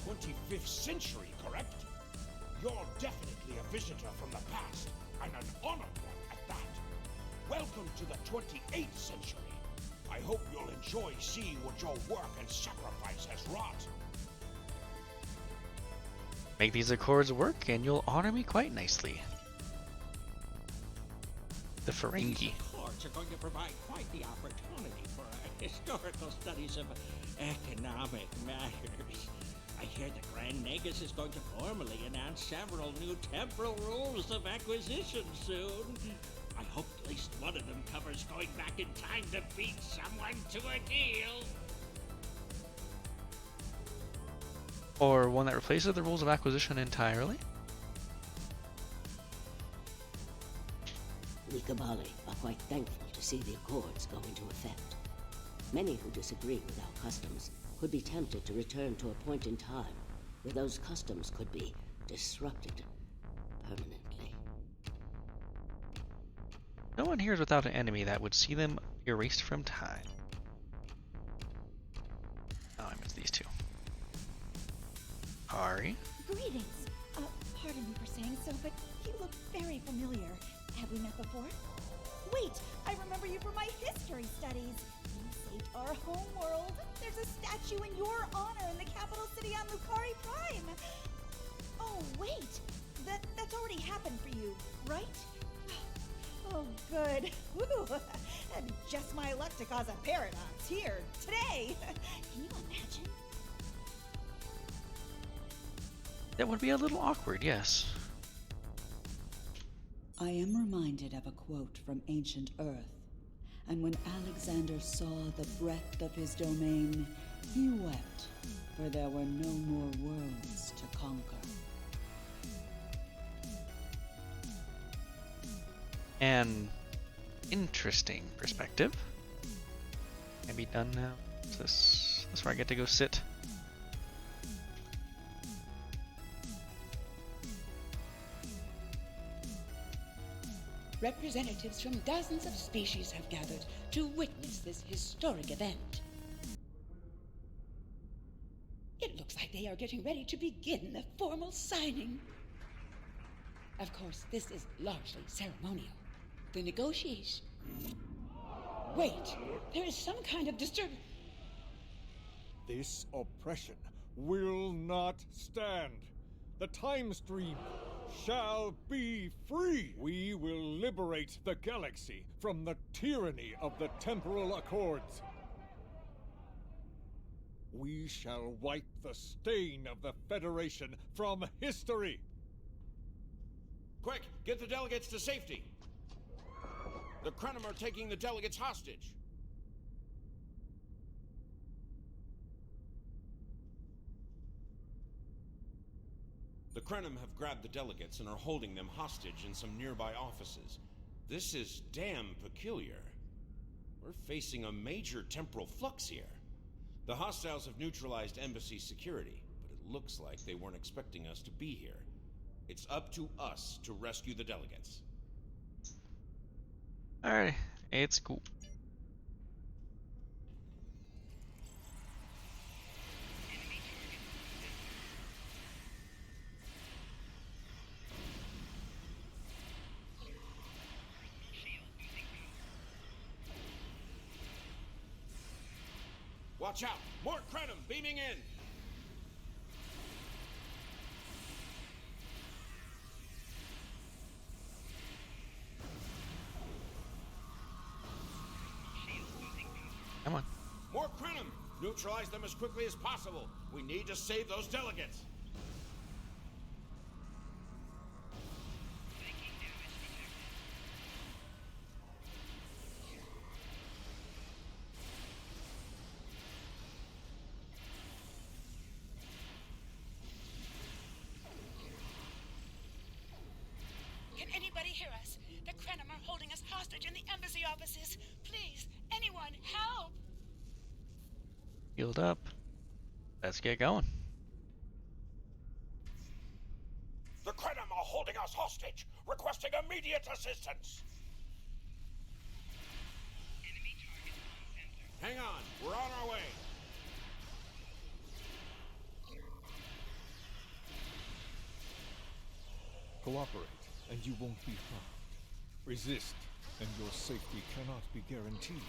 25th century, correct? You're definitely a visitor from the past, and an honored one at that. Welcome to the 28th century. I hope you'll enjoy seeing what your work and sacrifice has wrought. Make these accords work, and you'll honor me quite nicely. The Ferengi. These courts are going to provide quite the opportunity for historical studies of economic matters. I hear the Grand Nagus is going to formally announce several new temporal rules of acquisition soon. I hope at least one of them covers going back in time to beat someone to a deal. Or one that replaces the rules of acquisition entirely? We Kabali are quite thankful to see the Accords go into effect. Many who disagree with our customs could be tempted to return to a point in time where those customs could be disrupted permanently. No one here is without an enemy that would see them erased from time. Oh, I missed these two. Ari? Greetings. Pardon me for saying so, but you look very familiar. Have we met before? Wait, I remember you from my history studies. You saved our home world. There's a statue in your honor in the capital city on Lucari Prime. Oh, wait. That's already happened for you, right? Oh, good. Woo! Just my luck to cause a paradox here, today. Can you imagine? That would be a little awkward, yes. I am reminded of a quote from ancient Earth. And when Alexander saw the breadth of his domain, he wept, for there were no more worlds to conquer. An interesting perspective. Can be done now. Is this where I get to go sit? Representatives from dozens of species have gathered to witness this historic event. It looks like they are getting ready to begin the formal signing. Of course, this is largely ceremonial. The negotiation... Wait, there is some kind of disturbance. This oppression will not stand. The time stream shall be free. We will liberate the galaxy from the tyranny of the temporal accords. We shall wipe the stain of the Federation from history. Quick, get the delegates to safety. The Krenim are taking the delegates hostage. The Krenim have grabbed the delegates and are holding them hostage in some nearby offices. This is damn peculiar. We're facing a major temporal flux here. The hostiles have neutralized embassy security, but it looks like they weren't expecting us to be here. It's up to us to rescue the delegates. Alright, it's cool. Watch out! More Krenim beaming in! Come on. More Krenim! Neutralize them as quickly as possible. We need to save those delegates. Can anybody hear us? The Krenim are holding us hostage in the embassy offices. Please, anyone, help! Healed up. Let's get going. The Krenim are holding us hostage, requesting immediate assistance. Hang on, we're on our way. Cooperate, and you won't be harmed. Resist, and your safety cannot be guaranteed.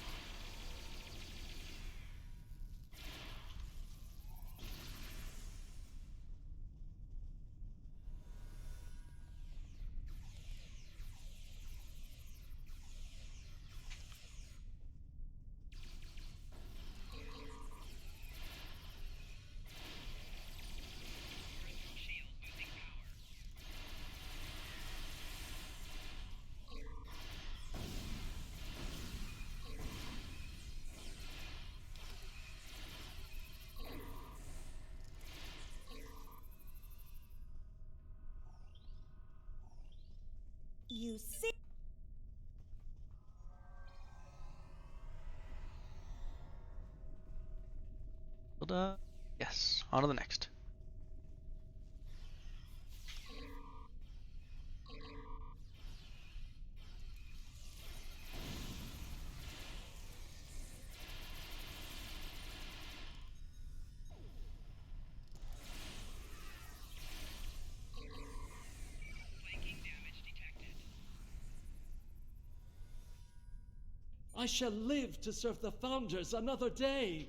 Zelda? Yes. On to the next. I shall live to serve the Founders another day.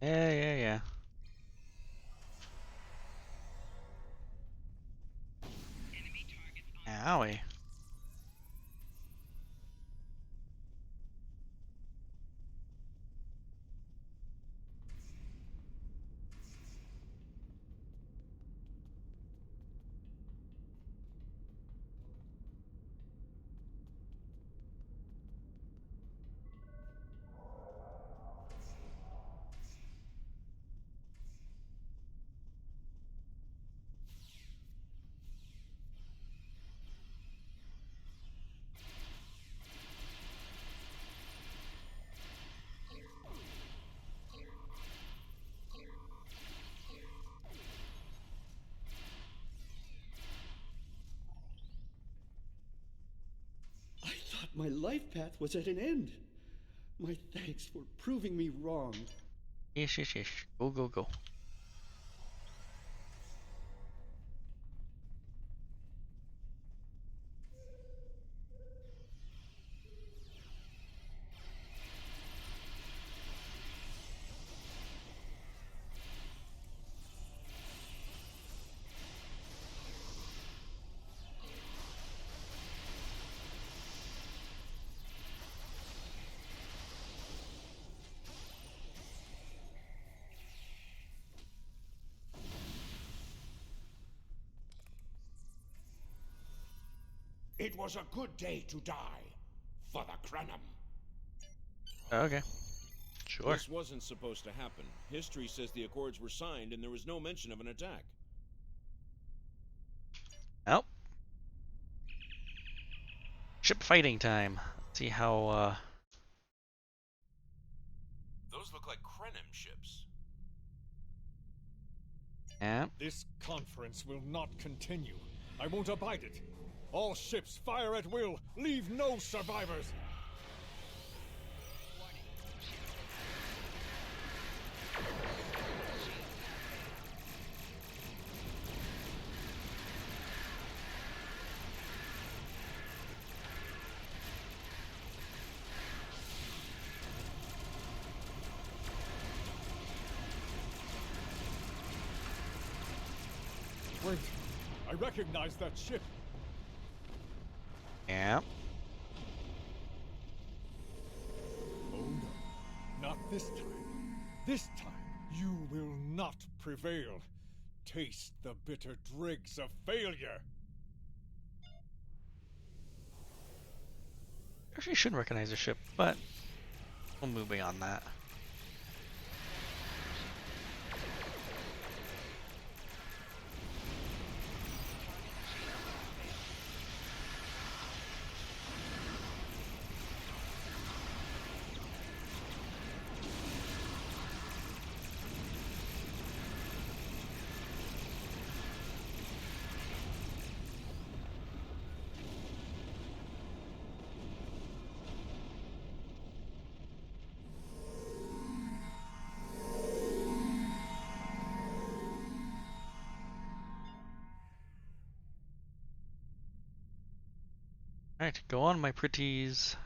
Yeah. Owie. I thought my life path was at an end. My thanks for proving me wrong. Yes. Go. It was a good day to die for the Krenim. Okay. Sure. This wasn't supposed to happen. History says the Accords were signed and there was no mention of an attack. Oh. Ship fighting time. Let's see how, Those look like Krenim ships. Yeah. This conference will not continue. I won't abide it. All ships fire at will. Leave no survivors. Wait, I recognize that ship. Yeah. Oh no, not this time. This time, you will not prevail. Taste the bitter dregs of failure. Actually, should recognize the ship, but we'll move beyond that. Alright, go on, my pretties.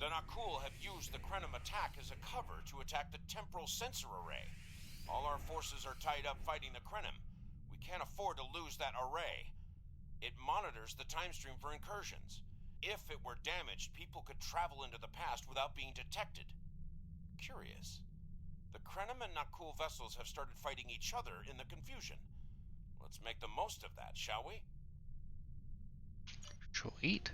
The Nakul have used the Krenim attack as a cover to attack the temporal sensor array. All our forces are tied up fighting the Krenim. We can't afford to lose that array. It monitors the time stream for incursions. If it were damaged, people could travel into the past without being detected. Curious. The Krenim and Nakul vessels have started fighting each other in the confusion. Let's make the most of that, shall we? Sweet.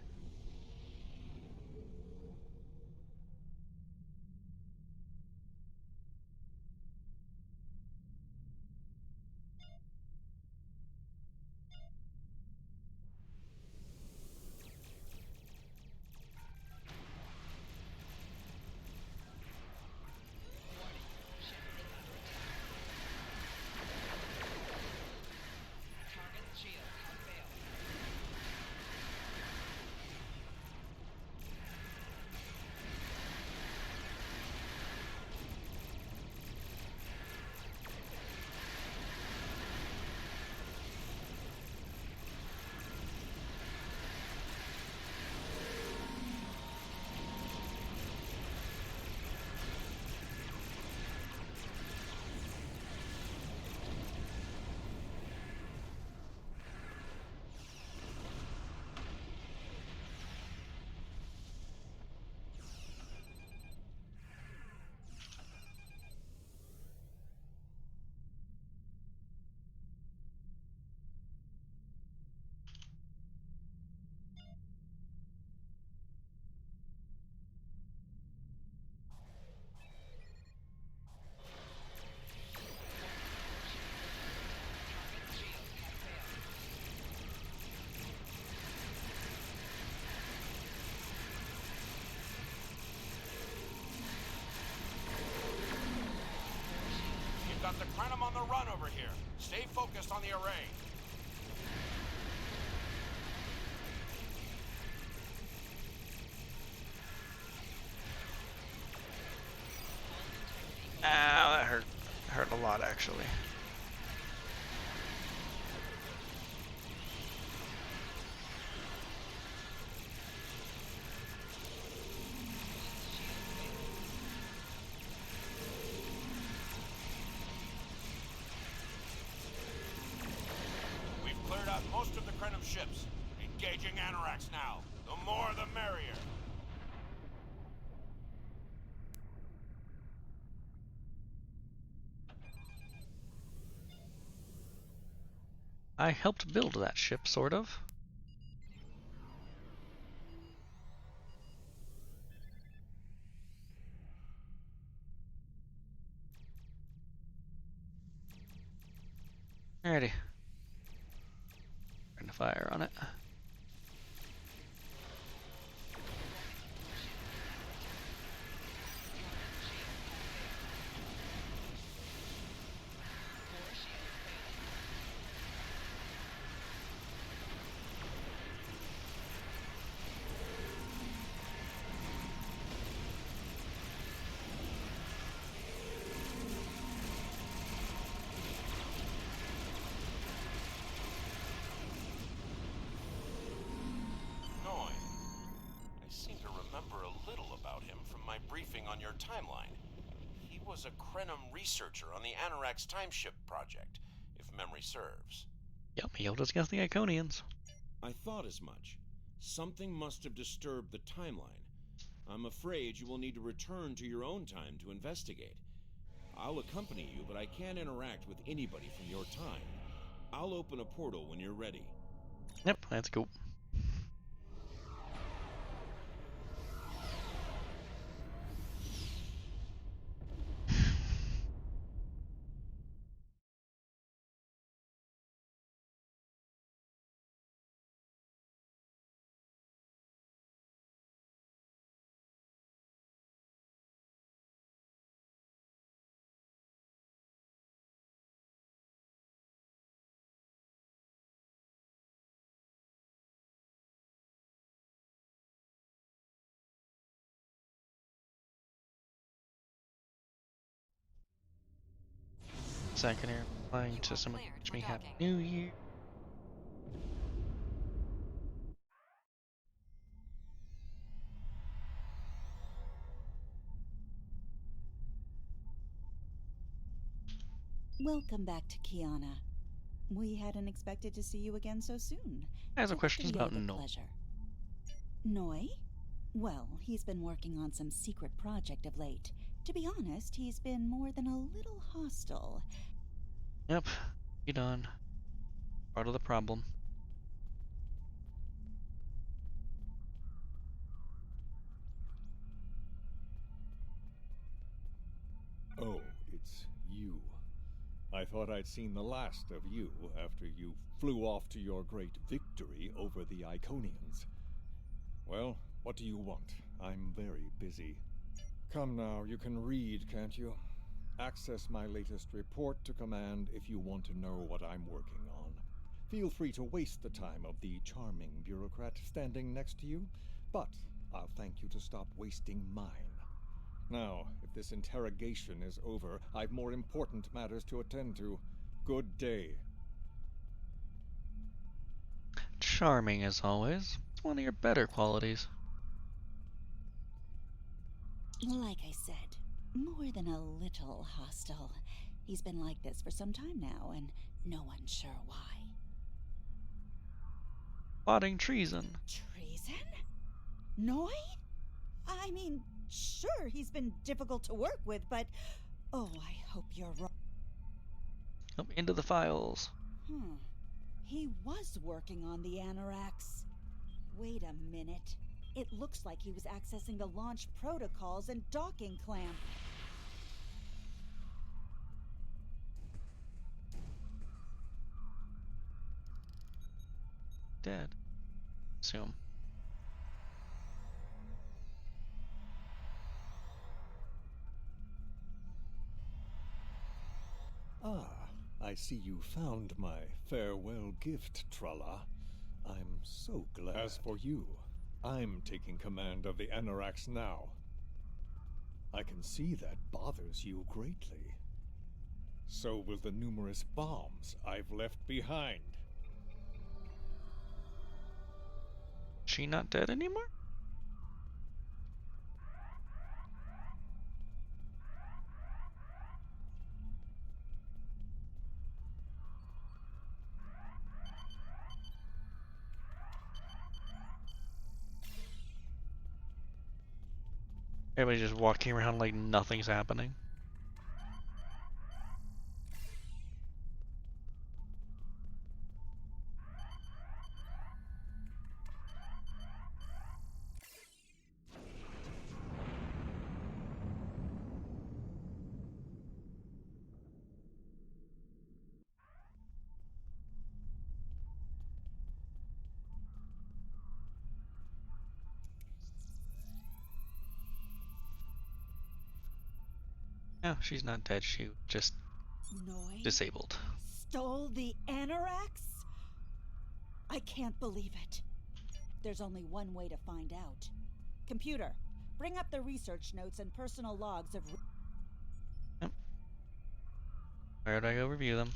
We've got the Krenim on the run over here. Stay focused on the array. Ah, that hurt. Hurt a lot, actually. We've cleared out most of the Krenim ships. Engaging Anoraks now. The more the merrier. I helped build that ship, sort of. Alrighty. Turn the fire on it. On your timeline. He was a Krenim researcher on the Anoraks timeship project, if memory serves. Yep, he'll discuss the Iconians. I thought as much. Something must have disturbed the timeline. I'm afraid you will need to return to your own time to investigate. I'll accompany you, but I can't interact with anybody from your time. I'll open a portal when you're ready. Yep, that's cool. Second here, flying to someone wish me Happy New Year. Welcome back to Kiana. We hadn't expected to see you again so soon. I have some Took questions 3 about with Noi. pleasure. Noi? Well, he's been working on some secret project of late. To be honest, he's been more than a little hostile. Yep, be done. Part of the problem. Oh, it's you. I thought I'd seen the last of you after you flew off to your great victory over the Iconians. Well, what do you want? I'm very busy. Come now, you can read, can't you? Access my latest report to command if you want to know what I'm working on. Feel free to waste the time of the charming bureaucrat standing next to you, but I'll thank you to stop wasting mine. Now, if this interrogation is over, I've more important matters to attend to. Good day. Charming as always. It's one of your better qualities. Like I said, more than a little hostile. He's been like this for some time now, and no one's sure why. Plotting treason. Treason? Noi? I mean, sure, he's been difficult to work with, but... Oh, I hope you're wrong. Oh, into the files. He was working on the Anoraks. Wait a minute. It looks like he was accessing the launch protocols and docking clamp. Dead. Assume. Ah, I see you found my farewell gift, Tralla. I'm so glad. As for you, I'm taking command of the Anoraks now. I can see that bothers you greatly. So will the numerous bombs I've left behind. She not dead anymore? Everybody just walking around like nothing's happening. No, she's not dead. She just Noi disabled. stole the Anoraks? I can't believe it. There's only one way to find out. Computer, bring up the research notes and personal logs of... Yep. Where do I go review them?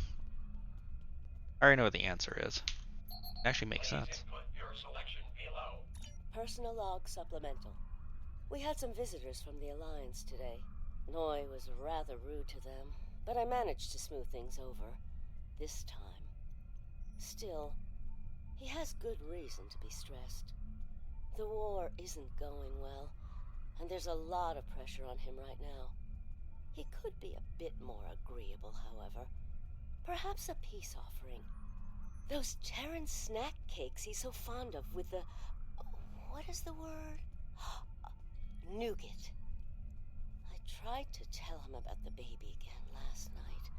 I already know what the answer is. It actually makes sense. Personal log supplemental. We had some visitors from the Alliance today. Noi was rather rude to them, but I managed to smooth things over. This time. Still, he has good reason to be stressed. The war isn't going well, and there's a lot of pressure on him right now. He could be a bit more agreeable, however. Perhaps a peace offering. Those Terran snack cakes he's so fond of with the... what is the word? Nougat. I tried to tell him about the baby again last night,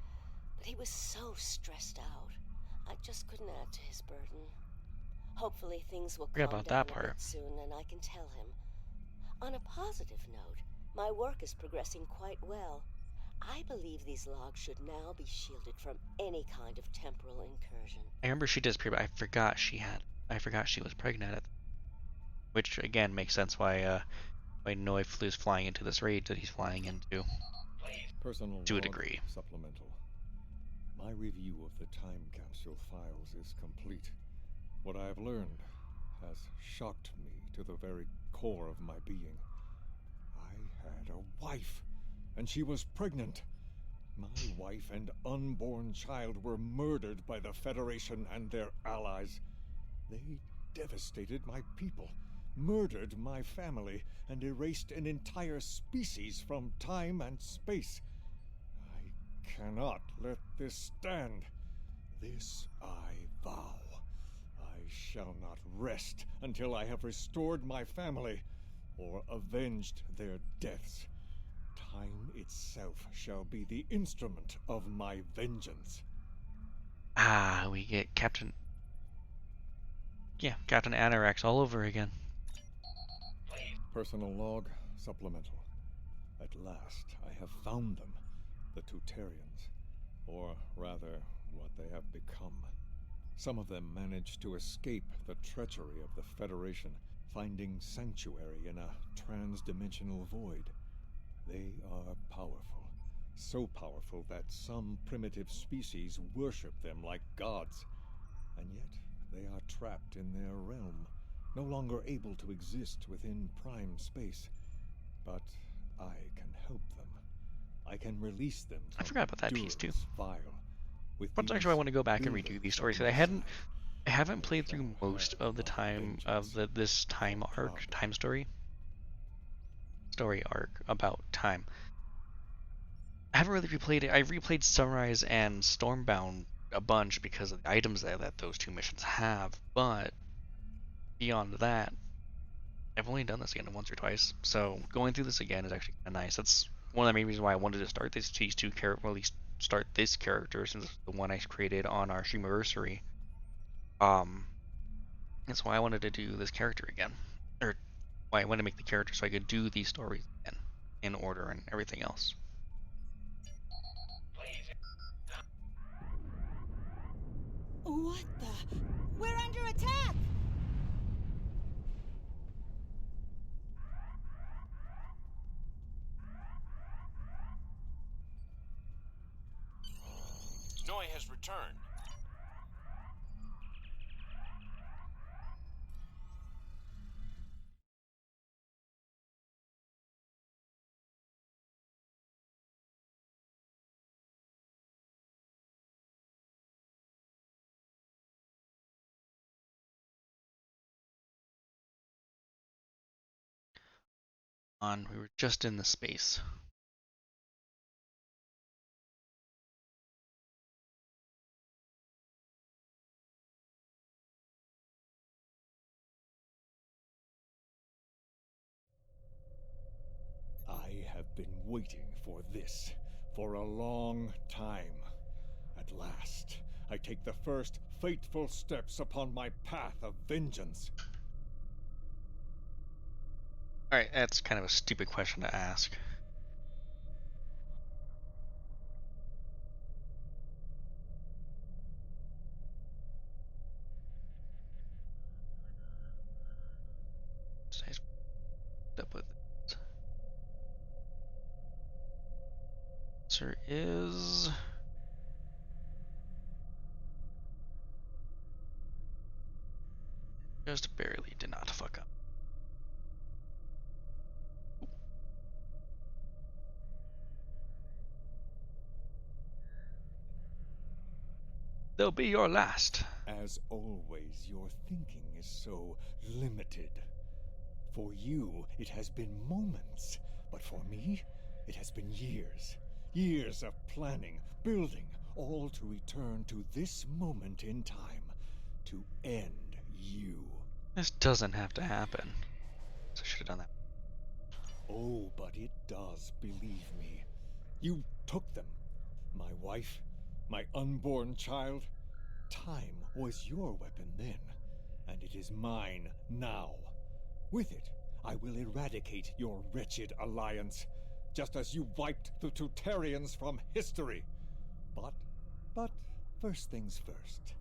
but he was so stressed out. I just couldn't add to his burden. Hopefully things will calm about down that a part. bit soon and I can tell him. On a positive note, my work is progressing quite well. I believe these logs should now be shielded from any kind of temporal incursion. I remember she disappeared, but I forgot she was pregnant. Which again makes sense why Noi is flying into this raid that he's flying into. Personal To a log degree. Supplemental. My review of the time capsule files is complete. What I have learned has shocked me to the very core of my being. I had a wife, and she was pregnant. My wife and unborn child were murdered by the Federation and their allies. They devastated my people, murdered my family, and erased an entire species from time and space. I cannot let this stand. This I vow. I shall not rest until I have restored my family or avenged their deaths. Time itself shall be the instrument of my vengeance. Ah, we get Captain Anorax all over again. Personal log, supplemental. At last, I have found them, the Tutarians. Or rather, what they have become. Some of them managed to escape the treachery of the Federation, finding sanctuary in a trans-dimensional void. They are powerful. So powerful that some primitive species worship them like gods. And yet, they are trapped in their realm, no longer able to exist within prime space. But I can help them. I can release them from I forgot about that piece too. Dur's vial. But actually, I want to go back and redo these stories. I haven't played through most of the time of this time story arc about time. I haven't really replayed it. I replayed Sunrise and Stormbound a bunch because of the items that those two missions have, but beyond that, I've only done this again once or twice. So going through this again is actually kind of nice. That's one of the main reasons why I wanted to start these two characters, at least start this character, since it's the one I created on our Streamiversary. That's why I wanted to do this character again, or why I wanted to make the character so I could do these stories again in order and everything else. What the? We're under attack! Noi has returned. We were just in the space. I have been waiting for this for a long time. At last, I take the first fateful steps upon my path of vengeance. Alright, that's kind of a stupid question to ask. Up with it. Answer is just barely did not fuck up. They'll be your last. As always, your thinking is so limited. For you, it has been moments, but for me, it has been years. Years of planning, building, all to return to this moment in time, to end you. This doesn't have to happen. So I should have done that. Oh, but it does, believe me. You took them. My wife, my unborn child. Time was your weapon then, and it is mine now. With it, I will eradicate your wretched alliance, just as you wiped the Tutarians from history. But first things first.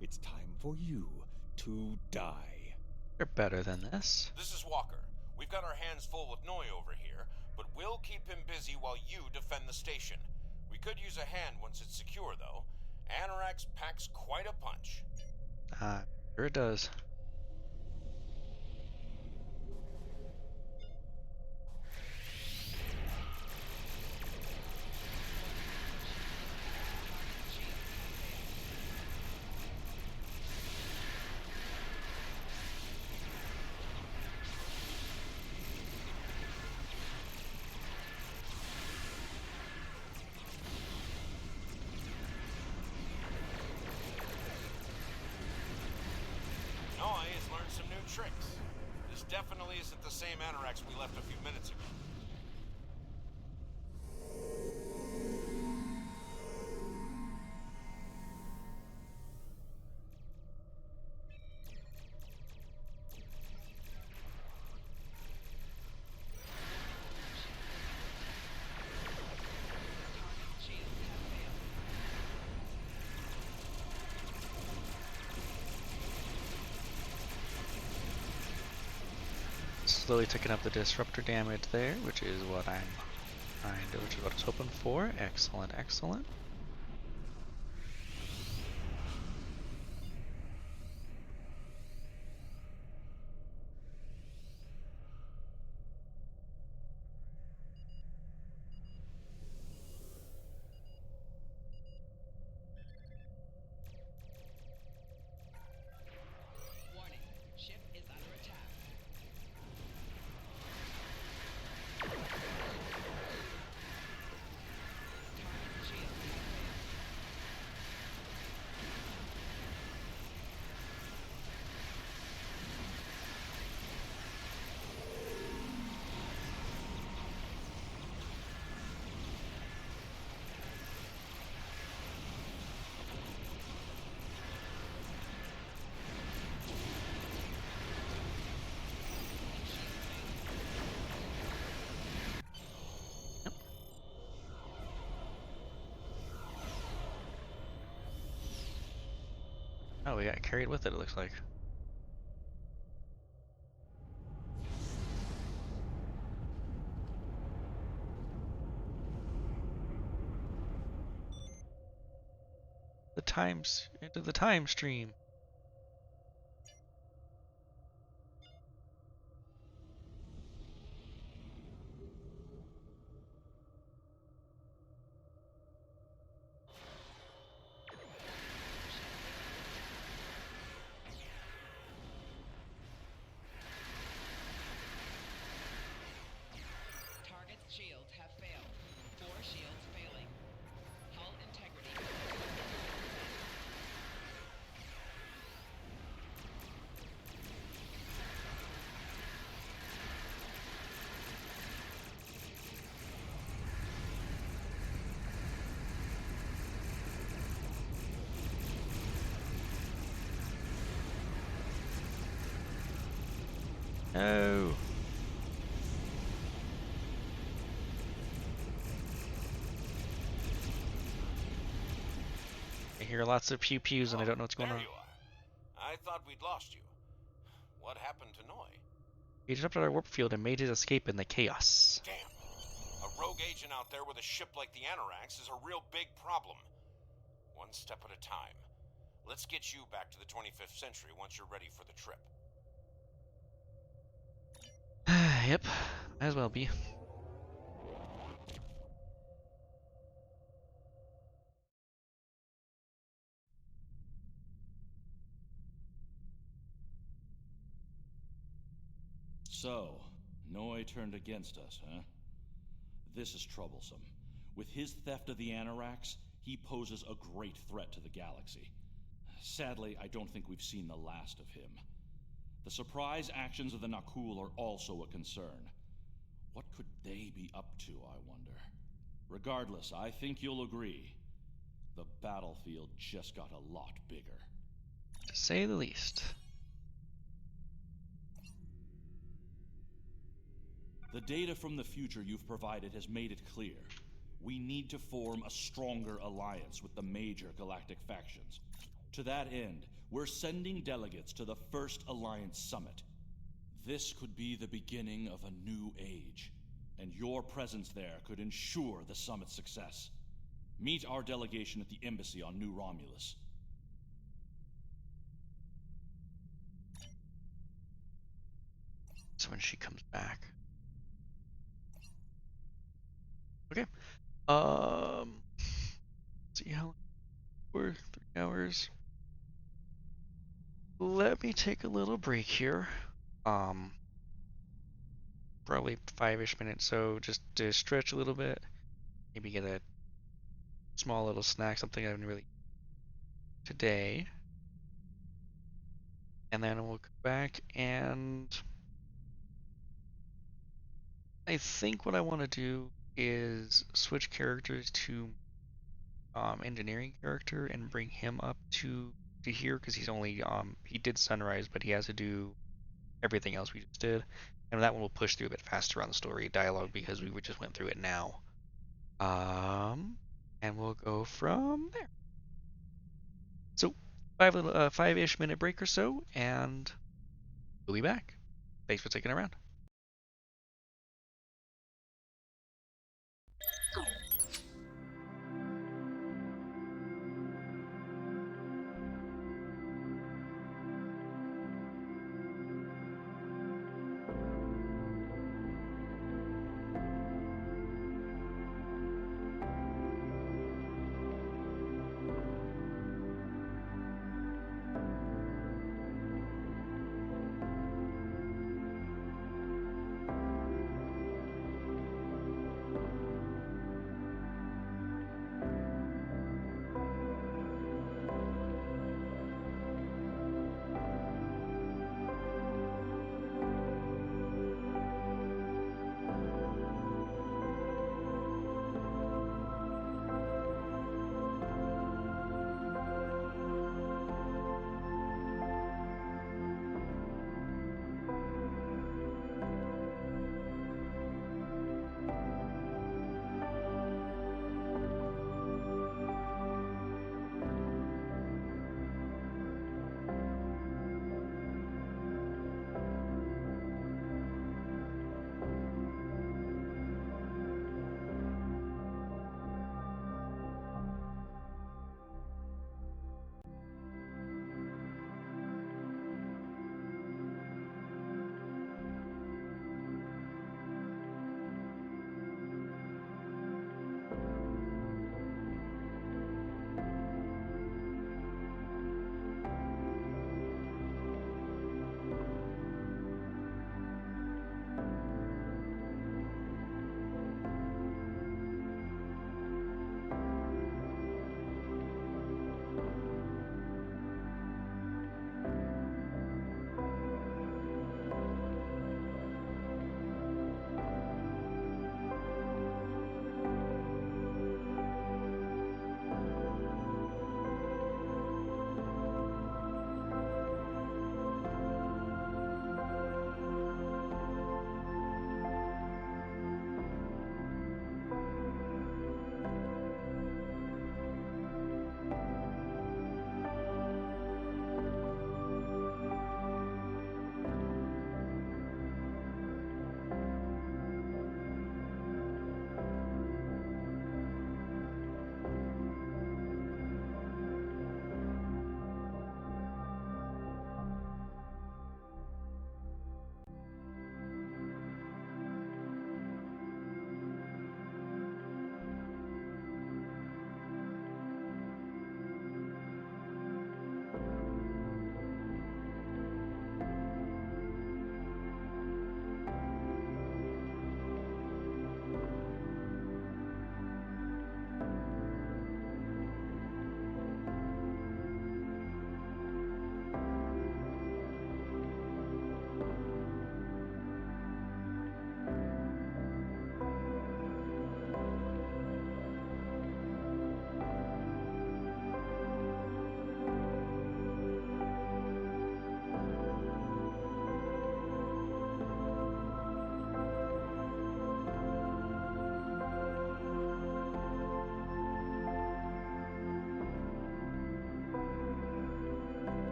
It's time for you to die. You're better than this. This is Walker. We've got our hands full with Noi over here, but we'll keep him busy while you defend the station. We could use a hand once it's secure, though. Anorax packs quite a punch. Sure it does. tricks. This definitely isn't the same Anorax we left a few minutes ago. Slowly taking up the disruptor damage there, which is what I'm which is what I was hoping for. Excellent, excellent. Warning, ship is under attack. Target shield has failed. Oh, we got carried with it, it looks like. Into the time stream. Target's shields have failed. 4 shields failing. Hull integrity. No. I hear lots of pew pews and I don't know what's going on. There you are. I thought we'd lost you. What happened to Noi? He disrupted our warp field and made his escape in the chaos. Damn. A rogue agent out there with a ship like the Anorax is a real big problem. One step at a time. Let's get you back to the 25th century once you're ready for the trip. Yep, might as well be. So, Noi turned against us, huh? This is troublesome. With his theft of the Anorax, he poses a great threat to the galaxy. Sadly, I don't think we've seen the last of him. The surprise actions of the Nakul are also a concern. What could they be up to, I wonder? Regardless, I think you'll agree. The battlefield just got a lot bigger. To say the least. The data from the future you've provided has made it clear. We need to form a stronger alliance with the major galactic factions. To that end, we're sending delegates to the First Alliance Summit. This could be the beginning of a new age, and your presence there could ensure the summit's success. Meet our delegation at the embassy on New Romulus. So when she comes back. Okay. See how we're 3 hours. Let me take a little break here. Probably 5-ish minutes, so just to stretch a little bit. Maybe get a small little snack, something I haven't really today. and then we'll go back, and I think what I want to do is switch characters to engineering character and bring him up to here, because he's only he did Sunrise, but he has to do everything else we just did, and that one will push through a bit faster on the story dialogue because we just went through it now. And we'll go from there. So 5-ish minute break or so, and we'll be back. Thanks for sticking around.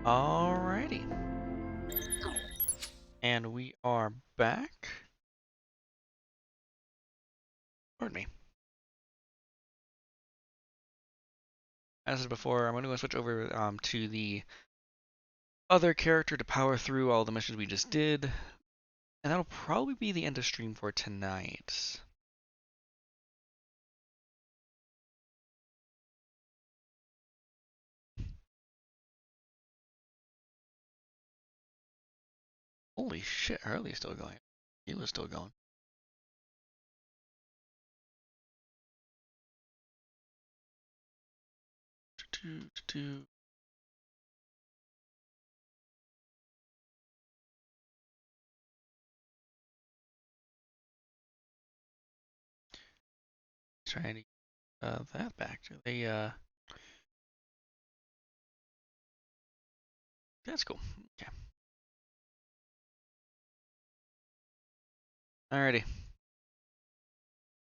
Alrighty. And we are back. Pardon me. As I said before, I'm going to switch over to the other character to power through all the missions we just did. And that'll probably be the end of stream for tonight. Holy shit, Harley's still going. He was still going. Trying to get that back. They that's cool. Okay. Alrighty.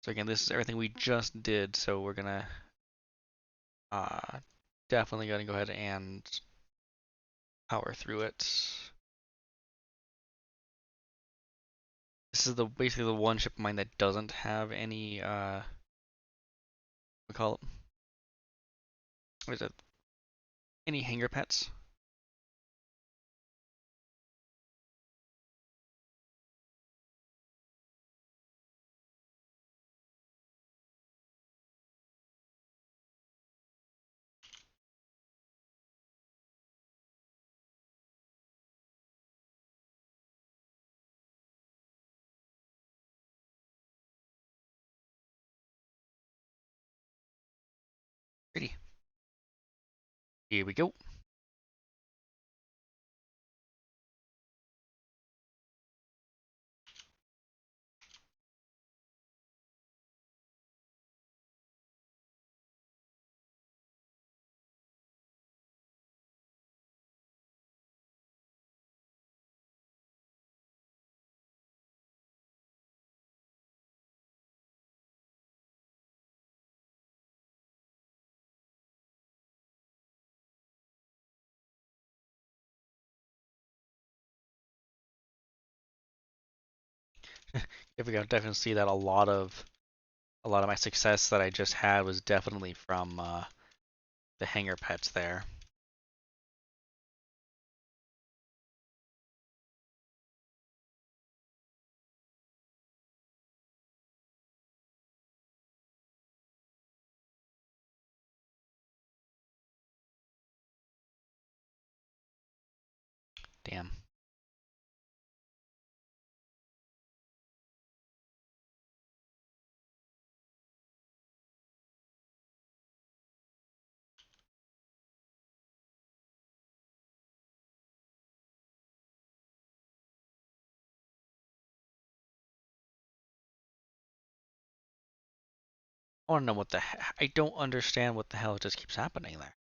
So again, this is everything we just did, so we're gonna definitely gonna go ahead and power through it. This is basically the one ship of mine that doesn't have any we call it, what is it? Any hangar pets. Pretty. Here we go. If we can definitely see that a lot of my success that I just had was definitely from the hangar pets there. Damn. I want to know what the I don't understand what the hell just keeps happening there.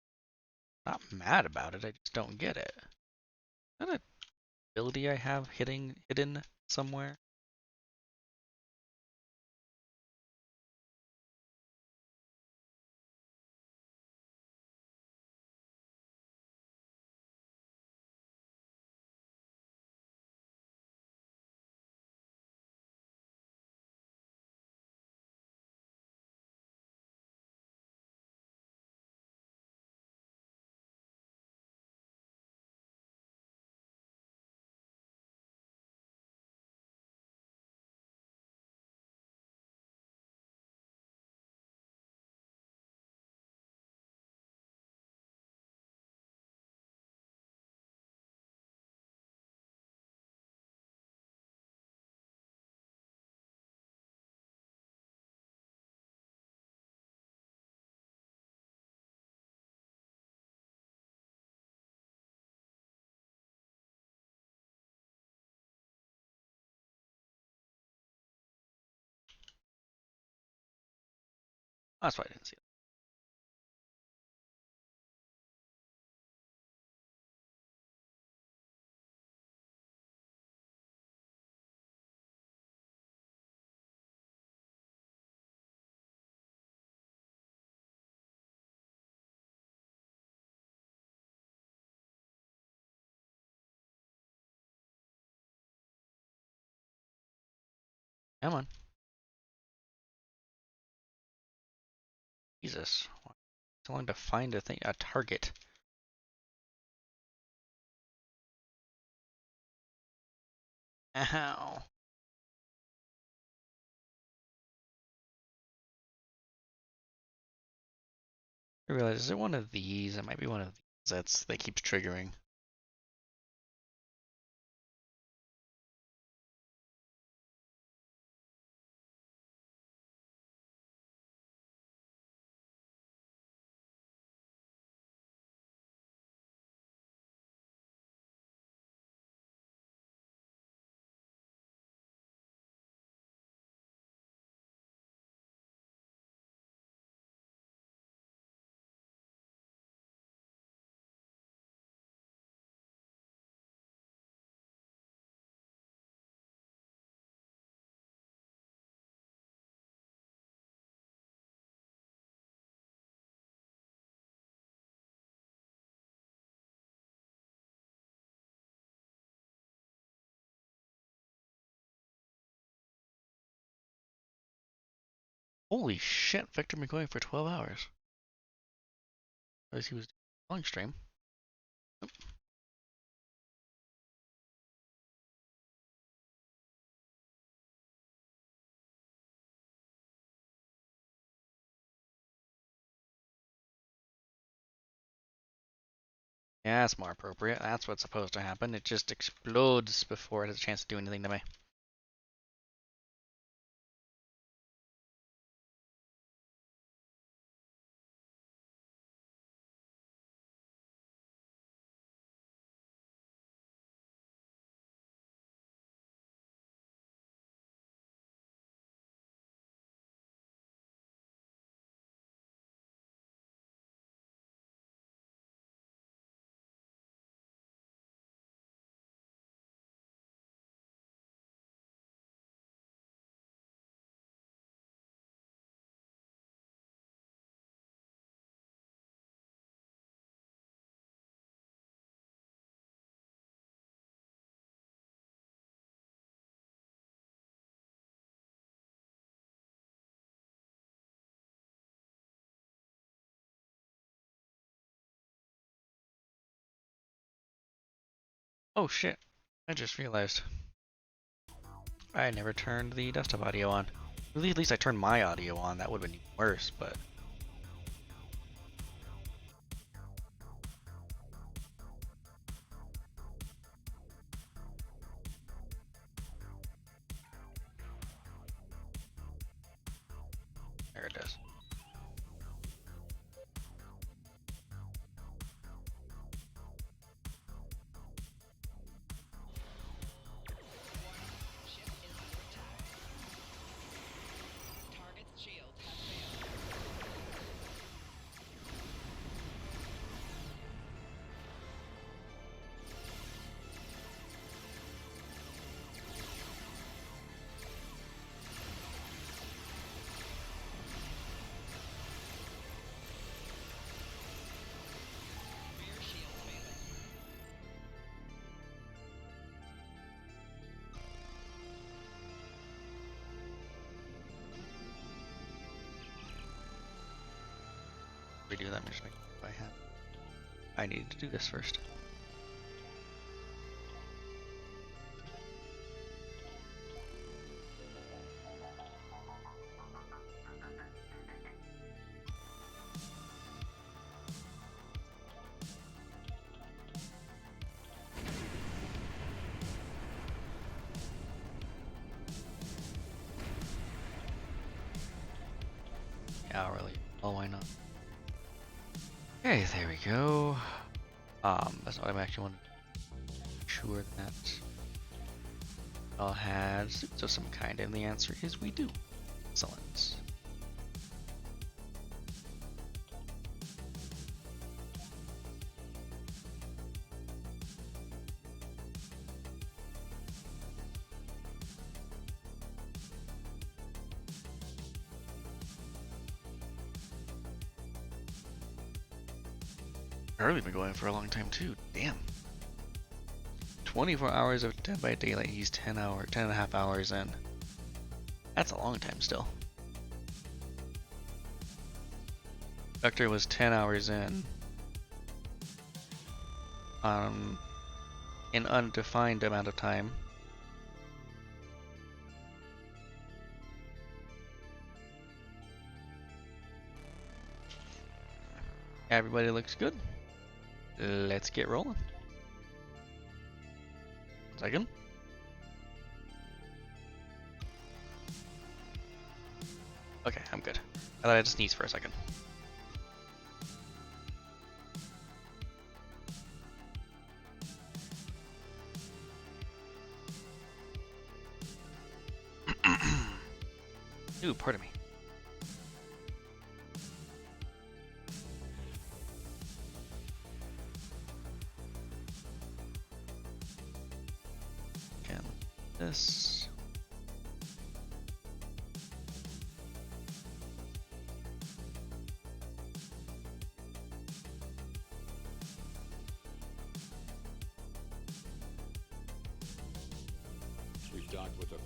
Not mad about it, I just don't get it. Is that an ability I have hidden somewhere? That's why I didn't see it. Come on. Jesus. So long to find a target. Ow. I realize, is it one of these? It might be one of these that keeps triggering. Holy shit, Victor been going for 12 hours. As he was long stream. Oop. Yeah, that's more appropriate. That's what's supposed to happen. It just explodes before it has a chance to do anything to me. Oh shit. I just realized. I never turned the desktop audio on. Really, at least I turned my audio on. That would have been worse, but... There it is. Target's shields have failed. Rear shield failing. Redo that mission if I had. I needed to do this first. Yeah, really. Oh, why not? Okay, there we go. That's what I actually wanted to make sure that all had suits of some kind, and the answer is we do. Excellent. Charlie's been going for a long time too. Damn. 24 hours of Dead by Daylight. He's 10 and a half hours in. That's a long time still. Vector was 10 hours in. An undefined amount of time. Everybody looks good. Let's get rolling. 1 second. Okay, I'm good. I thought I had to sneeze for a second. Ooh, pardon me. And this. We've docked with a...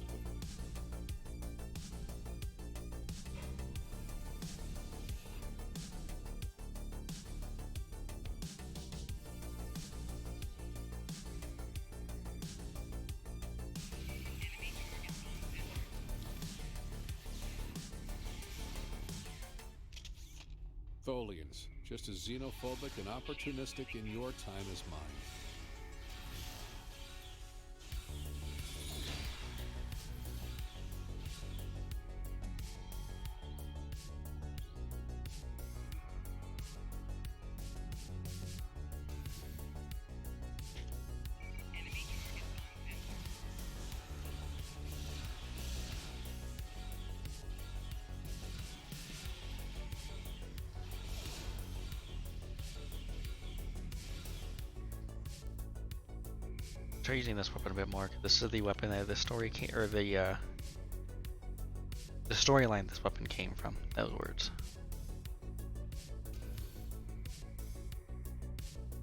Tholians, just as xenophobic and opportunistic in your time as mine. Try using this weapon a bit more. This is the weapon that the story came, or the storyline this weapon came from. Those words.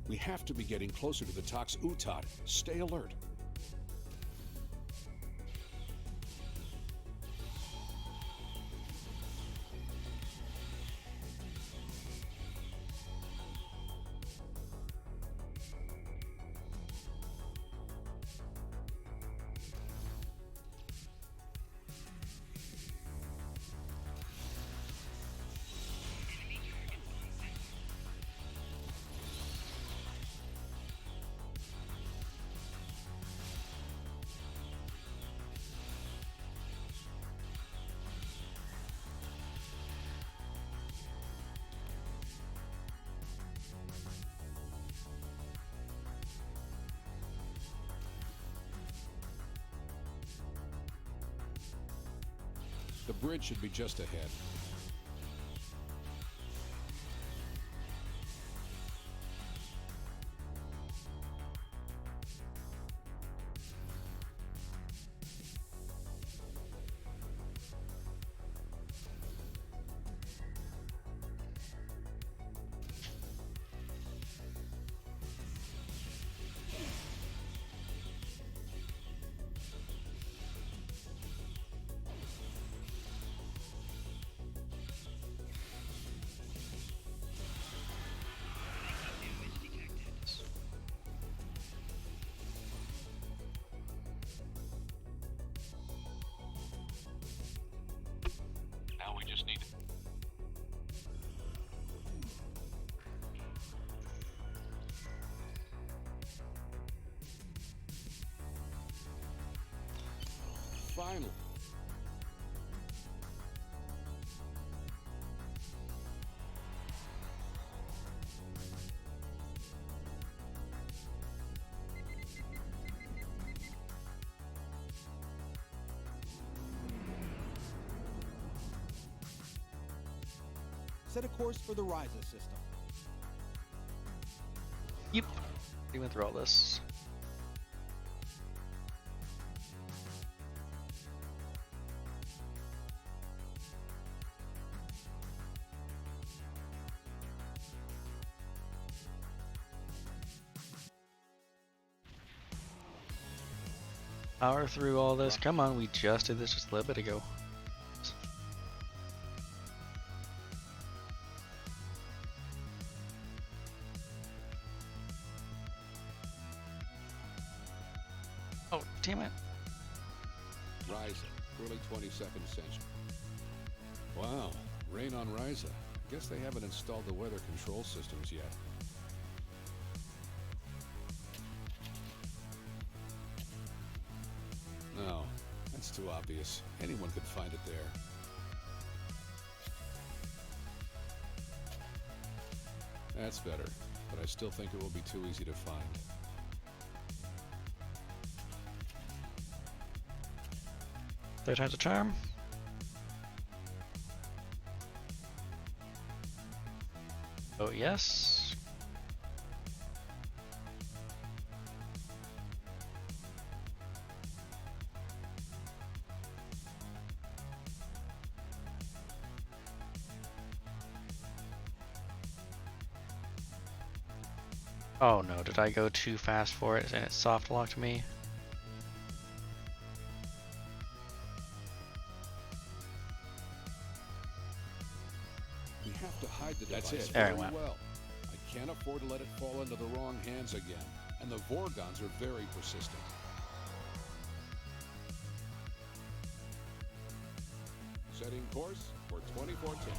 We have to be getting closer to the Tox Utad. Stay alert. The bridge should be just ahead. Now we just need... Finally. Set a course for the Ryza system. Yep. We went through all this. Power through all this. Come on, we just did this just a little bit ago. Oh, damn it. Ryza, early 22nd century. Wow, rain on Ryza. Guess they haven't installed the weather control systems yet. No, that's too obvious. Anyone could find it there. That's better, but I still think it will be too easy to find. Third time's a charm. Oh, yes. Oh no, did I go too fast for it and it soft locked me? We have to hide the device. That's it. There very it went. well. I can't afford to let it fall into the wrong hands again, and the Vorgons are very persistent. Setting course for 2014.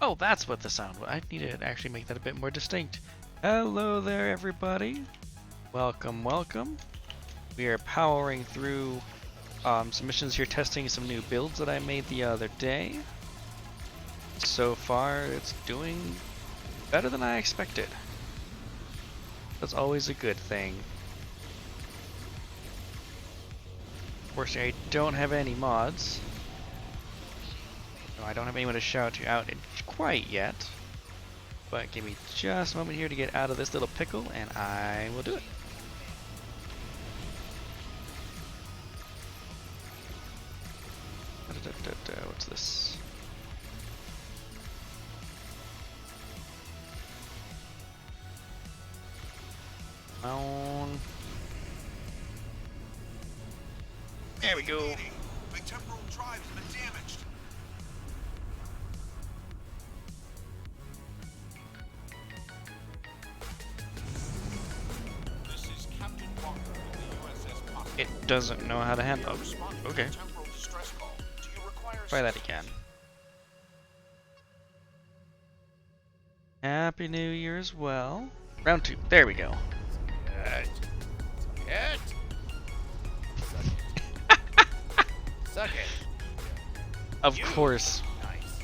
Oh, that's what the sound was. I need to actually make that a bit more distinct. Hello there, everybody. Welcome, welcome. We are powering through some missions here, testing some new builds that I made the other day. So far, it's doing better than I expected. That's always a good thing. Unfortunately, I don't have any mods. No, I don't have anyone to shout you out quite yet. But give me just a moment here to get out of this little pickle, and I will do it. What's this? There we go. My temporal drive has been damaged. This is Captain Walker of the USS Spaaace. It doesn't know how to handle. Oh, okay. Temporal distress call. Do you require Try that again. Happy New Year as well. Round 2. There we go. It. Suck it. Of course. Nice.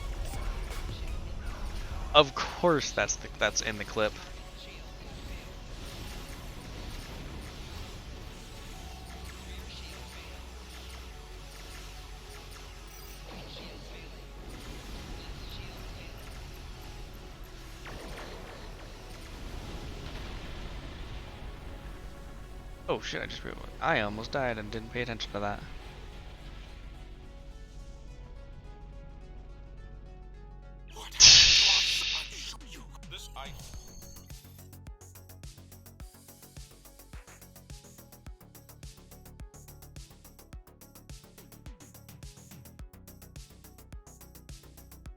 Of course that's in the clip. Oh shit, I just realized. I almost died and didn't pay attention to that. This ice.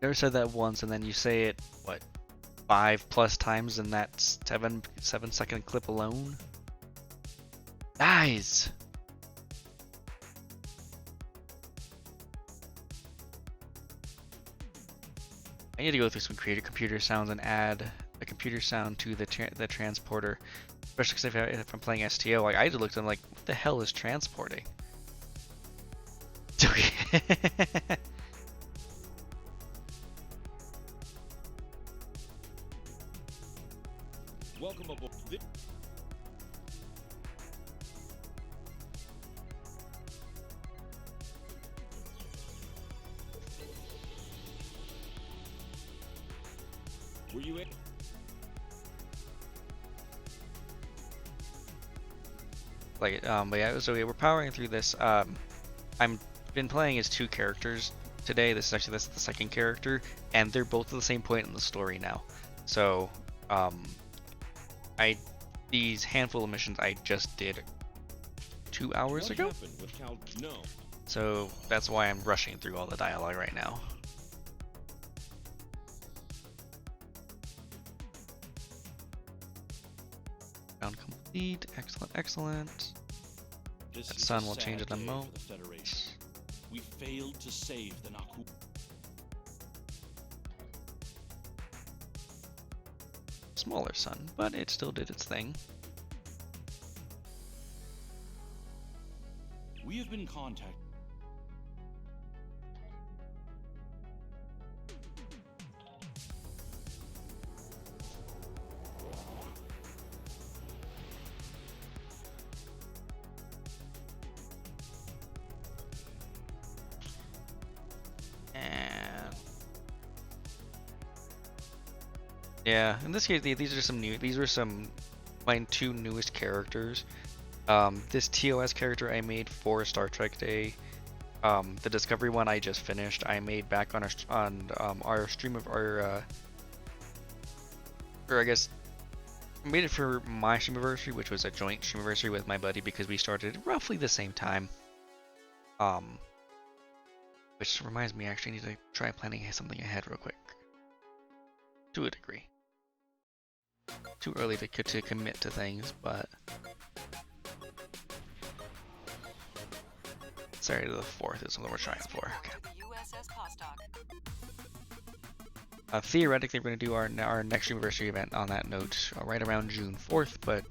Never said that once and then you say it, what, 5+ times in that 7-second clip alone? Guys! I need to go through some computer sounds and add a computer sound to the transporter, especially because if I'm playing STO, like I just looked and I'm like, what the hell is transporting? Welcome aboard. Were you in? like it. But yeah, so we're powering through this. I'm been playing as two characters today. This is the second character, and they're both at the same point in the story now. So, these handful of missions I just did 2 hours ago. No. So that's why I'm rushing through all the dialogue right now. Round complete. Excellent, excellent. This That is sun a will sad change in a day moment. for the Federation. We failed to save the Naku. Smaller sun, but it still did its thing. We have been contacted. And yeah, in this case, these are some new. These were some my two newest characters. This TOS character I made for Star Trek Day. The Discovery one I just finished. I made back on our stream of our, or I guess, I made it for my streamiversary, which was a joint streamiversary with my buddy because we started roughly the same time. Which reminds me, I actually need to try planning something ahead real quick. To a degree. Too early to commit to things, but Saturday the 4th is what we're trying for. Okay. Theoretically, we're going to do our next anniversary event on that note right around June 4th, but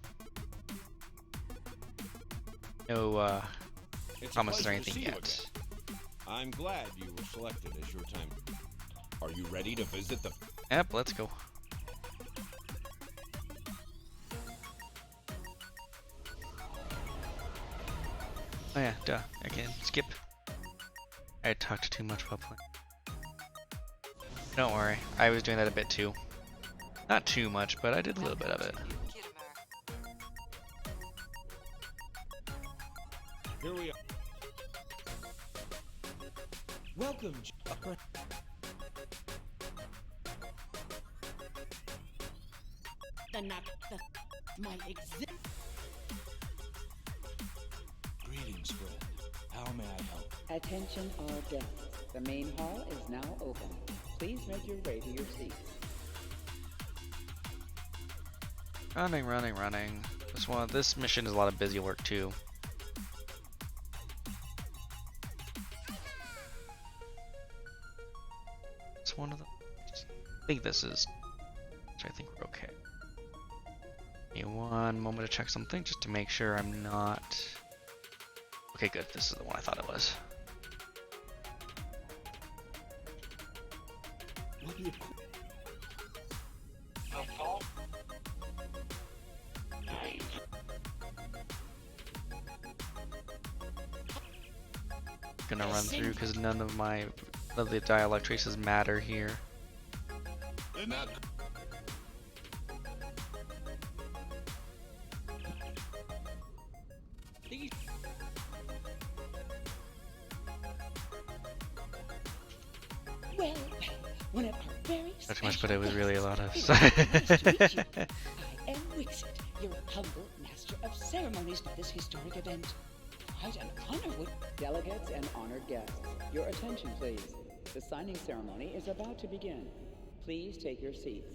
no promises or anything yet. I'm glad you were selected as your time. Are you ready to visit the... Yep, let's go. Oh yeah, duh. I can skip. I talked too much while playing. Don't worry, I was doing that a bit too. Not too much, but I did a little bit of it. Here we are. Welcome, my exit. Greetings, friend. How may I help? Attention all guests. The main hall is now open. Please make your way to your seats. Running. This mission is a lot of busy work too. It's one of the. I think this is. I think we're okay. Give me one moment to check something just to make sure I'm not. Okay, good. This is the one I thought it was. Gonna run through because none of the dialogue traces matter here. Well, one of our very Not too much, but it was really a lot of. I am Wixit, your humble master of ceremonies for this historic event. Quite an honor would... Delegates and honored guests, your attention please. The signing ceremony is about to begin. Please take your seats.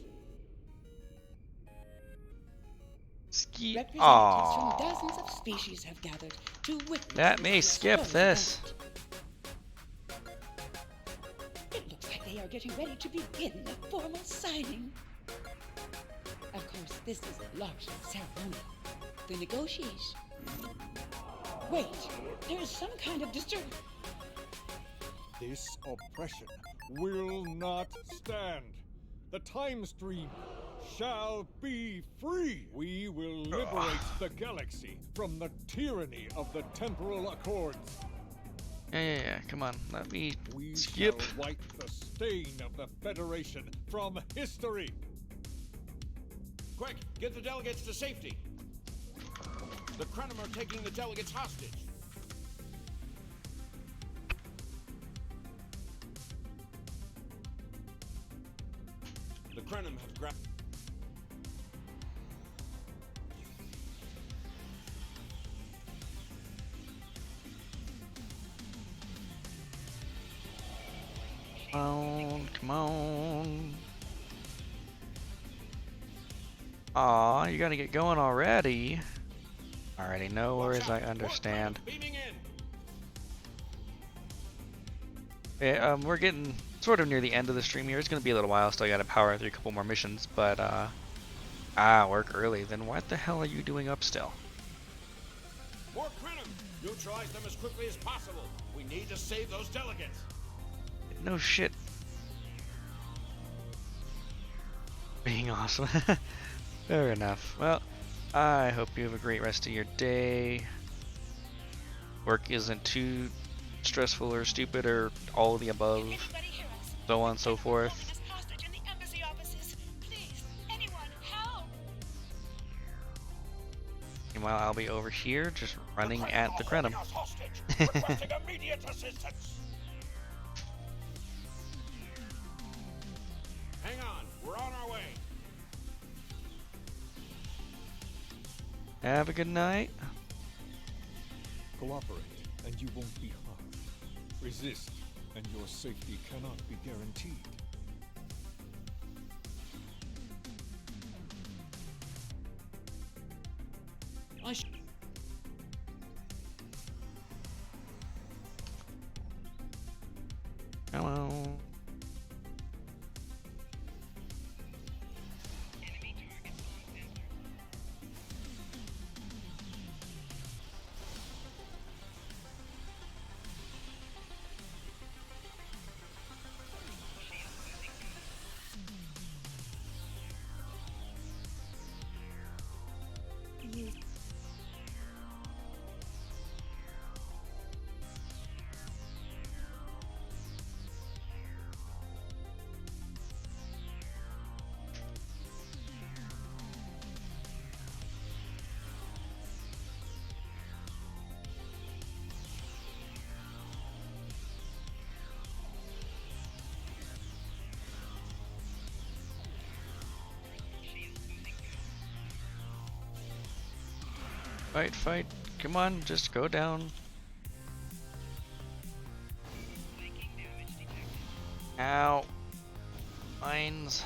Representatives from dozens of species have gathered to witness... Let me skip this. It looks like they are getting ready to begin the formal signing. Of course, this is largely ceremonial. The negotiation... Wait, there is some kind of disturbance. This oppression will not stand. The time stream shall be free. We will liberate the galaxy from the tyranny of the temporal accords. Yeah. Come on, let me skip. Shall wipe the stain of the Federation from history. Quick, get the delegates to safety. The Krenim are taking the delegates hostage. The Krenim have grabbed... Come on, come on. Aw, you gotta get going already. Alrighty, no worries, I understand. Yeah, we're getting sort of near the end of the stream here. It's gonna be a little while, still gotta power through a couple more missions, but work early. Then what the hell are you doing up still? More Krenim! Neutralize them as quickly as possible. We need to save those delegates. No shit. Being awesome. Fair enough. Well, I hope you have a great rest of your day. Work isn't too stressful or stupid or all of the above, so on and so forth. Meanwhile, I'll be over here just running at the Krenim. Immediate assistance. Hang on, we're on our way. Have a good night. Cooperate, and you won't be harmed. Resist, and your safety cannot be guaranteed. Hello. Fight, fight. Come on, just go down. Ow. Mines.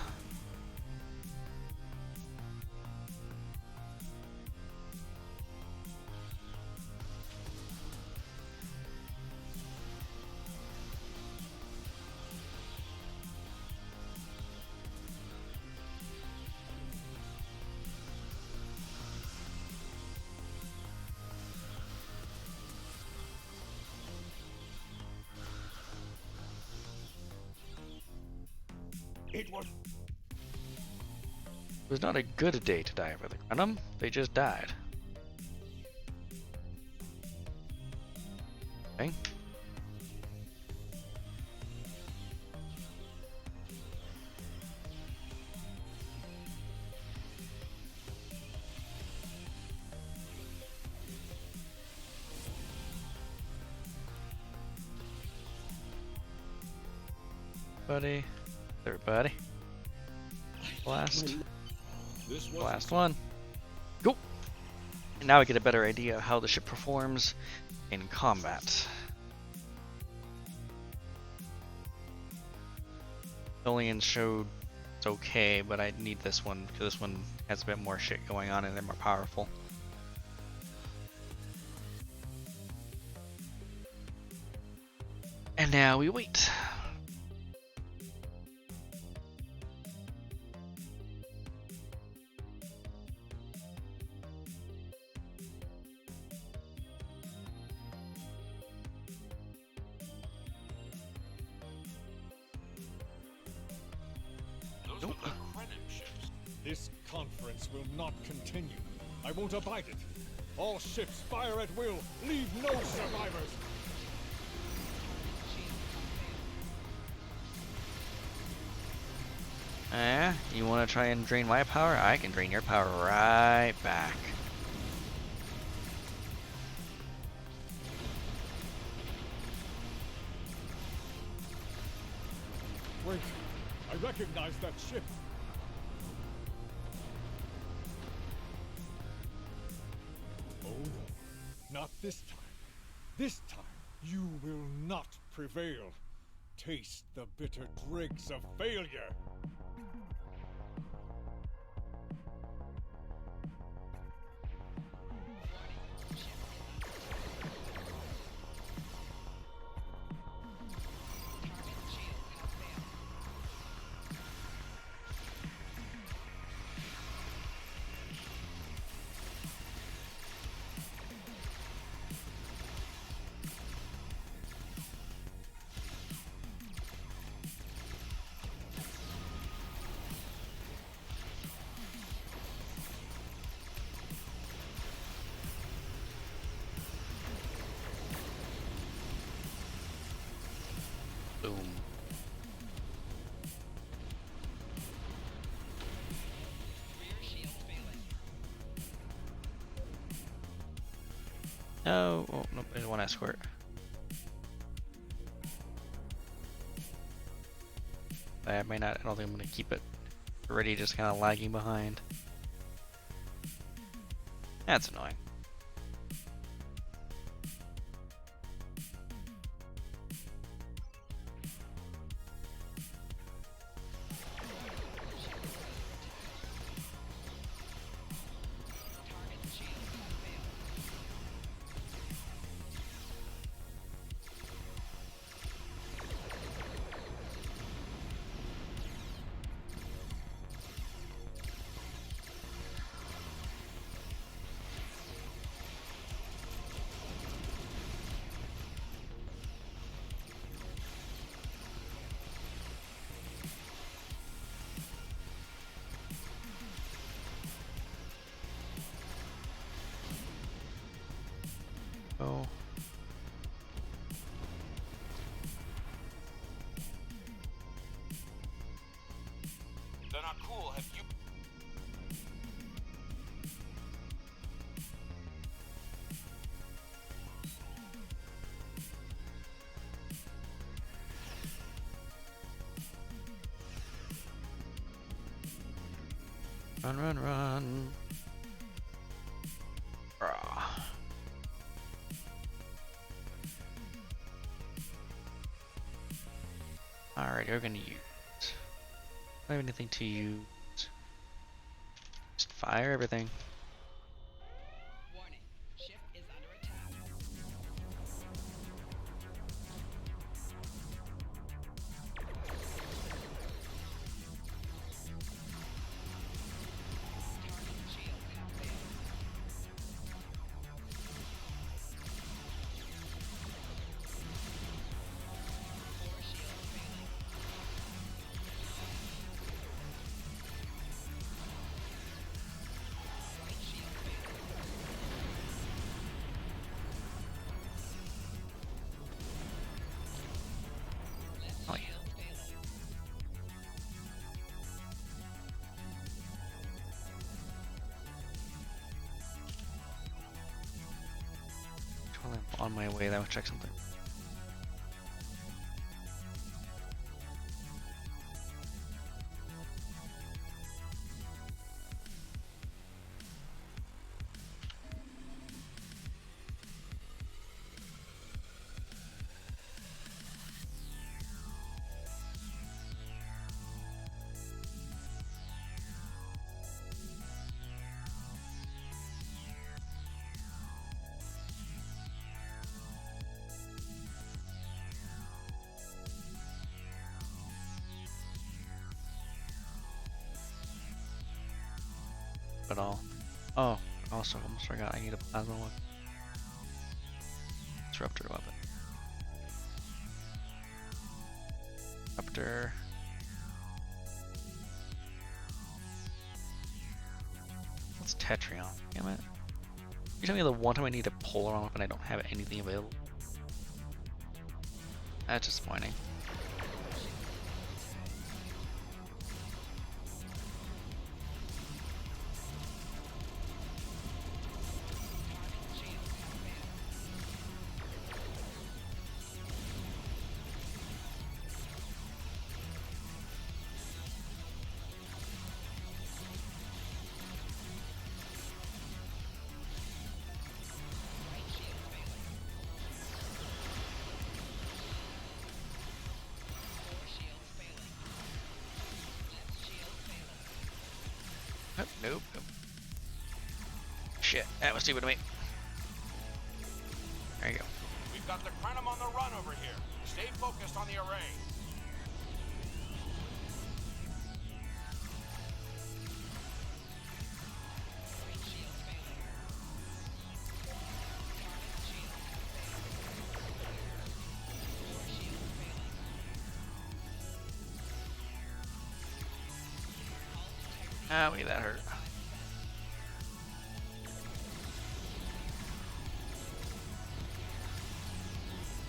It was not a good day to die for the Krenim. They just died. Okay. Buddy. Everybody. Last one. Go! And now I get a better idea of how the ship performs in combat. Aliens showed it's okay, but I need this one because this one has a bit more shit going on and they're more powerful. And now we wait. This conference will not continue. I won't abide it. All ships fire at will. Leave no survivors. You want to try and drain my power? I can drain your power right back. Wait, I recognize that ship. Oh no, not this time. This time, you will not prevail. Taste the bitter dregs of failure. Boom. No, oh, nope, there's one escort. I may not, I don't think I'm going to keep it ready, just kind of lagging behind. That's annoying. Oh. They're not cool, have you... Run, run, run. Rah. Alright, we're gonna use. I don't have anything to use. Just fire everything. Warning. Ship is under attack. Target shields have failed. Core shields failing. Right shield failing. Left Oh, yeah. shield failing. While I'm on my way, that would check something. At all. Oh, also almost forgot I need a plasma one. Disruptor weapon. Disruptor. What's Tetrion? Damn it. You tell me the one time I need a polar weapon I don't have anything available. That's disappointing. Nope. Shit, that was stupid of me. There you go. We've got the Krenim on the run over here. Stay focused on the array. Owie, that hurt.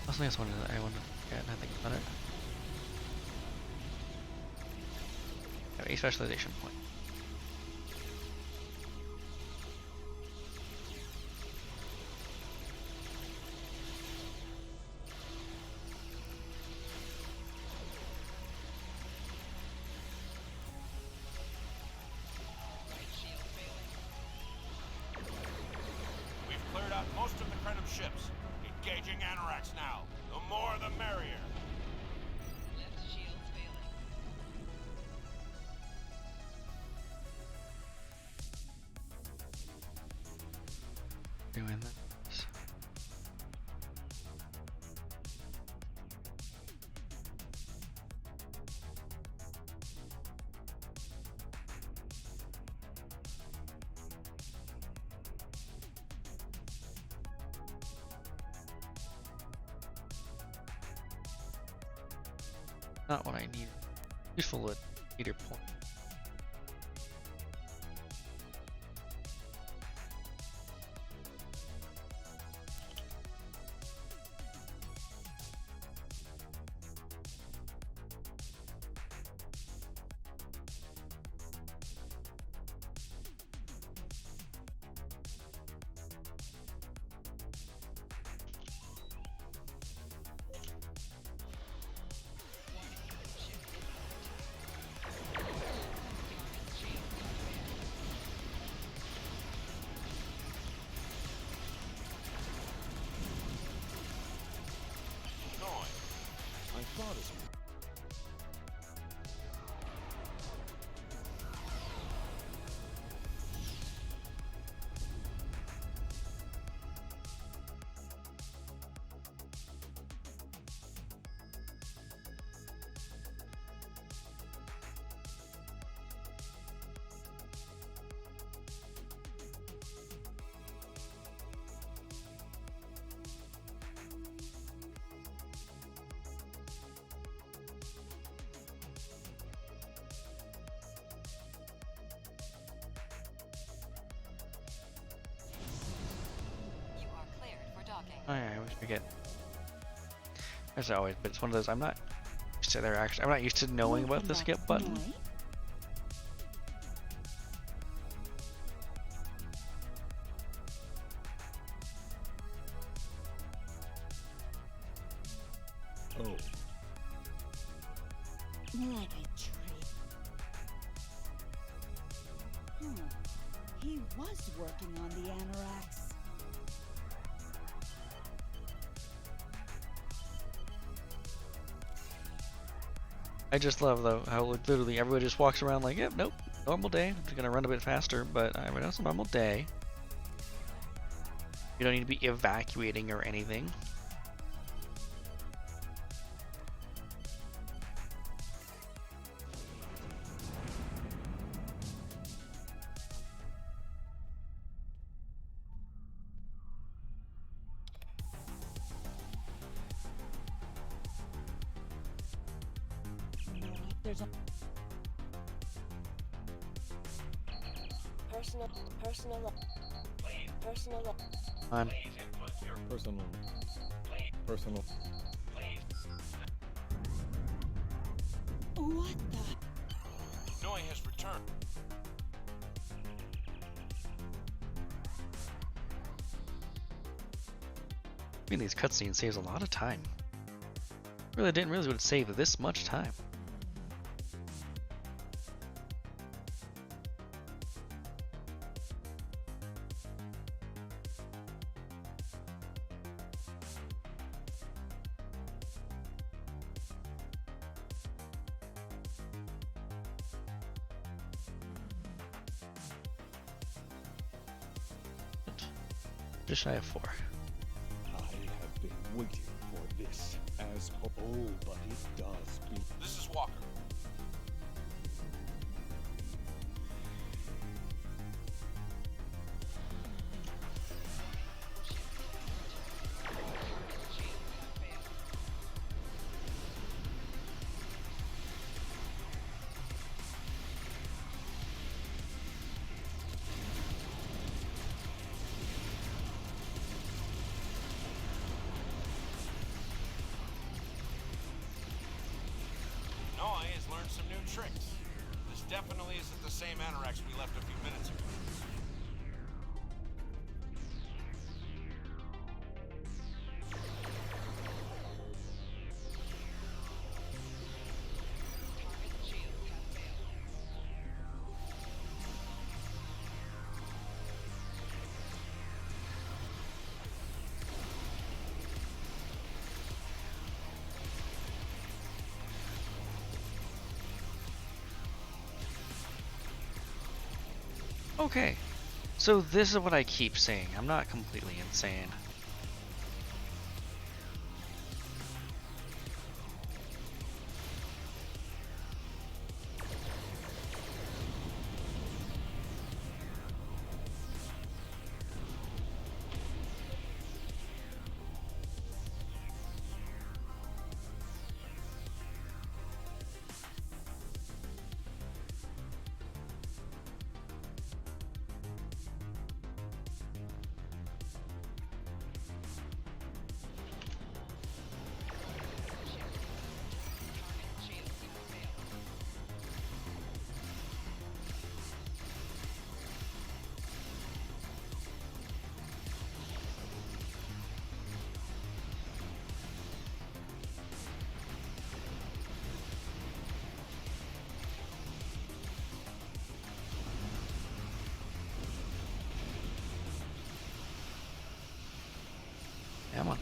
Something else I wanted to get, and I think about it. Have a specialization point. We've cleared out most of the Krenim ships. Engaging Anorax now. The more the merrier. Left shields failing. Doing this. Not what I need. Useful at leader point. I thought as much. You are cleared for docking. Oh yeah, I always forget. As always, but it's one of those I'm not used to their action. I'm not used to knowing about the skip button. Oh. Like a tree. He was working on the Anorax. I just love though how like, literally everybody just walks around like, yep, nope, normal day. I'm just gonna run a bit faster, but I mean it's a normal day. You don't need to be evacuating or anything. There's a Personal. On. Personal. What the? Noi has returned. I mean, these cutscenes saves a lot of time. Really didn't realize it would save this much time. Just shy of 4. I have been waiting for this. Oh, but it does be. This is Walker. Noi has learned some new tricks. This definitely isn't the same Anorax we left a few minutes ago. Okay, so this is what I keep saying. I'm not completely insane. Come on.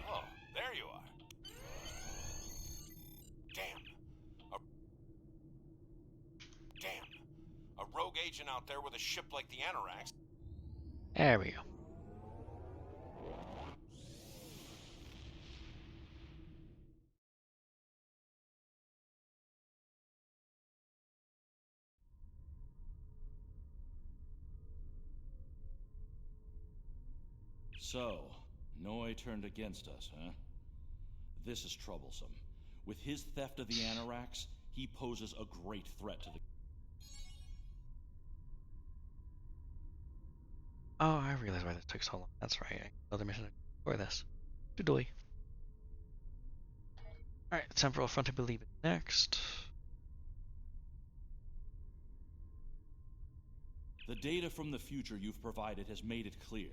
Oh, there you are. Damn. A rogue agent out there with a ship like the Anorax. There we go. So, Noi turned against us, huh? This is troublesome. With his theft of the Anorax, he poses a great threat to the... Oh, I realize why this took so long. That's right. Another mission for this. Doodly. Alright, Temporal Front, I believe, is next. The data from the future you've provided has made it clear.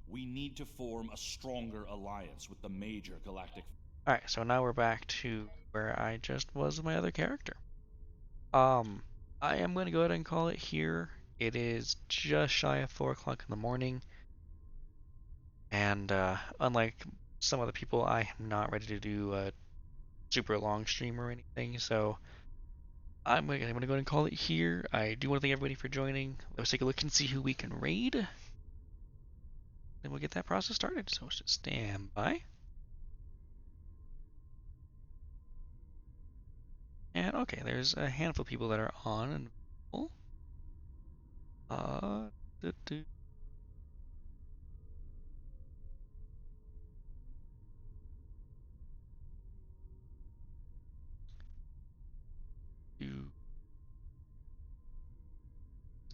We need to form a stronger alliance with the major galactic... Alright, so now we're back to where I just was with my other character. I am going to go ahead and call it here. It is just shy of 4 o'clock in the morning. And unlike some other people, I am not ready to do a super long stream or anything. So I'm going to go ahead and call it here. I do want to thank everybody for joining. Let's take a look and see who we can raid. and we'll get that process started. So just stand by. And okay, there's a handful of people that are on and available. Do, do.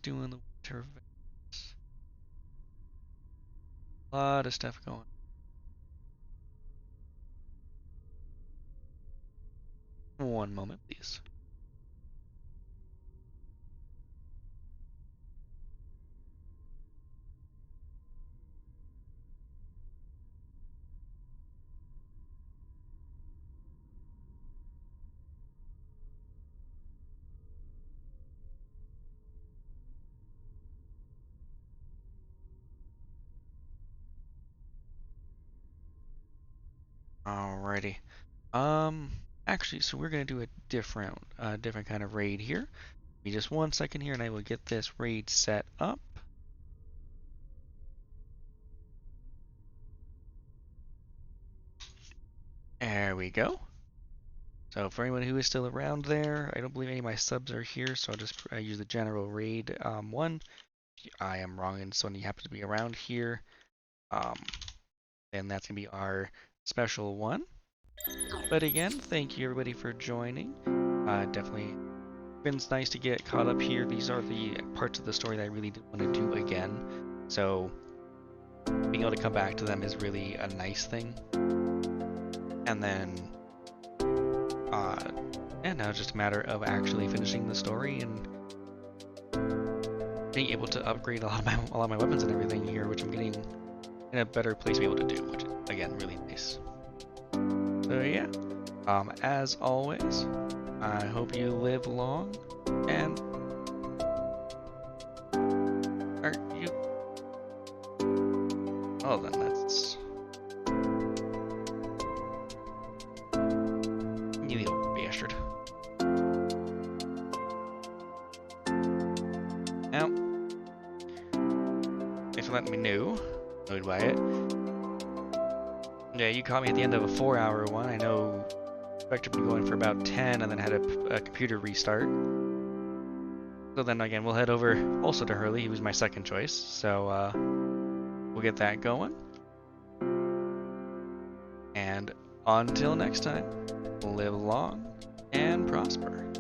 Doing the winter events. A lot of stuff going. One moment, please. Alrighty. Actually, so we're gonna do a different kind of raid here. Give me just 1 second here, and I will get this raid set up. There we go. So for anyone who is still around there, I don't believe any of my subs are here, so I'll just use the general raid one. I am wrong, and so when you happen to be around here, then that's gonna be our special one. But again, thank you everybody for joining. Definitely been nice to get caught up here. These are the parts of the story that I really do want to do again. So being able to come back to them is really a nice thing. And then, and now it's just a matter of actually finishing the story and being able to upgrade a lot of my weapons and everything here, which I'm getting in a better place to be able to do, which is again really nice. So yeah, as always, I hope you live long and are you? Oh, then that's you little bastard. Now, thanks for letting me know. Annoyed by it. Yeah, you caught me at the end of a 4-hour one. I know Vector been going for about 10 and then had a computer restart. So then again, we'll head over also to Hurley. He was my second choice. So we'll get that going. And until next time, live long and prosper.